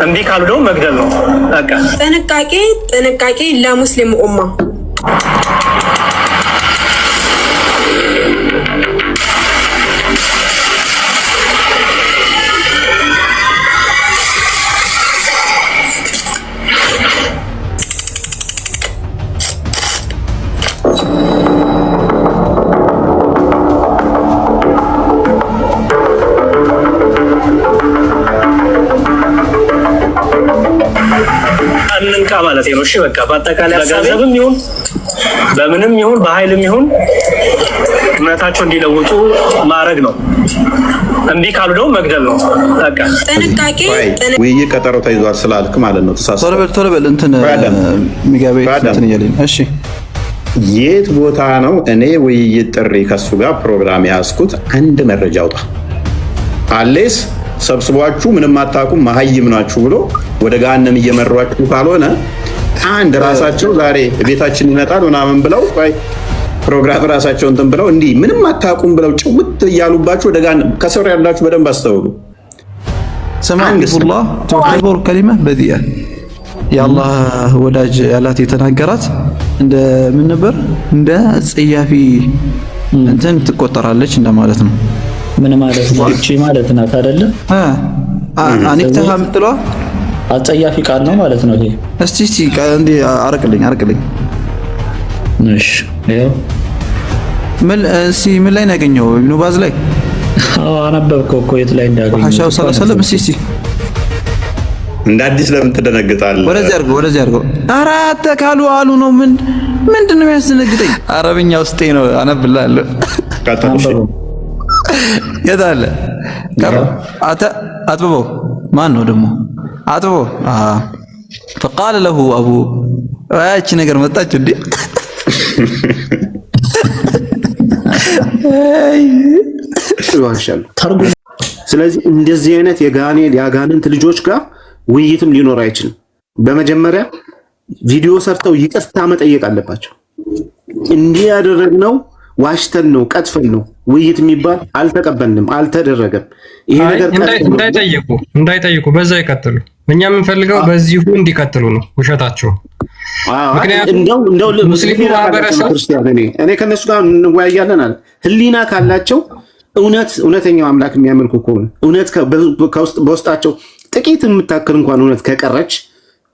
እምቢ ካሉ ደግሞ መግደል ነው በቃ። ጥንቃቄ ለሙስሊም ኡማ አንንቃ ማለት ነው። እሺ በቃ በአጠቃላይ በገንዘብም ይሁን በምንም ይሁን በኃይልም ይሁን እምነታቸው እንዲለውጡ ማድረግ ነው። እምቢ ካሉ ደግሞ መግደል ነው በቃ። ውይይት ቀጠሮ ተይዟል ስላልክ ማለት ነው። ቶሎ በል እንትን ሚጋቤት እንትን እያለኝ እሺ። የት ቦታ ነው እኔ ውይይት ጥሪ ከሱ ጋር ፕሮግራም ያዝኩት? አንድ መረጃ አውጣ። አሌስ ሰብስቧችሁ ምንም አታውቁም መሀይም ናችሁ ብሎ ወደ ገሃነም እየመሯችሁ ካልሆነ አንድ ራሳቸው ዛሬ ቤታችን ይመጣል ምናምን ብለው ፕሮግራም ራሳቸው እንትን ብለው እንዲህ ምንም አታውቁም ብለው ጭውት እያሉባችሁ ወደ ገሃነም ከስር ያላችሁ በደንብ አስተውሉ። ሰማንላህ ተከበር ከሊማ በዲያ የአላህ ወዳጅ ያላት የተናገራት እንደ ምን ነበር? እንደ ጸያፊ እንትን ትቆጠራለች እንደማለት ነው። ምን ማለት ነው? እቺ ማለት ነው አይደለ? አንክተህ የምትለው አጸያፊ ቃል ነው ማለት ነው። ይሄ እስቲ እንዴ አርቅልኝ። እሺ ይሄው ምን ላይ ነው ያገኘው? ኢብኑ ባዝ ላይ አነበብከው እኮ የት ላይ እንዳገኘው? ሐሻው ሰለላሁ ዐለይሂ ወሰለም እስቲ እንደ አዲስ ለምን ትደነግጣለህ? ወደዚህ አድርገው። ኧረ አተካሉ አሉ ነው። ምንድነው የሚያስደነግጠኝ? አረብኛ ውስጤ ነው አነብላለሁ። የት አለ? አጥብበው ማን ነው ደግሞ አጥብበው? فقال له ابو እቺ ነገር መጣች እንዴ? ስለዚህ እንደዚህ አይነት የአጋንንት ልጆች ጋር ውይይትም ሊኖር አይችልም። በመጀመሪያ ቪዲዮ ሰርተው ይቅርታ መጠየቅ አለባቸው። እንዲህ ያደረግነው ዋሽተን ነው ቀጥፈን ነው ውይይት የሚባል አልተቀበልንም፣ አልተደረገም። ይሄ ነገር እንዳይጠይቁ በዛ ይቀጥሉ። እኛ የምንፈልገው በዚሁ እንዲቀጥሉ ነው ውሸታቸው። ምክንያቱም እንደው ሙስሊሙ ማህበረሰብ ክርስቲያን እኔ ከነሱ ጋር እንወያያለን አለ። ህሊና ካላቸው እውነተኛው አምላክ የሚያመልኩ ከሆነ እውነት በውስጣቸው ጥቂት የምታክል እንኳን እውነት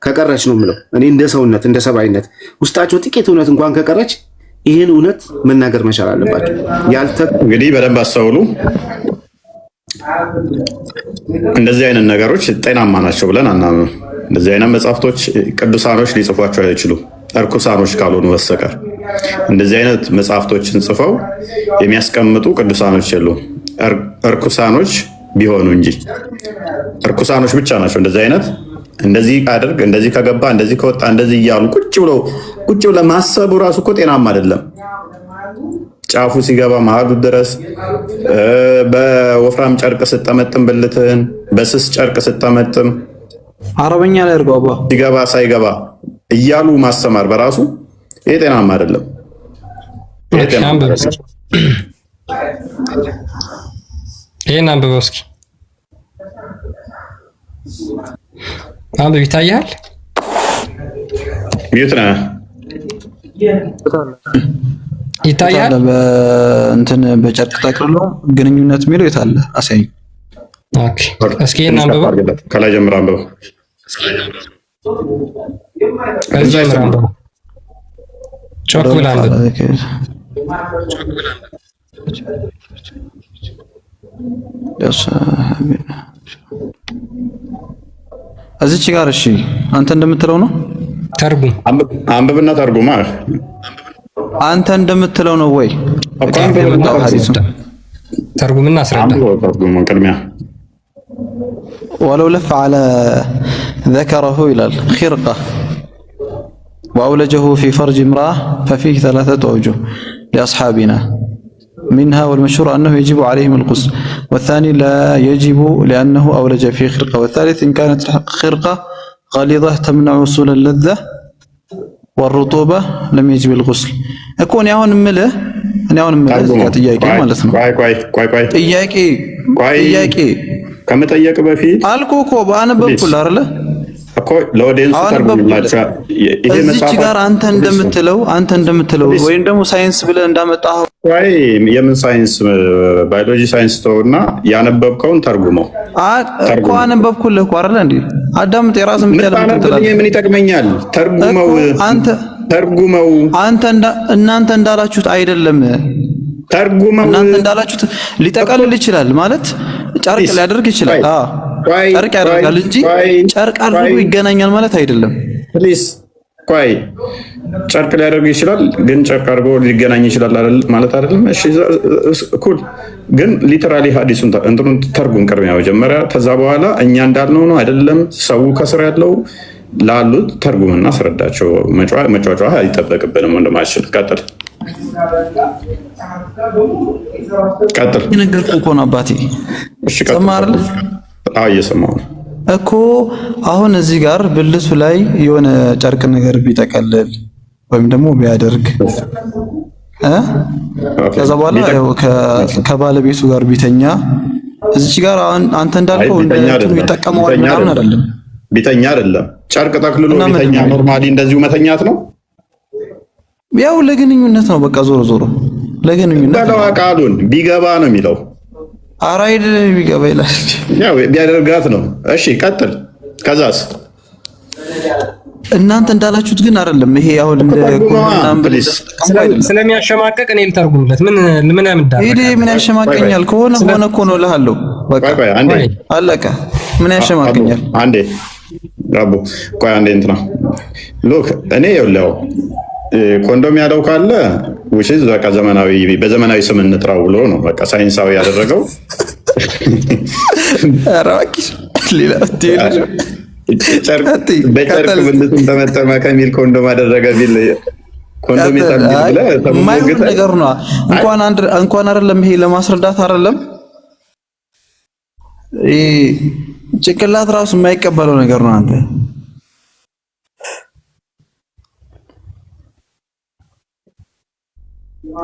ከቀረች ነው የምለው እኔ እንደ ሰውነት እንደ ሰብአዊነት ውስጣቸው ጥቂት እውነት እንኳን ከቀረች ይህን እውነት መናገር መቻል አለባቸው። እንግዲህ በደንብ አስተውሉ። እንደዚህ አይነት ነገሮች ጤናማ ናቸው ብለን አናምንም። እንደዚህ አይነት መጽሐፍቶች ቅዱሳኖች ሊጽፏቸው አይችሉም እርኩሳኖች ካልሆኑ በስተቀር። እንደዚህ አይነት መጽሐፍቶችን ጽፈው የሚያስቀምጡ ቅዱሳኖች የሉም እርኩሳኖች ቢሆኑ እንጂ። እርኩሳኖች ብቻ ናቸው እንደዚህ አይነት እንደዚህ አድርግ እንደዚህ ከገባ እንደዚህ ከወጣ እንደዚህ እያሉ ቁጭ ብሎ ማሰቡ ራሱ እኮ ጤናማ አይደለም። ጫፉ ሲገባ መሀሉ ድረስ በወፍራም ጨርቅ ስጠመጥም ብልትህን በስስ ጨርቅ ስጠመጥም አረበኛ ላይ አርጋባ ሲገባ ሳይገባ እያሉ ማስተማር በራሱ ይሄ ጤናማ አይደለም። ይሄን አንብበው እስኪ አንብብ። ይታያል ይታያል። በእንትን በጨርቅ ጠቅልሎ ግንኙነት የሚለው የት አለ? አሳይ። ኦኬ እስኪ ይሄን አንብበው። ከላይ ጀምሮ አንብበው። ጮክ ብለህ አንብብ። እዚች ጋር እሺ፣ አንተ እንደምትለው ነው። ተርጉም አንብብና ተርጉማ። አንተ እንደምትለው ነው ወይ? ተርጉምና አስረዳ። ተርጉም ቅድሚያ ولو لف على ذكره إلى الخرقة وأولجه في فرج امرأة ففيه 3 أوجه لأصحابنا، منها والمشهور أنه يجب عليهم الغسل، والثاني لا يجب لأنه أولج في خرقة، والثالث إن كانت خرقة غليظة تمنع وصول اللذة والرطوبة لم يجب الغسل. أكون يهون مله أنا يهون مله كاتياكي مالتنا كوي إياكي ከመጠየቅ በፊት አልኩህ እኮ አነበብኩልህ አይደለ እኮ ለኦዲየንሱ ተርጉምላችሁ። ይሄ መጽሐፍ ጋር አንተ እንደምትለው ወይም ደግሞ ሳይንስ ብለህ እንዳመጣው ወይ የምን ሳይንስ ባዮሎጂ ሳይንስ ተውና ያነበብከውን ተርጉመው እኮ አነበብኩልህ እኮ አይደለ እንዴ? አዳምጥ። የራስህን ብቻ ለምን ምን ይጠቅመኛል? ተርጉመው እናንተ እንዳላችሁት አይደለም። ተርጉመው እናንተ እንዳላችሁት ሊጠቀልል ይችላል ማለት ጨርቅ ሊያደርግ ይችላል። ጨርቅ ያደርጋል እንጂ ጨርቅ አድርጎ ይገናኛል ማለት አይደለም። ፕሊዝ ቆይ፣ ጨርቅ ሊያደርግ ይችላል ግን ጨርቅ አድርጎ ሊገናኝ ይችላል ማለት አይደለም። እሺ ኩል፣ ግን ሊተራሊ ሐዲሱን እንትኑን ተርጉም ቅድሚያ መጀመሪያ፣ ከዛ በኋላ እኛ እንዳልነው ነው አይደለም። ሰው ከስር ያለው ላሉት ተርጉምና አስረዳቸው። መጫጫ አይጠበቅብንም። ወንድማችን ቀጥል። የነገርኩህ እኮ ነው አባቴ። እሺ ቀጥል። እየሰማሁ ነው እኮ። አሁን እዚህ ጋር ብልቱ ላይ የሆነ ጨርቅ ነገር ቢጠቀልል ወይም ደግሞ ቢያደርግ ከዛ በኋላ ከባለቤቱ ጋር ቢተኛ እዚህ ጋር አንተ እንዳልከው እንደቱ ይጠቀመዋል ምናምን አይደለም። ቢተኛ አይደለም ጨርቅ ጠቅልሎ ቢተኛ ኖርማሊ እንደዚሁ መተኛት ነው። ያው ለግንኙነት ነው። በቃ ዞሮ ዞሮ ለግንኙነት ባለው ቃሉን ቢገባ ነው የሚለው። አራይድ ቢገባ ይላል። ያው ቢያደርጋት ነው። እሺ ቀጥል። ከዛስ እናንተ እንዳላችሁት ግን አይደለም። ይሄ አሁን እንደ ስለሚያሸማቀቅ እኔ ልተርጉምለት ምን ያምዳል? ይሄ ምን ያሸማቀኛል? ከሆነ ሆነ እኮ ነው እልሃለሁ። በቃ አለቀ። ምን ያሸማቀኛል? አንዴ ራቡ ቆይ አንዴ እንትና ሎክ እኔ ይኸውልህ ኮንዶም ያለው ካለ ውሽዝ በቃ በዘመናዊ ስም እንጥራው ብሎ ነው በቃ ሳይንሳዊ ያደረገው። አራኪስ ሌላ በጨርቅ ብልቱን ተመተመ ከሚል ኮንዶም አደረገ ቢል ኮንዶም ይታል የማይሆን ነገር ነው። እንኳን አይደለም ይሄ ለማስረዳት አይደለም ይሄ ጭንቅላት ራሱ የማይቀበለው ነገር ነው። አንተ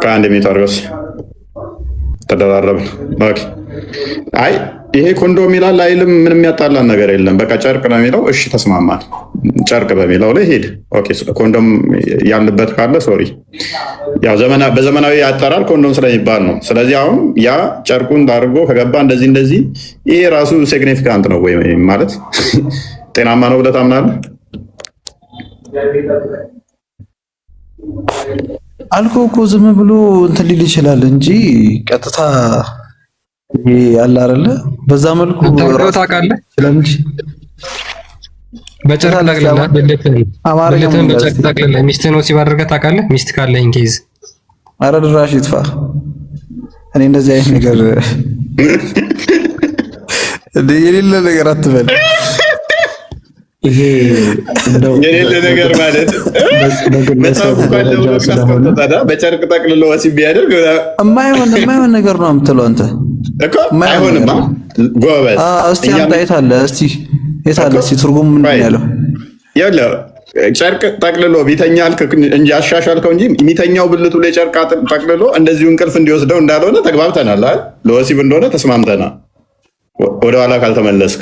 ከአንድ ሜት አድርገውስ ተደራረብን። ኦኬ አይ ይሄ ኮንዶም ይላል አይልም። ምንም ያጣላን ነገር የለም። በቃ ጨርቅ ነው የሚለው። እሺ ተስማማን። ጨርቅ በሚለው ላይ ሄድ። ኦኬ ኮንዶም ያለበት ካለ ሶሪ፣ ያው በዘመናዊ አጠራር ኮንዶም ስለሚባል ነው። ስለዚህ አሁን ያ ጨርቁን አድርጎ ከገባ እንደዚህ ይሄ ራሱ ሲግኒፊካንት ነው ወይ ማለት ጤናማ ነው ብለህ ታምናለህ? አልኮ እኮ ዝም ብሎ እንትን ሊል ይችላል እንጂ ቀጥታ ያለ አይደለ። በዛ መልኩ ታውቃለህ ስለምንጭ በጨርቅ ጠቅልላ በለትን በጨርቅ ጠቅልላ ሚስት ነው ሲባርገህ ታውቃለህ? ሚስት ካለ ኢንኬዝ ኧረ ድራሽ ይጥፋ። እኔ እንደዚህ አይነት ነገር የሌለ ነገር አትበል። ይሄ እንደው የሌለ ነገር ማለት መጽሐፉ ካለው ካስቀመጠ በጨርቅ ጠቅልሎ ወሲብ ቢያደርግ የማይሆን ነገር ነው የምትለው አንተ እኮ። አይሆንማ ጎበዝ። እስቲ አንተ የት አለ እስቲ ትርጉም ምን ያለው? ያለው ጨርቅ ጠቅልሎ ቢተኛል እንጂ አሻሻልከው እንጂ የሚተኛው ብልቱ ላይ ጨርቅ ጠቅልሎ እንደዚሁ እንቅልፍ እንዲወስደው እንዳልሆነ ተግባብተናል አይደል? ለወሲብ እንደሆነ ተስማምተናል። ወደኋላ ካልተመለስክ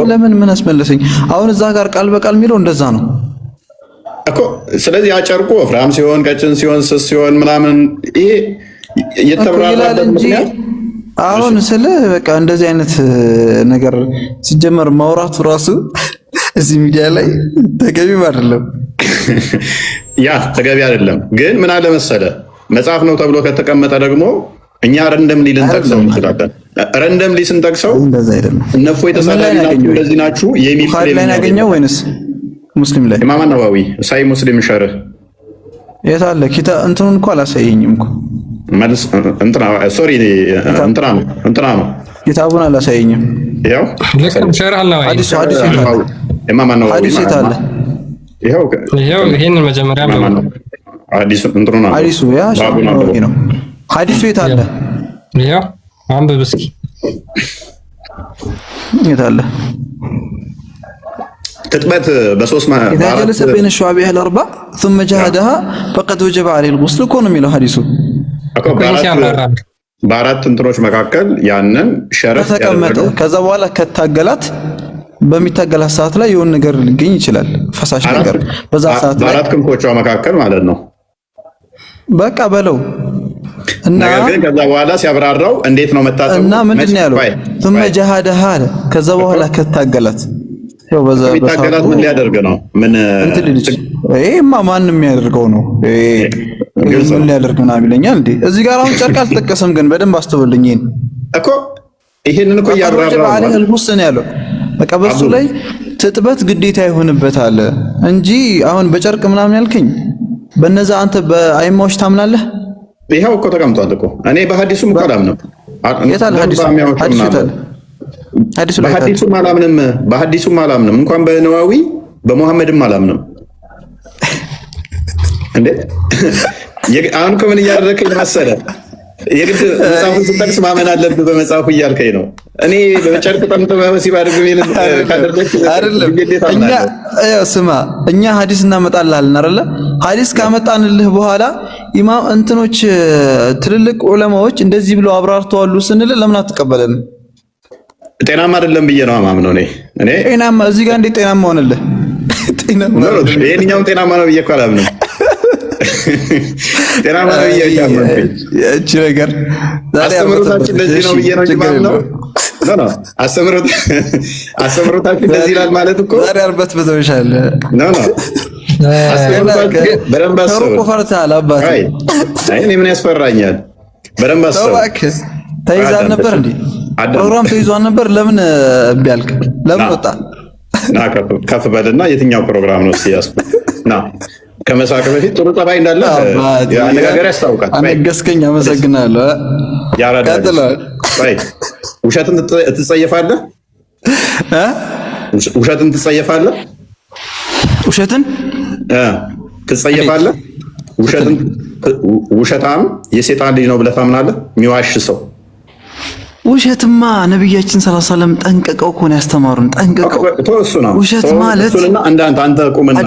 ለምን ምን አስመለሰኝ? አሁን እዛ ጋር ቃል በቃል የሚለው እንደዛ ነው እኮ። ስለዚህ ጨርቁ ወፍራም ሲሆን፣ ቀጭን ሲሆን፣ ስስ ሲሆን ምናምን ይሄ የተብራራበት ምክንያት አሁን ስለ በቃ እንደዚህ አይነት ነገር ሲጀመር ማውራቱ ራሱ እዚህ ሚዲያ ላይ ተገቢም አይደለም። ያ ተገቢ አይደለም። ግን ምን አለ መሰለ መጽሐፍ ነው ተብሎ ከተቀመጠ ደግሞ እኛ ረንደምሊ ልንጠቅሰው እንችላለን። ረንደምሊ ስንጠቅሰው እንደዛ አይደለም። እነፎ የተሰላኝ ናችሁ እንደዚህ ናችሁ የሚል ላይ ያገኘው ወይንስ ሙስሊም ላይ? ኢማም ነዋዊ ሳይ ሙስሊም ሸርህ የት አለ? እንትኑን እኮ አላሳየኝም እኮ መልስ እንትና ሶሪ እንትና ነው ኪታቡን አላሳየኝም። ያው ለከም ሸርህ ነው ሐዲስ ይታል። ኢማም ነዋዊ ሐዲስ ይታል። ይሄው ይሄንን መጀመሪያ ነው ሐዲስ እንትኑ ነው ሐዲሱ ያ ሻቡናዊ ነው። ሐዲሱ የት አለ? ያው አንብብ እስኪ የት አለ? ትጥበት በሶስት إذا جلس بين الشعابها الأربع ثم جهدها فقد وجب عليه الغسل እኮ ነው የሚለው ሐዲሱ። በአራት እንትኖች መካከል ያንን ሸረፍ ተቀመጠ። ከዛ በኋላ ከታገላት በሚታገላት ሰዓት ላይ የሆነ ነገር ሊገኝ ይችላል፣ ፈሳሽ ነገር በዛ ሰዓት ላይ በአራት ክንፎቿ መካከል ማለት ነው። በቃ በለው እና ነገር ግን ከዛ በኋላ ሲያብራራው እንዴት ነው መታጠቡ እና ምንድን ነው ያለው? ثم جهادها አለ። ከዛ በኋላ ከታገላት ያው በዛ የሚታገላት ምን ሊያደርግ ነው? ምን ይሄማ ማንም የሚያደርገው ነው። ምን ሊያደርግ ምናምን ይለኛል እንዴ? እዚህ ጋር አሁን ጨርቅ አልተጠቀሰም፣ ግን በደንብ አስተውልኝ። ይሄንን እኮ ያብራራው ነው ያለው። በቃ በሱ ላይ ትጥበት ግዴታ ይሆንበታል እንጂ አሁን በጨርቅ ምናምን ያልከኝ በነዛ አንተ በአይማዎች ታምናለህ? ይሄው እኮ ተቀምጧል እኮ። እኔ በሐዲሱም እኮ አላምንም። የታል ሐዲሱ? በሐዲሱም አላምንም። እንኳን በነዋዊ በመሐመድም አላምንም። እንዴ አሁን እኮ ምን እያደረከኝ መሰለህ? የግድ መጽሐፉን ስጠቅስ ማመን አለብህ በመጽሐፉ እያልከኝ ነው። እኔ በጨርቅ ጠምጥመህ ሲባል ስማ፣ እኛ ሐዲስ እናመጣልሃለን አይደለ? ሐዲስ ካመጣንልህ በኋላ ኢማም እንትኖች ትልልቅ ዑለማዎች እንደዚህ ብለው አብራርተዋሉ ስንል ለምን አትቀበለንም? ጤናማ አይደለም ብዬ ነው ማምነው። እኔ ጤናማ እዚህ ጋር እንዴት ጤናማ ሆነልህ? ይሄንኛውን ጤናማ ነው ብዬ እኮ አላምንም። ጤናማ ነው ብዬ እቺ ነገር አስተምሮታችን እንደዚህ ነው ብዬ ነው ማምነው። አስተምሮታችን እንደዚህ ይላል ማለት እኮ ዛሬ አርበት በተውሻለ በደንብ አስበው። ፈርተሃል አባቴ። እኔ ምን ያስፈራኛል? በደንብ አስበው። ተይዛል ነበር እንዴ? ፕሮግራም ተይዟል ነበር። ለምን እምቢ አልክ? ለምን ወጣ? ና ከፍ በልና የትኛው ፕሮግራም ነው ሲያስኩ? ና ከመሳቅ በፊት ጥሩ ጠባይ እንዳለ አነጋገር ያስታውቃል። አነገስከኝ። አመሰግናለሁ። ቀጥለዋል። ውሸትን ትጸየፋለህ? ውሸትን ትጸየፋለህ? ውሸትን ትጸየፋለህ? ውሸታም የሴጣን ልጅ ነው ብለህ ታምናለህ? የሚዋሽ ሰው ውሸትማ ነብያችን ሰለላሁ ዐለይሂ ወሰለም ጠንቀቀው እኮ ነው ያስተማሩን። ጠንቀቀው። ውሸት ማለት አንተ ቁምና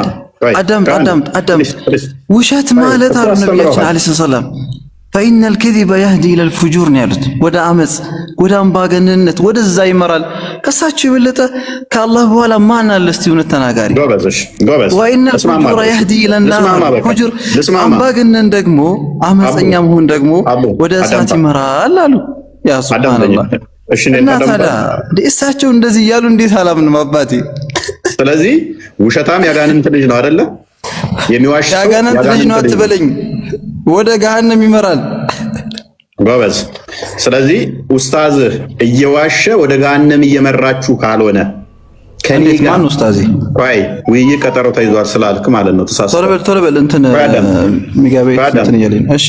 አዳም ውሸት ማለት አሉ ነብያችን አለይሂ ሰላም فإن الكذب يهدي إلى الفجور ነው ያሉት። ወደ አመጽ፣ ወደ አምባገነንነት፣ ወደዛ ይመራል። ከሳቸው የበለጠ ከአላህ በኋላ ማን አለ እስቲ እውነት ተናጋሪ? وإن الفجور يهدي إلى النار الفجور አምባገነን ደግሞ አመፀኛ መሆን ደግሞ ወደ እሳት ይመራል አሉ። ያ ሱብሃንአላህ። እና ታዲያ እሳቸው እንደዚህ እያሉ እንዴት አላምንም አባቴ? ስለዚህ ውሸታም ያጋንንት ልጅ ነው አይደለ? የሚዋሽ ያጋንንት ልጅ ነው አትበለኝ፣ ወደ ገሃነም ይመራል። ጎበዝ። ስለዚህ ኡስታዝህ እየዋሸ ወደ ገሃነም እየመራችሁ ካልሆነ ከኔ ጋር ማን ኡስታዚ? ቆይ ውይይት ቀጠሮ ተይዟል ስላልክ ማለት ነው። ተሳስተህ ቶሎ በል እንትን ሚጋቤት እንትን እያለኝ። እሺ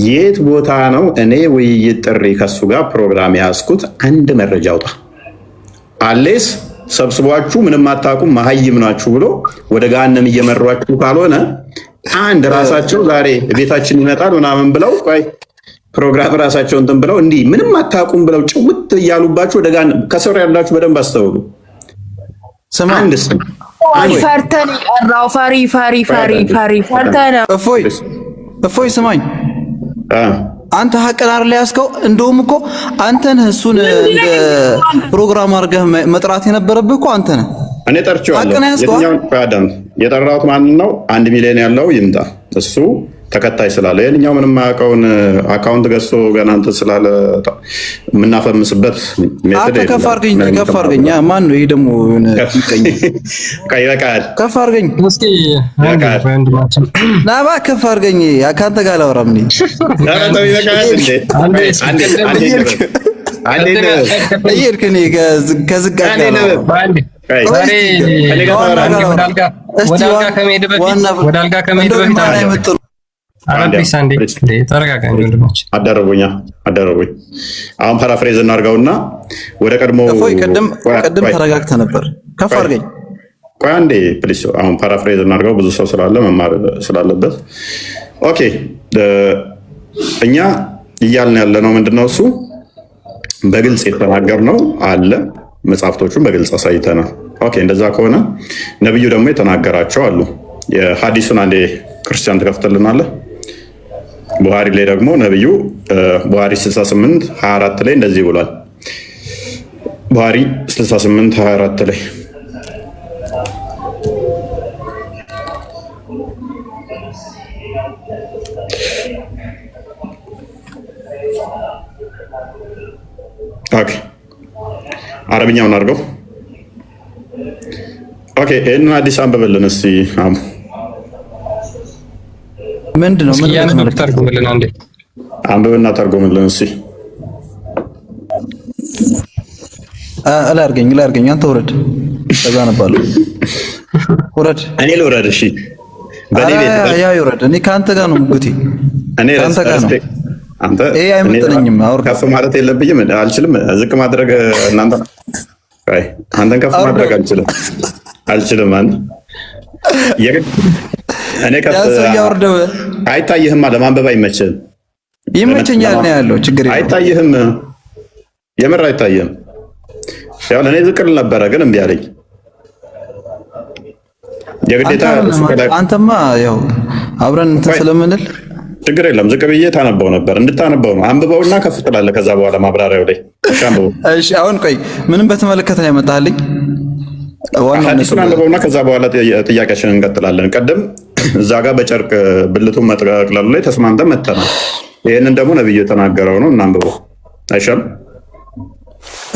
የት ቦታ ነው እኔ ውይይት ጥሪ ከሱ ጋር ፕሮግራም ያዝኩት? አንድ መረጃ አውጣ። አሌስ ሰብስቧችሁ ምንም አታውቁም መሀይም ናችሁ ብሎ ወደ ገሃነም እየመሯችሁ ካልሆነ አንድ ራሳቸው ዛሬ ቤታችን ይመጣል ምናምን ብለው ቆይ ፕሮግራም ራሳቸው እንትን ብለው እንዲህ ምንም አታውቁም ብለው ጭውት እያሉባችሁ ወደ ገሃነም ከስር ያላችሁ በደንብ አስተውሉ። አንድ ስም ፈርተን ቀራው ፈሪ ፈርተን እፎይ ስማኝ፣ አንተ ሀቅን አይደል ያዝከው? እንደውም እኮ አንተ ነህ እሱን እንደ ፕሮግራም አድርገህ መጥራት የነበረብህ እኮ አንተ ነህ። እኔ ጠርቼዋለሁ። የጠራሁት ማንን ነው? 1 ሚሊዮን ያለው ይምጣ። እሱ ተከታይ ስላለ የኛው ምንም የማያውቀውን አካውንት ገዝቶ ገና እንትን ስላለ የምናፈምስበት ሜተድ ነው። ከፍ አድርገኝ። ማን ነው ይሄ ደግሞ? ይበቃል። ከፍ አድርገኝ እስኪ። ና እባክህ ከፍ አድርገኝ። ከአንተ ጋር አላወራም እኔ። እየሄድክ እኔ ከዝጋ ጋር ወደ አልጋ ከመሄድ በፊት አደረጉኝ። አሁን ፓራፍሬዝ እናድርገውና ወደ ቀድሞ ቅድም ተረጋግተህ ነበር። ከፍ አድርገኝ። ቆይ አንዴ ፕሊስ። አሁን ፓራፍሬዝ እናድርገው፣ ብዙ ሰው ስላለ መማር ስላለበት። ኦኬ እኛ እያልን ያለ ነው ምንድነው? እሱ በግልጽ የተናገርነው አለ። መጽሐፍቶቹን በግልጽ አሳይተናል። ኦኬ እንደዛ ከሆነ ነብዩ ደግሞ የተናገራቸው አሉ። የሐዲሱን አንዴ ክርስቲያን ትከፍትልናለህ? ቡሃሪ ላይ ደግሞ ነብዩ ቡሃሪ 68 24 ላይ እንደዚህ ብሏል። ቡሃሪ 68 24 ላይ ኦኬ፣ አረብኛውን አድርገው። ኦኬ፣ ይህንን አዲስ አንብበልን እስቲ አሙ። ምንድን ነው ተርጉምልን አንዴ፣ አንብብና ተርጉምልን እስቲ። ላርገኝ አንተ ውረድ፣ ከዛ ነባለሁ። ውረድ፣ እኔ ልውረድ? እሺ፣ በኔ ቤት ያ ይውረድ። እኔ ከአንተ ጋር ነው ሙግቴ፣ እኔ ከአንተ ጋር ነው። አንተ ይሄ አይመጥነኝም። አውርድ። ከፍ ማለት የለብኝም፣ አልችልም። ዝቅ ማድረግ እናንተ አይ፣ አንተን ከፍ ማድረግ አልችልም። እኔ ከፍ ያወርደው አይታይህም፣ ለማንበብ አይመችህም። ይመቸኛል ነው ያለው። ችግር የለውም። አይታይህም፣ የምር አይታይህም። ያው ለኔ ዝቅል ነበረ ግን እምቢ አለኝ። የግዴታ አንተማ ያው አብረን እንትን ስለምንል ችግር የለም። ዝቅ ብዬ ታነበው ነበር። እንድታነበው ነው። አንብበውና ከፍ ትላለህ። ከዛ በኋላ ማብራሪያው ላይ እሺ። አሁን ቆይ ምንም በተመለከተ ነው ያመጣልኝ። ሐዲሱን አንብበውና ከዛ በኋላ ጥያቄያችንን እንቀጥላለን። ቀደም እዛ ጋር በጨርቅ ብልቱን መጠቅለሉ ላይ ተስማምተን መተናል። ይህንን ደግሞ ነብዩ የተናገረው ነው። እናንብበው አይሻልም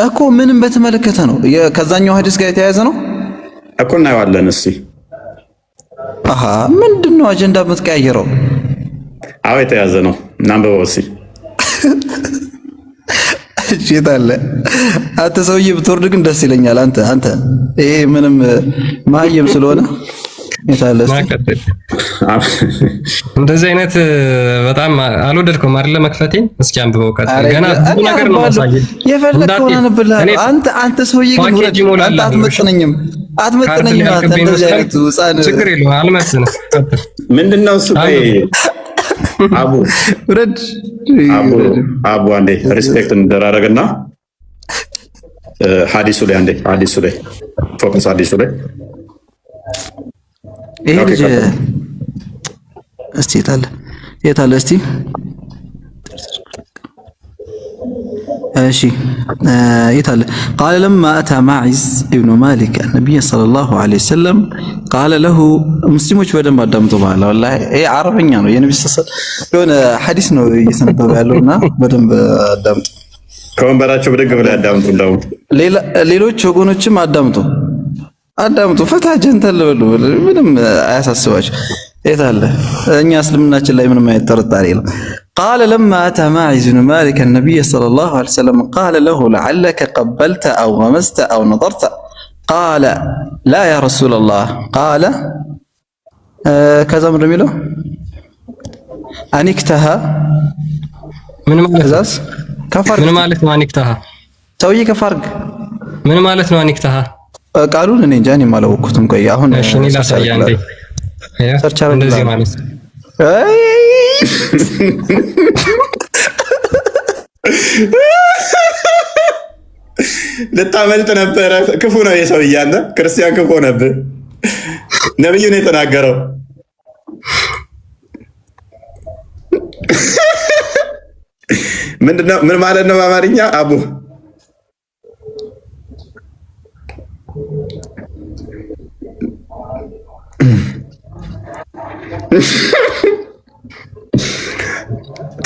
እኮ? ምንም በተመለከተ ነው። ከዛኛው ሐዲስ ጋር የተያያዘ ነው እኮ። እናየዋለን እስቲ። አሃ፣ ምንድነው አጀንዳ የምትቀያየረው? አዎ የተያዘ ነው። እናንብበው እስቲ። እሺ ታለ አንተ ሰውዬ ብትወርድ ግን ደስ ይለኛል። አንተ ይሄ ምንም ማየም ስለሆነ የታለ እንደዚህ አይነት በጣም አልወደድኩም አይደለ? መክፈቴን እስኪ አንብበው። ገና ብዙ ነገር ነው ማሳየት የፈለከው ነው። አንተ ሰውዬ ግን ውረድ። አንተ አትመጥነኝም። አንተ እንደዚህ አይነት ህፃን ችግር የለውም። አልመጥንም። ምንድነው እሱ? አቡ ውረድ። አቡ አንዴ ሪስፔክት እንደራረግና ሐዲሱ ላይ ፎከስ ሐዲሱ ላይ ይሄ ልጅ እስቲ የታለ እስቲ? እሺ የታለ? قال لما أتى معز ابن مالك النبي صلى الله عليه وسلم قال له ሙስሊሞች በደንብ አዳምጡ። ማለት والله ይሄ አረበኛ ነው የነብዩ የሆነ ሐዲስ ነው እየተነበበ ያለውና በደንብ አዳምጡ። ከወንበራቸው ብድግ ብለው ያዳምጡ። እንደውም ሌሎች ወገኖችም አዳምጡ። ፈታ ጀንተል በሉ፣ ምንም አያሳስባችሁ። የታለ እኛ እስልምናችን ላይ ምንም አይጠርጣሪ የለም። قال لما أتى معز بن مالك النبي صلى الله عليه وسلم قال له لعلك قبلت أو غمست أو نظرت قال لا يا رسول الله قال كذا من رميله أنكتها من مالت كفر من مالت ما أنكتها سوي كفرق من مالت ما أنكتها قالوا لي جاني ما لو كنتم كي هون شنو لا سياندي እንደዚህ ማለት ልታመልጥ ነበረ። ክፉ ነው የሰው እያለ ክርስቲያን ክፉ ነብህ። ነብዩ ነው የተናገረው። ምንድነው? ምን ማለት ነው በአማርኛ አቡ?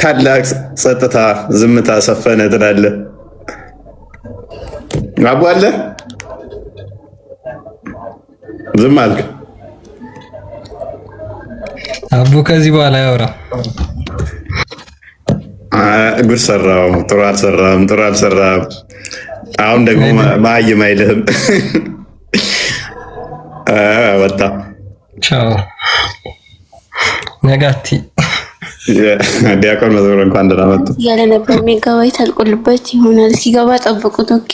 ታላቅ ጸጥታ፣ ዝምታ ሰፈነ ትላለህ። አቡ አለ ዝም አልክ። አቡ ከዚህ በኋላ ያወራ። ጉድ ሰራው። ጥሩ አልሰራም። አሁን ደግሞ ማይም አይልህም። ወጣ ቻው ነጋቲ ዲያቆን መዝሙር እንኳን ደህና መጡ ያለ ነበር የሚገባ ይታልቁልበት ይሆናል። ሲገባ ጠብቁት። ኦኬ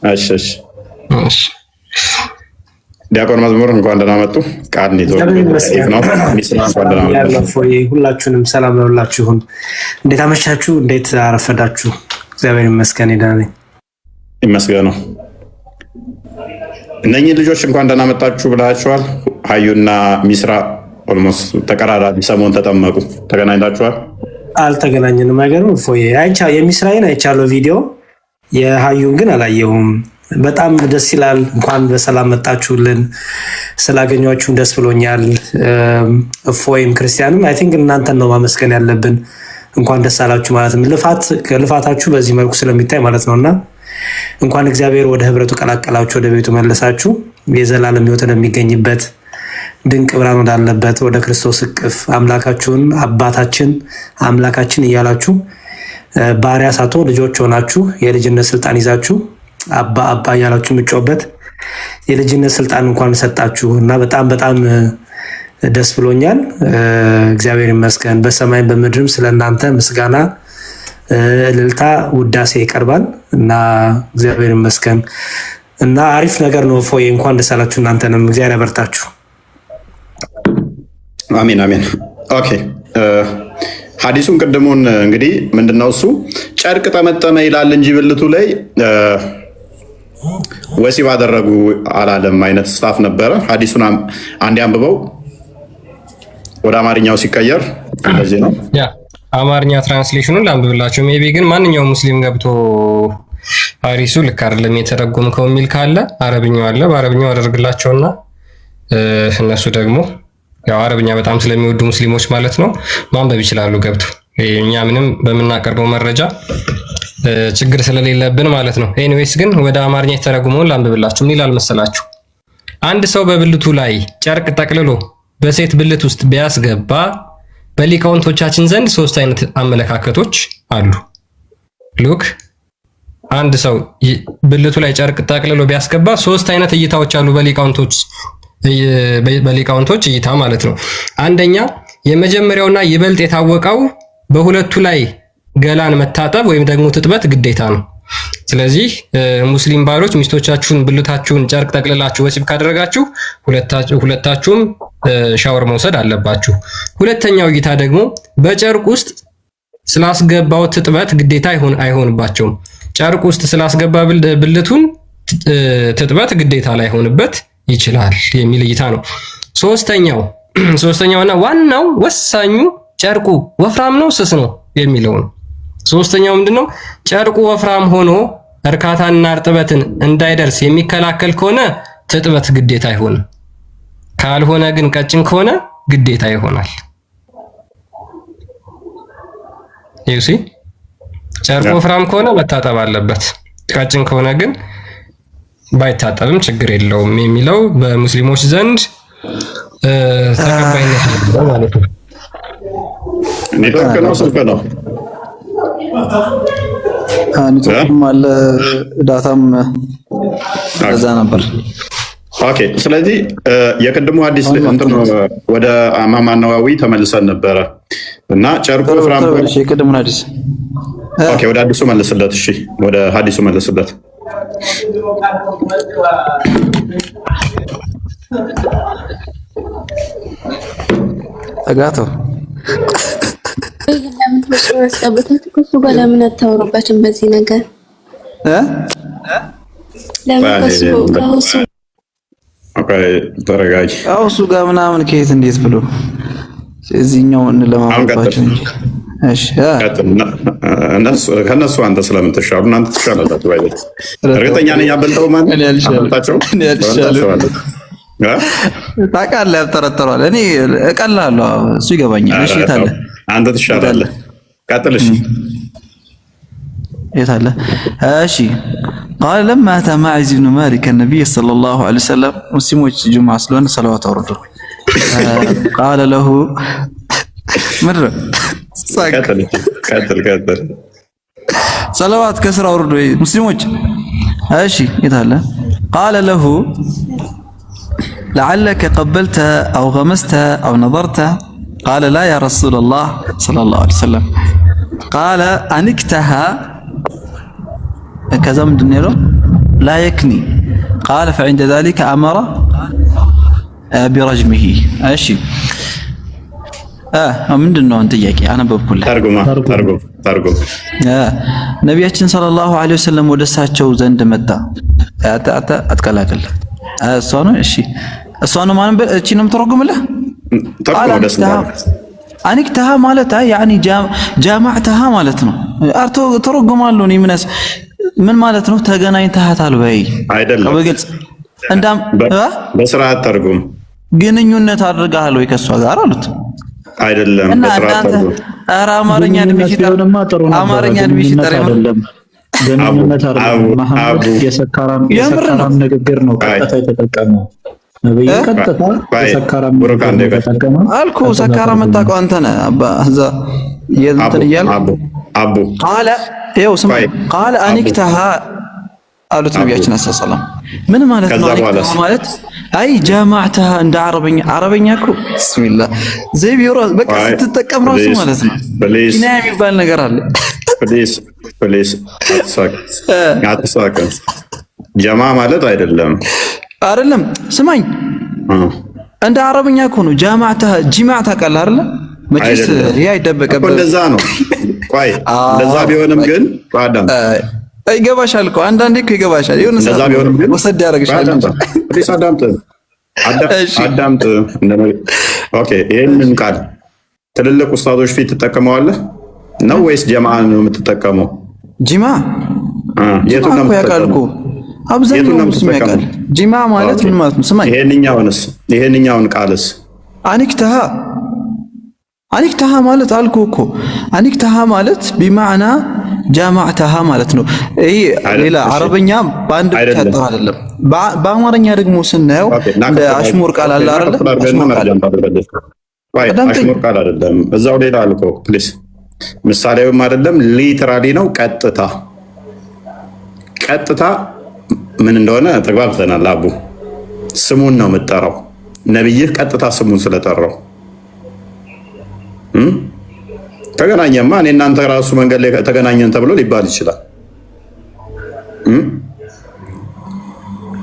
እሺ ዲያቆን መዝሙር እንኳን ደህና መጡ። ቃል ነው ሁላችሁንም ሰላም ለሁላችሁ ይሁን። እንዴት አመሻችሁ? እንዴት አረፈዳችሁ? እግዚአብሔር ይመስገን ደህና ነኝ። ይመስገነው። እነኚህ ልጆች እንኳን ደህና መጣችሁ ብላችኋል። ሀዩና ሚስራ ኦልሞስት ተቀራራቢ ሰሞን ተጠመቁ። ተገናኝታችኋል? አልተገናኘንም። አይገርም ፎዬ የሚስራይን አይቻለሁ ቪዲዮ፣ የሀዩን ግን አላየውም። በጣም ደስ ይላል። እንኳን በሰላም መጣችሁልን። ስላገኟችሁም ደስ ብሎኛል። ፎይም ክርስቲያንም አይ ቲንክ እናንተን ነው ማመስገን ያለብን። እንኳን ደስ አላችሁ ማለት ነው። ልፋታችሁ በዚህ መልኩ ስለሚታይ ማለት ነውና እንኳን እግዚአብሔር ወደ ህብረቱ ቀላቀላችሁ፣ ወደ ቤቱ መለሳችሁ። የዘላለም ሕይወትን የሚገኝበት ድንቅ ብርሃን ወዳለበት ወደ ክርስቶስ እቅፍ አምላካችሁን አምላካችን እያላችሁ ባሪያ ሳትሆኑ ልጆች ሆናችሁ የልጅነት ስልጣን ይዛችሁ አባ እያላችሁ የምትጮህበት የልጅነት ስልጣን እንኳን ሰጣችሁ እና በጣም ደስ ብሎኛል። እግዚአብሔር ይመስገን። በሰማይም በምድርም ስለእናንተ ምስጋና፣ እልልታ፣ ውዳሴ ይቀርባል እና እግዚአብሔር ይመስገን እና አሪፍ ነገር ነው። ፎዬ እንኳን ደስ አላችሁ። እናንተንም እግዚአብሔር ያበርታችሁ። አሜን አሜን። ኦኬ ሐዲሱን ቅድሙን እንግዲህ ምንድነው እሱ ጨርቅ ጠመጠመ ይላል እንጂ ብልቱ ላይ ወሲብ አደረጉ አላለም አይነት ስታፍ ነበረ። ሐዲሱን አንዴ አንብበው ወደ አማርኛው ሲቀየር እንደዚህ ነው። ያ አማርኛ ትራንስሌሽኑን ላንብብላችሁ። ሜቢ ግን ማንኛውም ሙስሊም ገብቶ ሐዲሱ ልክ አይደለም የተረጎምከው የሚል ካለ አረብኛው አለ፣ በአረብኛው አደርግላቸውና እነሱ ደግሞ ያው አረብኛ በጣም ስለሚወዱ ሙስሊሞች ማለት ነው ማንበብ ይችላሉ ገብቶ። እኛ ምንም በምናቀርበው መረጃ ችግር ስለሌለብን ማለት ነው። ኤኒዌይስ ግን ወደ አማርኛ የተረጎመውን ላንብብላችሁ። ምን ይላል መሰላችሁ? አንድ ሰው በብልቱ ላይ ጨርቅ ጠቅልሎ በሴት ብልት ውስጥ ቢያስገባ በሊቃውንቶቻችን ዘንድ 3 አይነት አመለካከቶች አሉ። ሉክ አንድ ሰው ብልቱ ላይ ጨርቅ ጠቅልሎ ቢያስገባ 3 አይነት እይታዎች አሉ በሊቃውንቶች እይታ ማለት ነው። አንደኛ የመጀመሪያውና ይበልጥ የታወቀው በሁለቱ ላይ ገላን መታጠብ ወይም ደግሞ ትጥበት ግዴታ ነው። ስለዚህ ሙስሊም ባሎች ሚስቶቻችሁን ብልታችሁን ጨርቅ ጠቅልላችሁ ወሲብ ካደረጋችሁ ሁለታችሁም ሻወር መውሰድ አለባችሁ። ሁለተኛው እይታ ደግሞ በጨርቅ ውስጥ ስላስገባው ትጥበት ግዴታ አይሆንባቸውም። ጨርቅ ውስጥ ስላስገባ ብልቱን ትጥበት ግዴታ ላይሆንበት ይችላል የሚል እይታ ነው። ሶስተኛውና ዋናው ወሳኙ ጨርቁ ወፍራም ነው ስስ ነው የሚለው ነው። ሶስተኛው ምንድነው? ጨርቁ ወፍራም ሆኖ እርካታና እርጥበትን እንዳይደርስ የሚከላከል ከሆነ ትጥበት ግዴታ አይሆንም። ካልሆነ ግን ቀጭን ከሆነ ግዴታ ይሆናል። ይውሲ ጨርቁ ወፍራም ከሆነ መታጠብ አለበት። ቀጭን ከሆነ ግን ባይታጠብም ችግር የለውም የሚለው በሙስሊሞች ዘንድ ተቀባይነት ያለው ማለት ነው። ኔትወርክ ነው ስልክ ነው ኔትወርክም አለ ዳታም እዛ ነበር። ኦኬ ስለዚህ የቅድሙ ሐዲስ እንትን ወደ ኢማም ነዋዊ ተመልሰን ነበረ እና ጨርቁ ወፍራም እሺ የቅድሙን ሐዲስ ኦኬ ወደ ሐዲሱ መልስለት። እሺ ወደ ሐዲሱ መልስለት። አጋቶ ለምን ከሱ ጋር ለምን አታወሩበትም በዚህ ነገር? ለምን ከሱ ተረጋጊ። አው እሱ ጋር ምናምን ከየት እንዴት ብሎ እዚህኛው እንለማመጣቸው እንጂ። እሺ ከነሱ አንተ ስለምትሻሉ እናንተ ትሻላላችሁ። ባይዘት እርግጠኛ ነኝ ያበልጠው ማለት እኔ አልሻለሁ ታውቃለህ፣ ያጠረጥረዋል። እኔ እቀላለሁ፣ እሱ ይገባኛል። እሺ የት አለ? አንተ ትሻላለህ። ቀጥል። እሺ የት አለ? እሺ قال لما أتى معز بن مالك النبي صلى الله عليه وسلم مسلموች ጁምዓ ስለሆነ ሰላዋት አውርዱ قال له ምድር ቀጥል ሰላዋት ከስራ አውርዱ ሙስሊሞች። እሺ የት አለ? قال له لعلك قبلتها أو غمستها أو نظرتها قال لا يا رسول الله صلى الله عليه وسلم قال أنكتها كذا من دنيا لا يكني قال فعند ذلك أمر برجمه. أشي ምንድን ነው አንተ ጥያቄ አነበብኩልህ። ተርጉም ነቢያችን ሰለላሁ ዐለይሂ ወሰለም ወደ እሳቸው ዘንድ መጣ። አትቀላቅል እሷ ነው። እሺ እሷ ነው ማለት እቺ ነው የምትረጉምልህ። አኒክተሃ ማለት ያኒ ጃማዕተሃ ማለት ነው። አርቶ ተረጉማለሁ እኔ ምን ማለት ነው? ተገናኝተሃታል ወይ? አይደለም በግልጽ እንዳም በስርዓት ተርጉም። ግንኙነት አድርጋሃል ወይ ከሷ ጋር አሉት። አይደለም በስርዓት ተርጉም። ኧረ አማርኛ አማርኛ አይደለም። ግንኙነት አድርጋሃል መሐመድ የሰካራም ንግግር ነው ቀጥታ የተጠቀመው ነብዩ ቀጥታ የሰካራም ተጠቀመው አልኩ። ሰካራም መጣቀው አንተ ነህ አባ እዛ የእንትን እያልኩ አቡ ቃለ ይኸው ስማ ቃለ አኒክተሃ አሉት ነቢያችን ሰለላሁ ምን ማለት ነው? አኒክተሃ ማለት አይ ጃማዕተሃ እንደ አረበኛ እኮ ቢስሚላህ ዘይ ቢሮ በቃ ስትጠቀም ራሱ ማለት ነው። ኪና የሚባል ነገር አለ። ፕሊስ አትሳቅ። ጀማ ማለት አይደለም ስማኝ እንደ አረበኛ እኮ ነው። ጃማዕተሃ ጂማዕ ታውቃለህ አይደል? መቼስ ይሄ አይደበቀበት እንደዛ ነው። ቆይ እንደዛ ቢሆንም ግን አዳም ይገባሻል እኮ አንዳንዴ እኮ ይገባሻል። ይሁን እንደዛ ቢሆንም ግን ወሰድ ያደርግሻል። ፕሊስ አዳምጥ። ኦኬ ይሄንን ቃል ትልልቅ ኡስታዞች ፊት ትጠቀመዋለህ ነው ወይስ ጀማዓ ነው የምትጠቀመው? ጂማ የቱን ነው የምትጠቀመው? አብዛኛው ሙስሊም ያውቃል። ጂማ ማለት ምን ማለት ነው? ስማኝ ይሄንኛውን ቃልስ አኒክተሃ ማለት አልኩ እኮ አኒክተሃ ማለት ቢማዕና ጃማዕተሃ ማለት ነው። ይሄ ሌላ አረበኛ በአንድ ብቻ ያጠራ አይደለም። በአማርኛ ደግሞ ስናየው እንደ አሽሙር ቃል አለ አይደል? አሽሙር ቃል አይደለም። እዛው ሌላ አልኮ ፕሊስ ምሳሌውም አይደለም ሊትራሊ ነው። ቀጥታ ምን እንደሆነ ተግባብተናል። አቡ ስሙን ነው የምጠራው። ነብይህ ቀጥታ ስሙን ስለጠራው ተገናኘማ እኔ እናንተ ራሱ መንገድ ላይ ተገናኘን ተብሎ ሊባል ይችላል።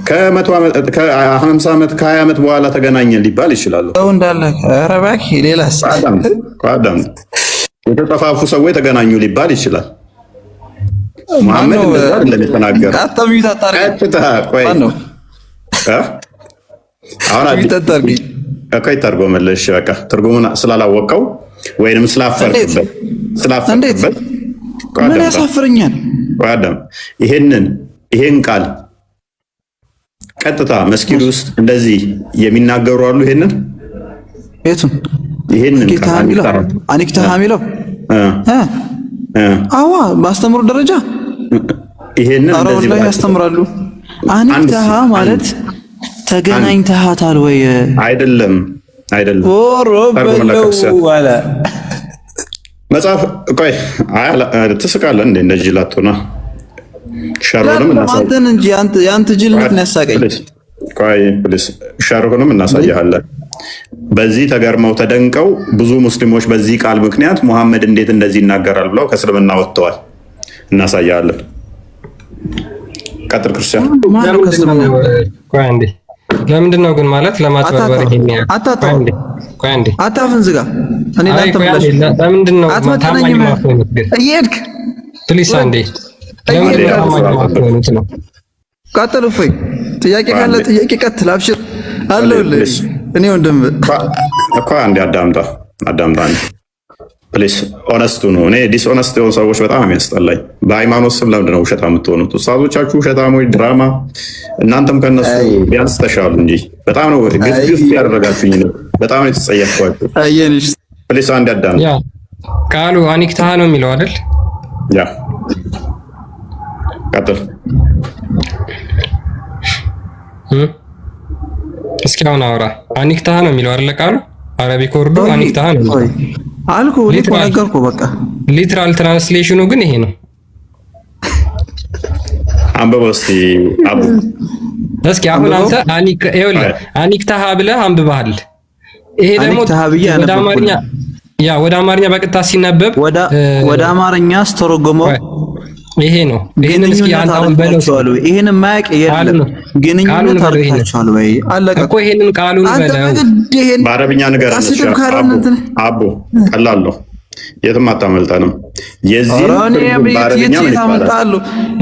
ከ100 ዓመት ከ50 ዓመት ከ20 ዓመት በኋላ ተገናኘን ሊባል ይችላል። እንዳለ ኧረ እባክህ ሌላስ አዳም የተጠፋፉ ሰዎች ተገናኙ ሊባል ይችላል። መሐመድ እንደዛ አይደለም የተናገረው። ቀጥታ ቆይ ነው አሁን ተርጎመልሽ በቃ ትርጉሙን ስላላወቀው ወይንም ስላፈርክበት ምን ያሳፍረኛል? አዳም ይሄን ቃል ቀጥታ መስጊድ ውስጥ እንደዚህ የሚናገሩ አሉ። ይሄንን አኒክተሃ የሚለው አዋ በአስተምሮ ደረጃ ይሄንን እንደዚህ ላይ ያስተምራሉ። አኒክተሃ ማለት ተገናኝተሃታል ወይ? አይደለም ወላ መጽሐፍ ቆይ ትስቃለህ እንዴ? እንደዚህ ላትሆና ሸርሁንም እናሳየን እንጂ ያንተ ጅልነት ነው ያሳቀኝ። ቆይ ፕሊስ ሸርሁንም እናሳያለን። በዚህ ተገርመው ተደንቀው ብዙ ሙስሊሞች በዚህ ቃል ምክንያት ሙሐመድ እንዴት እንደዚህ ይናገራል ብለው ከእስልምና ወጥተዋል። እናሳያለን። ቀጥል ክርስቲያን። ለምንድን ነው ግን ማለት ለማጭበርበር ይሄን አታፍን ዝጋ። እኔ ላንተ ብለሽ ለምንድን ነው ታማኝ ማፈን እየሄድክ ፕሊስ አንዴ ለምንድን ነው ታማኝ ማፈን ነው? ቀጥል እፎይ። ጥያቄ ካለ ጥያቄ ቀጥል። አብሽር አለሁልህ። እኔ ወንድም እኮ አንዴ አዳምጣ ፕሊስ። ኦነስቱ ነው። እኔ ዲስኦነስት የሆኑ ሰዎች በጣም የሚያስጠላኝ። በሃይማኖት ስም ለምንድን ነው ውሸታ የምትሆኑት? ኡስታዞቻችሁ ውሸታሞች፣ ድራማ። እናንተም ከነሱ ቢያንስ ተሻሉ እንጂ በጣም ነው ግፍ ያደረጋችሁኝ ነው። በጣም ነው የተጸየፍኳችሁ። ፕሊስ አንዴ አዳምጣ። ቃሉ አኒክተሃ ነው የሚለው አይደል? ያ ቀጥል። እስኪ አሁን አውራ። አኒክተሃ ነው የሚለው አይደል? ቃሉ አረቢክ ወርዱ አኒክተሃ ነው አልኩ። ነገርኩ በቃ። ሊትራል ትራንስሌሽኑ ግን ይሄ ነው። አንብበው እስኪ አቡ። እስኪ አሁን አንተ አኒክተሃ ብለህ አንብበሃል። ይሄ ደግሞ ወደ አማርኛ በቀጥታ ሲነበብ ወደ አማርኛ አስተረጎመው ይሄ ነው። ይሄንን እስኪ አንተ አሁን በለው። ይሄንን ማያቅ የለም። ግንኙነት አድርጋችኋል ወይ? አለቀ እኮ። ይሄንን ቃሉን በለው በአረብኛ ነገር አቡ ቀላል ነው። የትም አታመልጠንም። የዚህ በአረብኛ ምን ይባላል?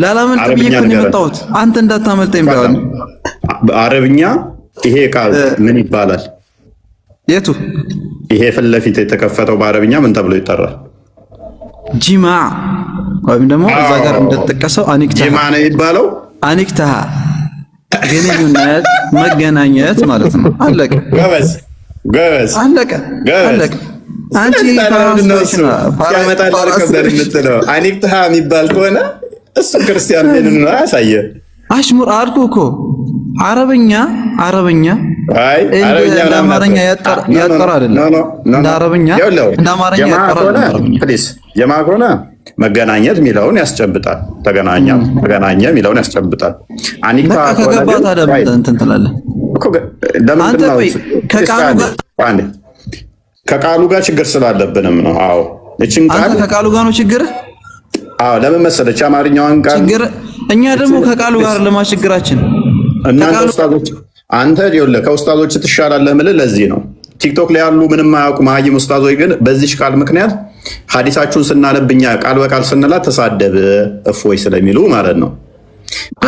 ላላመልጥ ብዬ እኮ ነው የመጣሁት አንተ እንዳታመልጠኝ ብለው። በአረብኛ ይሄ ቃል ምን ይባላል? የቱ ይሄ ፊት ለፊት የተከፈተው በአረብኛ ምን ተብሎ ይጠራል? ጂማዕ ወይም ደግሞ እዛ ጋር እንደተጠቀሰው አኒክታ ጂማዕ ነው የሚባለው። አኒክታ ግንኙነት መገናኘት ማለት ነው። አለቀ። ጎበዝ ጎበዝ፣ አለቀ አለቀ። አንቺ አኒክታ የሚባል ከሆነ እሱ ክርስቲያን ሄድን ነው ያሳየ። አሽሙር አልኩ እኮ አረብኛ እንደ አማርኛ ያጠራ አይደለም። እንደ አረብኛ እንደ አማርኛ ያጠራ አይደለም። ፕሊስ ጀማ ከሆነ መገናኘት የሚለውን ያስጨብጣል። ተገናኘ የሚለውን ያስጨብጣል። አኒክታ ከገባ ታዲያ እንትን ትላለህ እኮ። ለምንድን ነው ከቃሉ ጋር ችግር ስላለብንም ነው። አዎ እቺን ቃል ከቃሉ ጋር ነው ችግር። አዎ ለምን መሰለች አማርኛዋን ቃል ችግር። እኛ ደግሞ ከቃሉ ጋር ለማችግራችን እናንተ ኡስታዞች፣ አንተ ይኸውልህ ከኡስታዞች ትሻላለህ የምልህ ለዚህ ነው። ቲክቶክ ላይ ያሉ ምንም ማያውቁ መሀይም ኡስታዞች ግን በዚህ ቃል ምክንያት ሐዲሳችሁን ስናነብኛ ቃል በቃል ስንላት ተሳደብ እፎይ ስለሚሉ ማለት ነው።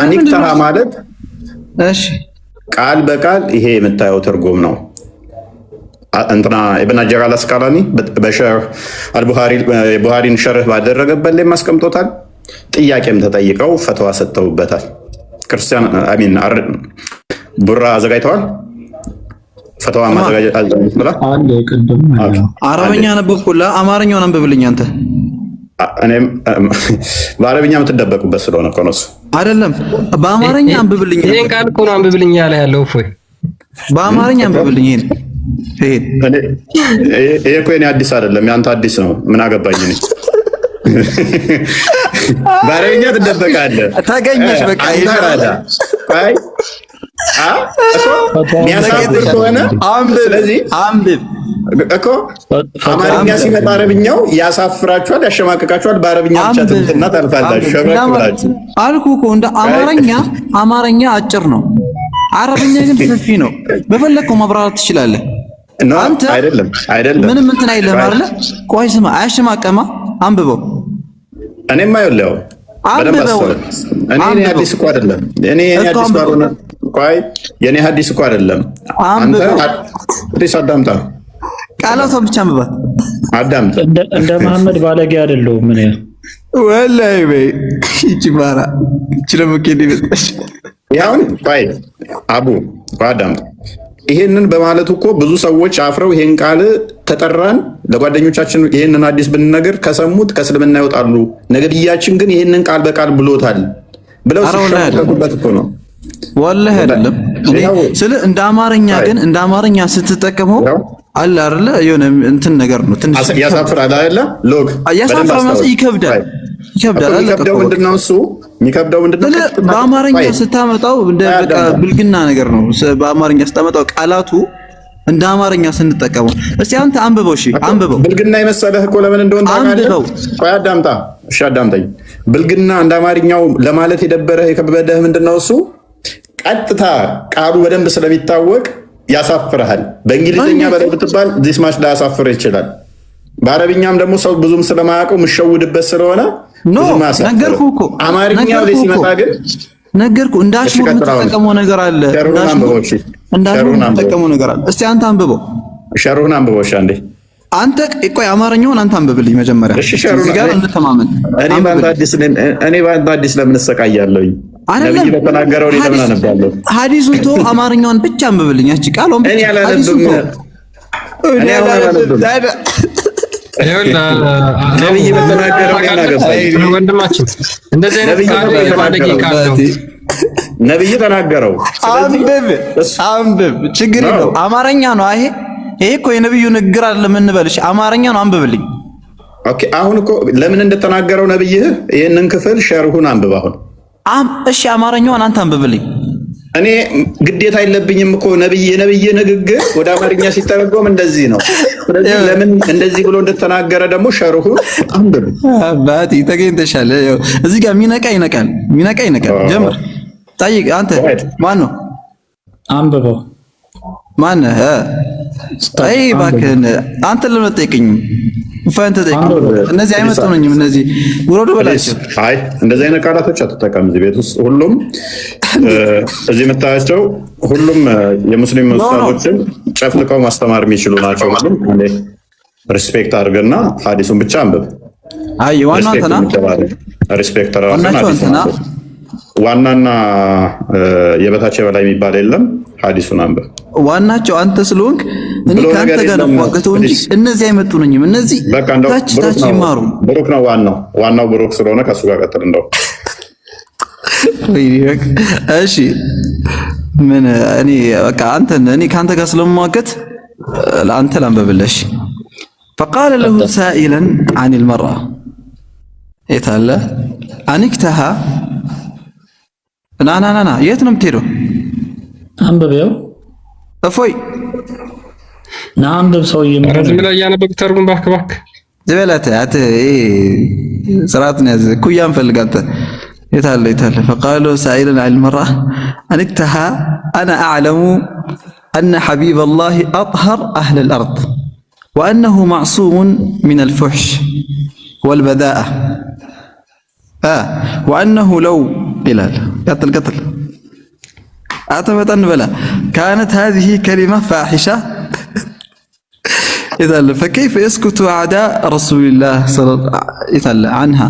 አኒክታ ማለት እሺ ቃል በቃል ይሄ የምታየው ትርጉም ነው። እንትና ኢብን ሐጀር አልአስቀላኒ በሸርህ አልቡኻሪን ሸርህ ባደረገበት ላይ ማስቀምጦታል። ጥያቄም ተጠይቀው ፈተዋ ሰጥተውበታል። ክርስቲያን አሚን ቡራ አዘጋጅተዋል። ፈተዋ ማዘጋጀት አልተመሰለ አንዴ ቅድም አረብኛ ነበብኩላ። አማርኛውን አንብብልኝ አንተ። እኔም በአረብኛ የምትደበቁበት ስለሆነ እኮ ነው። አይደለም በአማርኛ አንብብልኝ። ይሄን ቃል እኮ ነው አንብብልኝ ያለ ያለው እፎይ። በአማርኛ አንብብልኝ ይሄን ይሄ እኮ የኔ አዲስ አይደለም፣ ያንተ አዲስ ነው። ምን አገባኝ እኔ። በአረብኛ ትደበቃለህ። ታገኘሽ በቃ ይፈራዳ። አይ ሚያሳፍር ከሆነ አንብብ እኮ። አማርኛ ሲመጣ አረብኛው ያሳፍራችኋል፣ ያሸማቅቃችኋል። በአረብኛ ብቻ ትምትና ታልፋላችሁ። ሸብረክላችሁ አልኩ እኮ እንደ አማርኛ አጭር ነው፣ አረብኛ ግን ሰፊ ነው። በፈለግከው ማብራራት ትችላለህ። አንተ አይደለም ምንም እንትን አይልም አይደለ? ቆይ ስማ፣ አያሸማቀማ። አንብበው። እኔማ ይኸውልህ አንብበው። እኔ ሐዲስ እኮ አይደለም እኔ ሐዲስ ባሮና ቆይ የኔ ሐዲስ እኮ አይደለም። አንተ ሐዲስ አዳምጣ፣ ቃላቷን ብቻ አንብባት፣ አዳምጥ። እንደ መሐመድ ባለጌ አይደለሁም ምን ወላሂ በይ ይጭባራ ይችላል ይበልጣሽ። ያውን ቆይ አቡ አዳምጥ። ይሄንን በማለት እኮ ብዙ ሰዎች አፍረው ይሄን ቃል ተጠራን ለጓደኞቻችን ይሄንን ሐዲስ ብንነግር ከሰሙት ከእስልምና ይወጣሉ፣ ነብያችን ግን ይሄንን ቃል በቃል ብሎታል ብለው ሲሸማቀቁበት እኮ ነው። ወላሂ አይደለም ስለ እንደ አማርኛ ግን እንደ አማርኛ ስትጠቀመው አለ አይደለ የሆነ እንትን ነገር ነው። ትንሽ ያሳፍራል አይደለ? ሎግ ያሳፍራል ማለት ይከብዳል። የሚከብደው ምንድነው? እሱ የሚከብደው ምንድነው? በአማርኛ ስታመጣው እንደ በቃ ብልግና ነገር ነው። በአማርኛ ስታመጣው ቃላቱ እንደ አማርኛ ስንጠቀመው። እስቲ አንተ አንብበው። እሺ አንብበው። ብልግና የመሰለህ እኮ ለምን እንደሆነ ታውቃለህ? ቆይ አዳምጣ። እሺ አዳምጠኝ። ብልግና እንደ አማርኛው ለማለት የደበረህ የከበደህ ምንድነው? እሱ ቀጥታ ቃሉ በደንብ ስለሚታወቅ ያሳፍርሃል። በእንግሊዝኛ በደንብ ትባል ዚስ ማች ላያሳፍርህ ይችላል። በአረብኛም ደግሞ ሰው ብዙም ስለማያውቀው የምሸውድበት ስለሆነ ነገርኩህ እኮ። አማርኛው ላይ ሲመጣ ግን ነገርኩህ። እንዳሽሙር የምትጠቀመው ነገር አለ። እንዳሽሙር የምትጠቀመው ነገር አለ። እስቲ አንተ አንብበው። ሸሩህን አንብበው። እሺ አንዴ አንተ ቆይ አማርኛውን አንተ አንብብልኝ መጀመሪያ። እዚህ ጋር እንተማመን። እኔ በአንተ አዲስ ለምን እሰቃያለሁኝ? ነብይ በተናገረው ላይ ለምን አነባለሁ? ሐዲሱን ቶ አማርኛውን ብቻ አንብብልኝ። እቺ ቃሏን ብቻ ሐዲሱን ቶ እኔ አላነብም። ነብይ በተናገረው ላይ እናገባኝ። ወንድማችን እንደዚህ አይነት ቃል የባለጌ ቃል ነው። ነብይ ተናገረው። አንብብ፣ ችግር የለው። አማርኛ ነው ይሄ እኮ የነብዩ ንግግር አይደለም እንበልሽ። አማርኛ ነው አንብብልኝ። ኦኬ አሁን እኮ ለምን እንደተናገረው ነብይህ ይሄንን ክፍል ሸርሁን አንብብ አሁን። እሺ አማርኛውን አንተ አንብብልኝ። እኔ ግዴታ የለብኝም እኮ የነብይ ንግግር ወደ አማርኛ ሲተረጎም እንደዚህ ነው። ስለዚህ ለምን እንደዚህ ብሎ እንደተናገረ ደግሞ ሸርሁን አንብብ። አባቲ ተገኝተሻል። እዚህ ጋር ሚነቃ ይነቃል። ጀምር። ጠይቅ። አንተ ማን ነው? አንብበው። ማን? አይ እባክህን አንተ ለምን ጠይቅኝ? ፋንተ ጠይቅ። እነዚህ አይመጡኝም። እነዚህ ውረዱ በላቸው። አይ እንደዚህ አይነት ቃላቶች አትጠቀም እዚህ ቤት ውስጥ። ሁሉም እዚህ የምታያቸው ሁሉም የሙስሊም ኡስታዞችን ጨፍልቀው ማስተማር የሚችሉ ናቸው። ማለት ሪስፔክት አድርገና ሐዲሱን ብቻ አንብብ። አይ ዋናው አንተና ሪስፔክት አድርገና ዋናና የበታች የበላይ የሚባል የለም። ሐዲሱን አንብብ። ዋናቸው አንተ ስለሆንክ እኔ ካንተ ጋር ነው የማውቀው እንጂ እነዚህ አይመጡኝም። እነዚህ ታች ይማሩ። ብሩክ ነው ዋናው ብሩክ ስለሆነ ከሱ ጋር ቀጥል። እንደው እሺ ምን እኔ በቃ እኔ ካንተ ጋር ስለማውቀት ለአንተ ላንብብልሽ። فقال له سائلا عن المرأة يتعالى أنكتها ና የት ነው የምትሄደው? አንብቤው እፎይ ና አንብብ። ሰውዬ ዝም ብለህ እያነበብክ ተርጉም እባክህ ዝበላት አት ስርዓት ነው ያዘ ኩያን ፈልጋት የታለ فقال سائلا عن المرأة أنكتها أنا أعلم أن حبيب الله أطهر أهل الأرض وأنه معصوم من الفحش والبذاءة وأنه لو بلال قتل أعتمدن بلا كانت هذه كلمة فاحشة إذا فكيف يسكت أعداء رسول الله صلى الله عليه وسلم عنها؟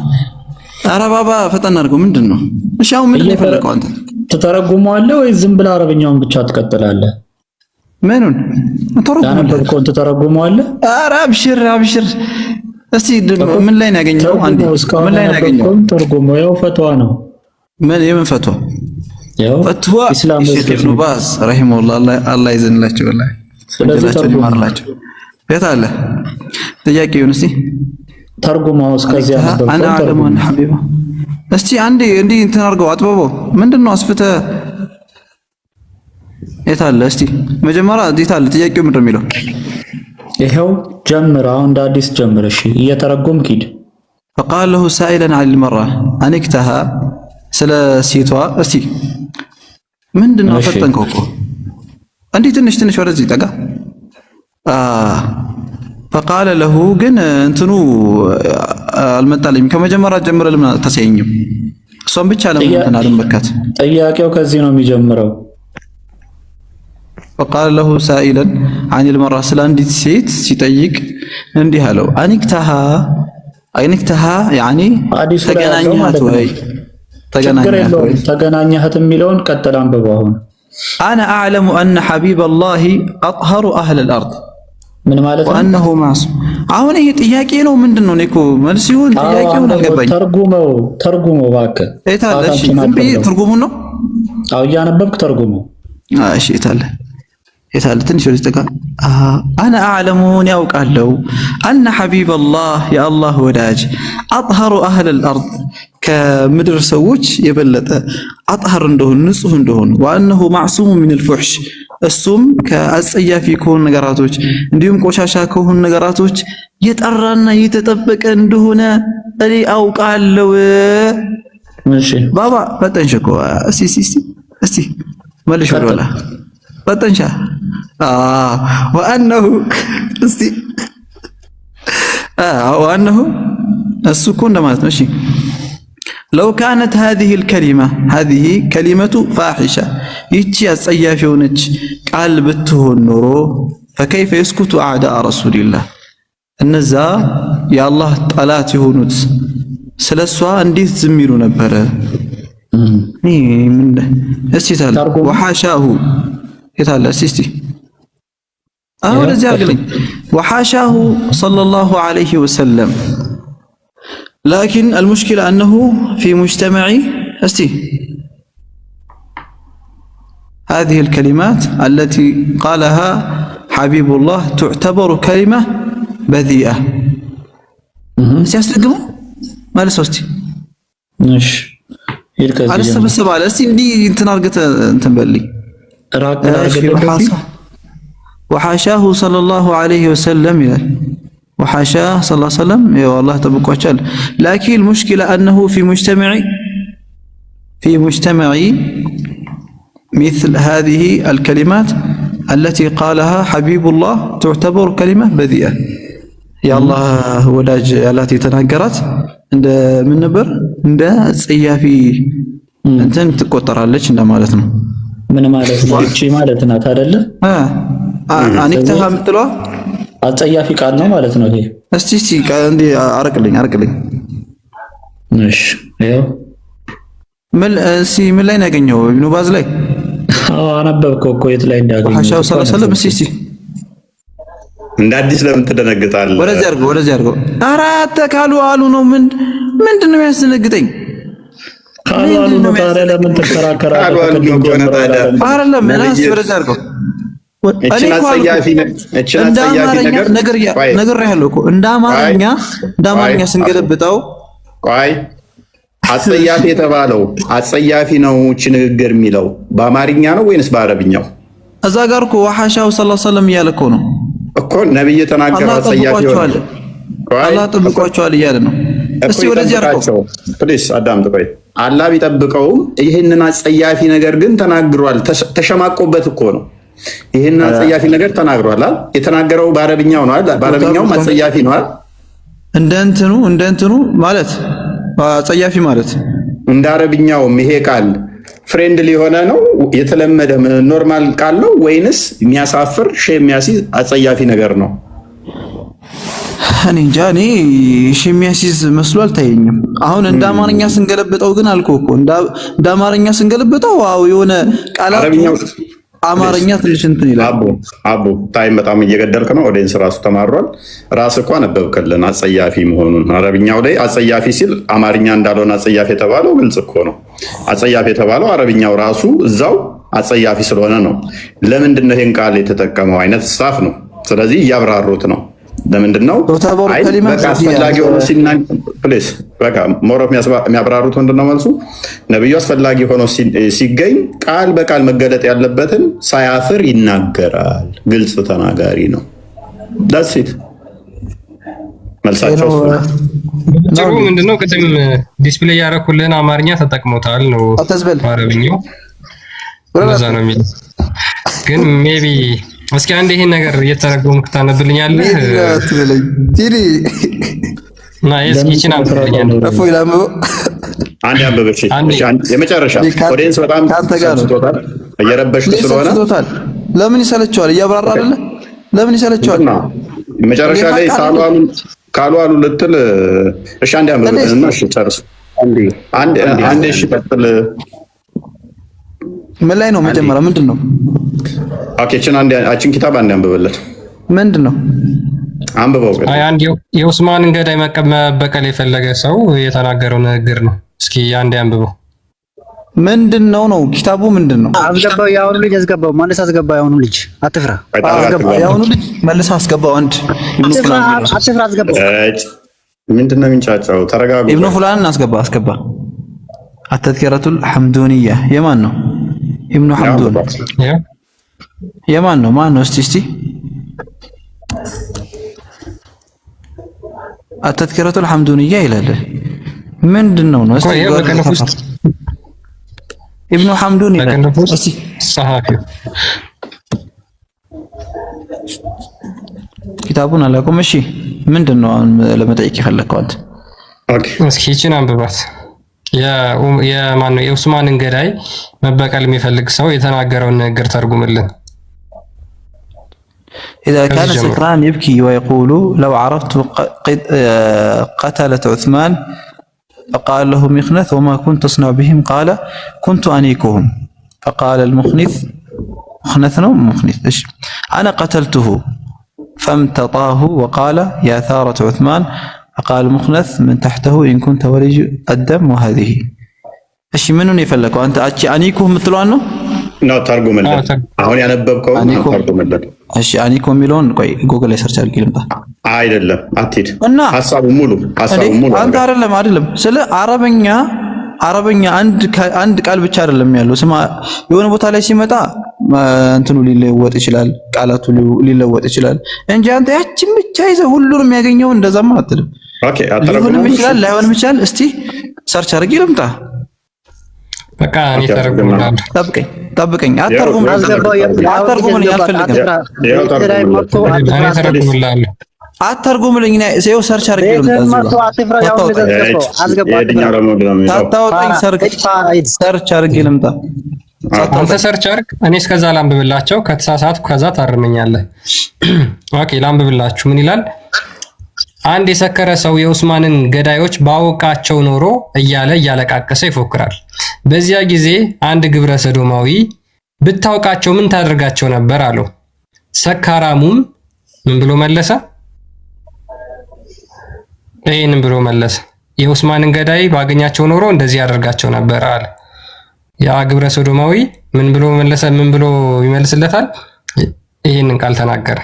أرى بابا فتنرجو من دونه مش يوم من اللي فلقوا أنت تترجموا عليه ويزم بالعربي يوم بتشات قتل عليه منون ترجموا أنا بكون تترجموا عليه أرى أبشر እስቲ ምን ላይ ነው ያገኘው? አንዴ ምን ላይ ነው ያገኘው? ተርጉሙ ያው ፈትዋ ነው። ምን የምን ፈትዋ? ያው ፈትዋ ሼክ ኢብኑ ባዝ ረሂመሁላህ አላህ ይዘንላቸው ወላሂ ስለዚህ ይማርላቸው። የት አለ ጥያቄውን? እስቲ ተርጉማው እስከዚያ ነበር። አና አለማን ሐቢባ እስቲ አንዴ እንዲህ እንትን አድርገው አጥበበው። ምንድነው አስፍተ የት አለ? እስቲ መጀመሪያ የት አለ ጥያቄው ምንድነው የሚለው? ይሄው ጀምር። አሁን እንደ አዲስ ጀምር። እሺ እየተረጎምክ ሂድ። فقال له سائلا عن المرأة أنكتها ስለ ሴቷ እስቲ ምንድነው ፈጠንከው እኮ እንዴ ትንሽ ወደዚህ ጠጋ فقال له ግን እንትኑ አልመጣልኝም። ከመጀመሪያ ጀምረ ለምን አታሳየኝም? እሷን ብቻ ለምን ተናደምበካት? ጥያቄው ከዚህ ነው የሚጀምረው። فقال له سائلا عن المرأة سلانديت سيت سيطيق اندي هلو أنكتها يعني تغنانيهات وي تغنانيهات مليون كتلان بباهون أنا أعلم أن حبيب الله أطهر أهل الأرض من مالتنا وأنه معصوم አሁን ይሄ ጥያቄ ነው ምንድነው? እኔ እኮ መልስ ይሁን ጥያቄው ነው ገባኝ። ተርጉመው እባክህ እታለሽ ዝም ብዬ ትርጉሙን ነው አው ያነበብክ ተርጉመው። እሺ የታለ ትንሽ ወደ ተጋ አና አዕለሙን ያውቃለው አነ ሐቢብ አላህ የአላህ ወዳጅ አጥሀሩ አህል አልአርድ ከምድር ሰዎች የበለጠ አጥሀር እንደሆኑ ንጹህ እንደሆኑ ወአነሁ ማዕሱሙ ሚን አልፉሕሽ እሱም ከአጸያፊ ከሆኑ ነገራቶች እንዲሁም ቆሻሻ ከሆኑ ነገራቶች የጠራና የተጠበቀ እንደሆነ እኔ አውቃለው። እሺ ባባ ፈጠንሽ እኮ እስቲ መልሽ ወላ ፈጠንሻ وأنه وأنه السكون دمات ماشي لو كانت هذه الكلمة هذه كلمة فاحشة يتي السيافونج قال بتهون نورو فكيف يسكت أعداء رسول الله النزا يا الله طلات يهونت سلسوا انديت زميرو نبره من استيتال وحاشاه يتال اسيستي أهو لزيارقلين وحاشاه صلى الله عليه وسلم لكن المشكلة أنه في مجتمع هذه الكلمات التي قالها حبيب الله تعتبر كلمة بذيئة سيستقموا ما لسوستي مش على السبب على دي انتنارقة انتنبلي وحاشاه صلى الله عليه وسلم وحاشاه صلى الله عليه وسلم يا والله تبقى وشال لكن المشكلة أنه في مجتمع مثل هذه الكلمات التي قالها حبيب الله تعتبر كلمة بذيئة የአላህ ወዳጅ ያላት የተናገራት እንደ ምን ነበር? እንደ ጸያፊ እንትን ትቆጠራለች እንደማለት ነው። ምን ማለት ነው? እቺ ማለት ናት አይደለ? አኒክተሃ የምትለዋ አጸያፊ ቃል ነው ማለት ነው ይሄ። እስቲ እንዴ አርቅልኝ። እሺ ያው ምን ላይ ነው ያገኘው? ኢብኑ ባዝ ላይ አነበብከው እኮ የት ላይ እንዳገኘው ሐሻው ሰለሰለም። እስቲ እንደ አዲስ ለምን ትደነግጣለህ? ወደዚህ አድርገው። ኧረ ካሉ አሉ ነው። ምንድን ነው የሚያስደነግጠኝ? ካሉ አሉ ነው። ታዲያ ለምን ትከራከራለህ? አይደለም እናስ ወደዚህ አድርገው። እቺ አጸያፊ ነገር ያለው እኮ እንደ አማርኛ ስንገለብጠው ቆይ አጸያፊ የተባለው አጸያፊ ነው እቺ ንግግር የሚለው በአማርኛ ነው ወይንስ በአረብኛው? እዛ ጋር እኮ ወሐሻው ሰለላሁ ዐለይሂ ወሰለም እያለ እኮ ነው እኮ ነብይ ተናገረ። አጸያፊ ሆነ አላህ ጠብቋቸዋል እያለ ነው። እስቲ ወደዚህ አርቀው ፕሊስ አዳምጥ። ቆይ አላህ ቢጠብቀውም ይሄንን አጸያፊ ነገር ግን ተናግሯል። ተሸማቆበት እኮ ነው። ይሄንን አጸያፊ ነገር ተናግሯል። የተናገረው በአረብኛው ነው አይደል? በአረብኛውም አጸያፊ ነው አይደል? እንደ እንትኑ ማለት አጸያፊ ማለት እንደ አረብኛውም ይሄ ቃል ፍሬንድሊ የሆነ ነው የተለመደ ኖርማል ቃል ነው ወይንስ የሚያሳፍር የሚያስይዝ አጸያፊ ነገር ነው? እኔ እንጃ። እኔ የሚያስይዝ መስሎ አልታየኝም። አሁን እንደ አማርኛ ስንገለብጠው ግን አልኩህ እኮ እንደ አማርኛ ስንገለብጠው ዋው የሆነ ቃላት አማርኛ ትንሽ እንትን ይላል። አቡ ታይም በጣም እየገደልክ ነው። ኦዲየንስ ራሱ ተማሯል። ራስ እኮ አነበብክልን አጸያፊ መሆኑን። አረብኛው ላይ አጸያፊ ሲል አማርኛ እንዳልሆነ አጸያፊ የተባለው ግልጽ እኮ ነው። አጸያፊ የተባለው አረብኛው ራሱ እዛው አጸያፊ ስለሆነ ነው። ለምንድን ነው ይሄን ቃል የተጠቀመው አይነት ስታፍ ነው። ስለዚህ እያብራሩት ነው። ለምንድን ነው በቃ አስፈላጊ ሆኖ ፕሊስ በቃ ሞሮፍ የሚያብራሩት ምንድነው መልሱ? ነብዩ አስፈላጊ ሆኖ ሲገኝ ቃል በቃል መገለጥ ያለበትን ሳያፍር ይናገራል። ግልጽ ተናጋሪ ነው። ዳሲት መልሳቸው ጥሩ። ምንድነው ቅድም ዲስፕሌይ ያደረኩልህን አማርኛ ተጠቅሞታል ነው አረብኛው ለዛ ነው የሚል ግን ሜቢ እስኪ አንድ ይሄን ነገር እየተረጎምክ ታነብልኛለህ? ይቺን አንብብልኛለህ። አንድ አንብበሽ የመጨረሻ ኦዲየንስ በጣም ሰጥቶታል፣ እየረበሽኩ ስለሆነ ለምን ይሰለቸዋል? እያብራራ አይደለ? ለምን ይሰለቸዋል? መጨረሻ ላይ ካሉ አሉ ልትል እሺ፣ አንድ አንብብልና እሺ፣ ጨርስ። አንድ እሺ፣ ቀጥል። ምን ላይ ነው መጀመሪያ? ምንድን ነው? ኦኬ፣ አችን ኪታብ አንድ አንብበለት። ምንድን ነው አንብበው? አንድ የኡስማንን ገዳይ መበቀል የፈለገ ሰው የተናገረው ንግግር ነው። እስኪ አንድ አንብበው። ምንድን ነው ኪታቡ? ምንድን ነው? አስገባው። የአሁኑ ልጅ አስገባው። መልስ አስገባው። የአሁኑ ልጅ አትፍራ፣ አስገባው። የአሁኑ ልጅ መልስ አስገባው። አትፍራ፣ አስገባው። ምንድን ነው የሚንጫጫው? ተረጋጉ። ኢብኑ ፉላን አስገባ። አተዝኪረቱል ሐምዱንያ የማን ነው? ኢብኑ ሐምዱን የማን ነው? ማን ነው? እስቲ አተዝኪረቱል ሐምዱንያ ይላል። ምንድነው ነው? እስቲ ኢብኑ ሐምዱን ይላል። እስቲ ሰሃፊው ኪታቡን አላውቅም። እሺ ምንድነው አሁን ለመጠየቅ የፈለከው አንተ? ኦኬ እስኪ ይቺን አንብባት። የማን ነው? የኡስማንን ገዳይ መበቀል የሚፈልግ ሰው የተናገረውን ንግግር ተርጉምልን። إذا كان سكران يبكي ويقول لو عرفت قتلة عثمان فقال له مخنث وما كنت تصنع بهم قال كنت أنيكهم فقال المخنث أنا قتلته فامتطاه وقال يا ثارة عثمان فقال المخنث من تحته إن كنت ولي الدم وهذه እሺ ምኑን የፈለከው አንተ? አኒኮ የምትለው ነው ተርጉምልን። አሁን ያነበብከው ተርጉምልን። እሺ አኒኮ የሚለውን ቆይ ጉግል ላይ ሰርች አድርጌ ልምጣ። አይደለም አትሂድ። ሀሳቡ ሙሉ አንተ አይደለም ስለ አረበኛ አንድ ቃል ብቻ አይደለም ያለው። ስማ የሆነ ቦታ ላይ ሲመጣ እንትኑ ሊለወጥ ይችላል፣ ቃላቱ ሊለወጥ ይችላል እንጂ አንተ ያችን ብቻ ይዘህ ሁሉንም የሚያገኘው እንደዛማ አትልም። ኦኬ ሊሆንም ይችላል ላይሆንም ይችላል። እስቲ ሰርች አድርጌ ልምጣ። በቃ እኔ ተረጉምላለሁ። ጠብቀኝ። አትተርጉም። እኔ ተረጉምላለሁ። አተርጉምልኝ ነው ሰው ሰርች አድርጌ ነው ታታውጣኝ ሰርች አድርጌ ልምጣ። አንተ ሰርች አድርግ፣ እኔ እስከዛ ላንብብላቸው። ከተሳሳትኩ ከዛ ታርመኛለህ። ኦኬ ላንብብላችሁ። ምን ይላል? አንድ የሰከረ ሰው የኡስማንን ገዳዮች ባወቃቸው ኖሮ እያለ እያለቃቀሰ ይፎክራል። በዚያ ጊዜ አንድ ግብረ ሰዶማዊ ብታውቃቸው ምን ታደርጋቸው ነበር አለው። ሰካራሙም ምን ብሎ መለሰ? ይሄንን ብሎ መለሰ፣ የኡስማንን ገዳይ ባገኛቸው ኖሮ እንደዚህ ያደርጋቸው ነበር አለ። ያ ግብረ ሰዶማዊ ምን ብሎ መለሰ? ምን ብሎ ይመልስለታል? ይሄንን ቃል ተናገረ።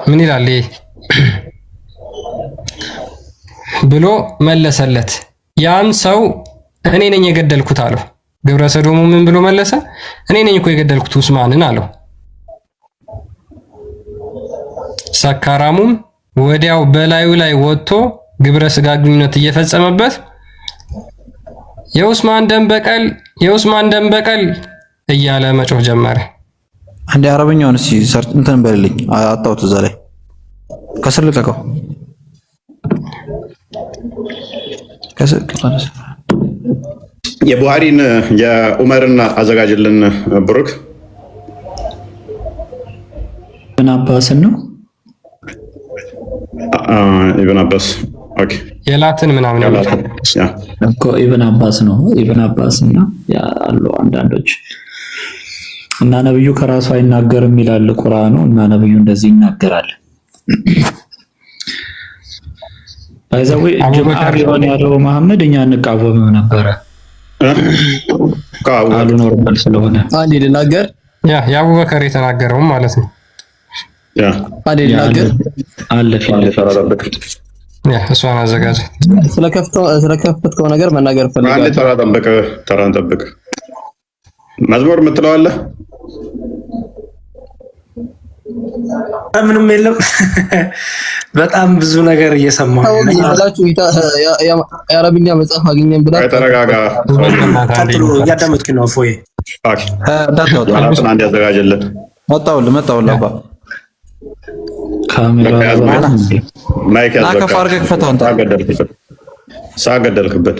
ምን ይላል ብሎ መለሰለት። ያም ሰው እኔ ነኝ የገደልኩት አለው። ግብረ ሰዶሙ ምን ብሎ መለሰ? እኔ ነኝ እኮ የገደልኩት ኡስማንን አለው። ሰካራሙም ወዲያው በላዩ ላይ ወጥቶ ግብረ ስጋ ግንኙነት እየፈጸመበት የኡስማን ደም በቀል እያለ መጮህ ጀመረ። አንዴ አረበኛውን እስኪ ሰርች እንትን በልልኝ። አጣሁት እዛ ላይ ከስር ልቀቀው። የቡሃሪን የዑመርን አዘጋጅልን ብሩክ። ኢብን አባስን ነው ኢብን አባስ። ኦኬ የላትን ምናምን እኮ ኢብን አባስ ነው። ኢብን አባስ እና ያሉ አንዳንዶች እና ነብዩ ከራሱ አይናገርም ይላል ቁርአኑ እና ነብዩ እንደዚህ ይናገራል። አይዛው ጀማዓ ቢሆን ያለው መሐመድ እኛ እንቃወምም ነበረ ቃሉ ኖርማል ስለሆነ አንዴ ልናገር። የአቡበከር የተናገረው ማለት ነው። አንዴ ልናገር አለ ፊልም እሷን አዘጋጅ። ስለከፈትከው ነገር መናገር ፈልጋለሁ። አንዴ ተራን ጠብቅ። መዝሙር የምትለው አለ? ምንም የለም። በጣም ብዙ ነገር እየሰማሁ ነው። የአረብኛ መጽሐፍ አገኘን ብላ ተረጋጋ። እያዳመጥኩ ነው። ፎይ አንድ ያዘጋጀልን። መጣሁልህ አባ ካሜራ ማይክ ሳገደልክበት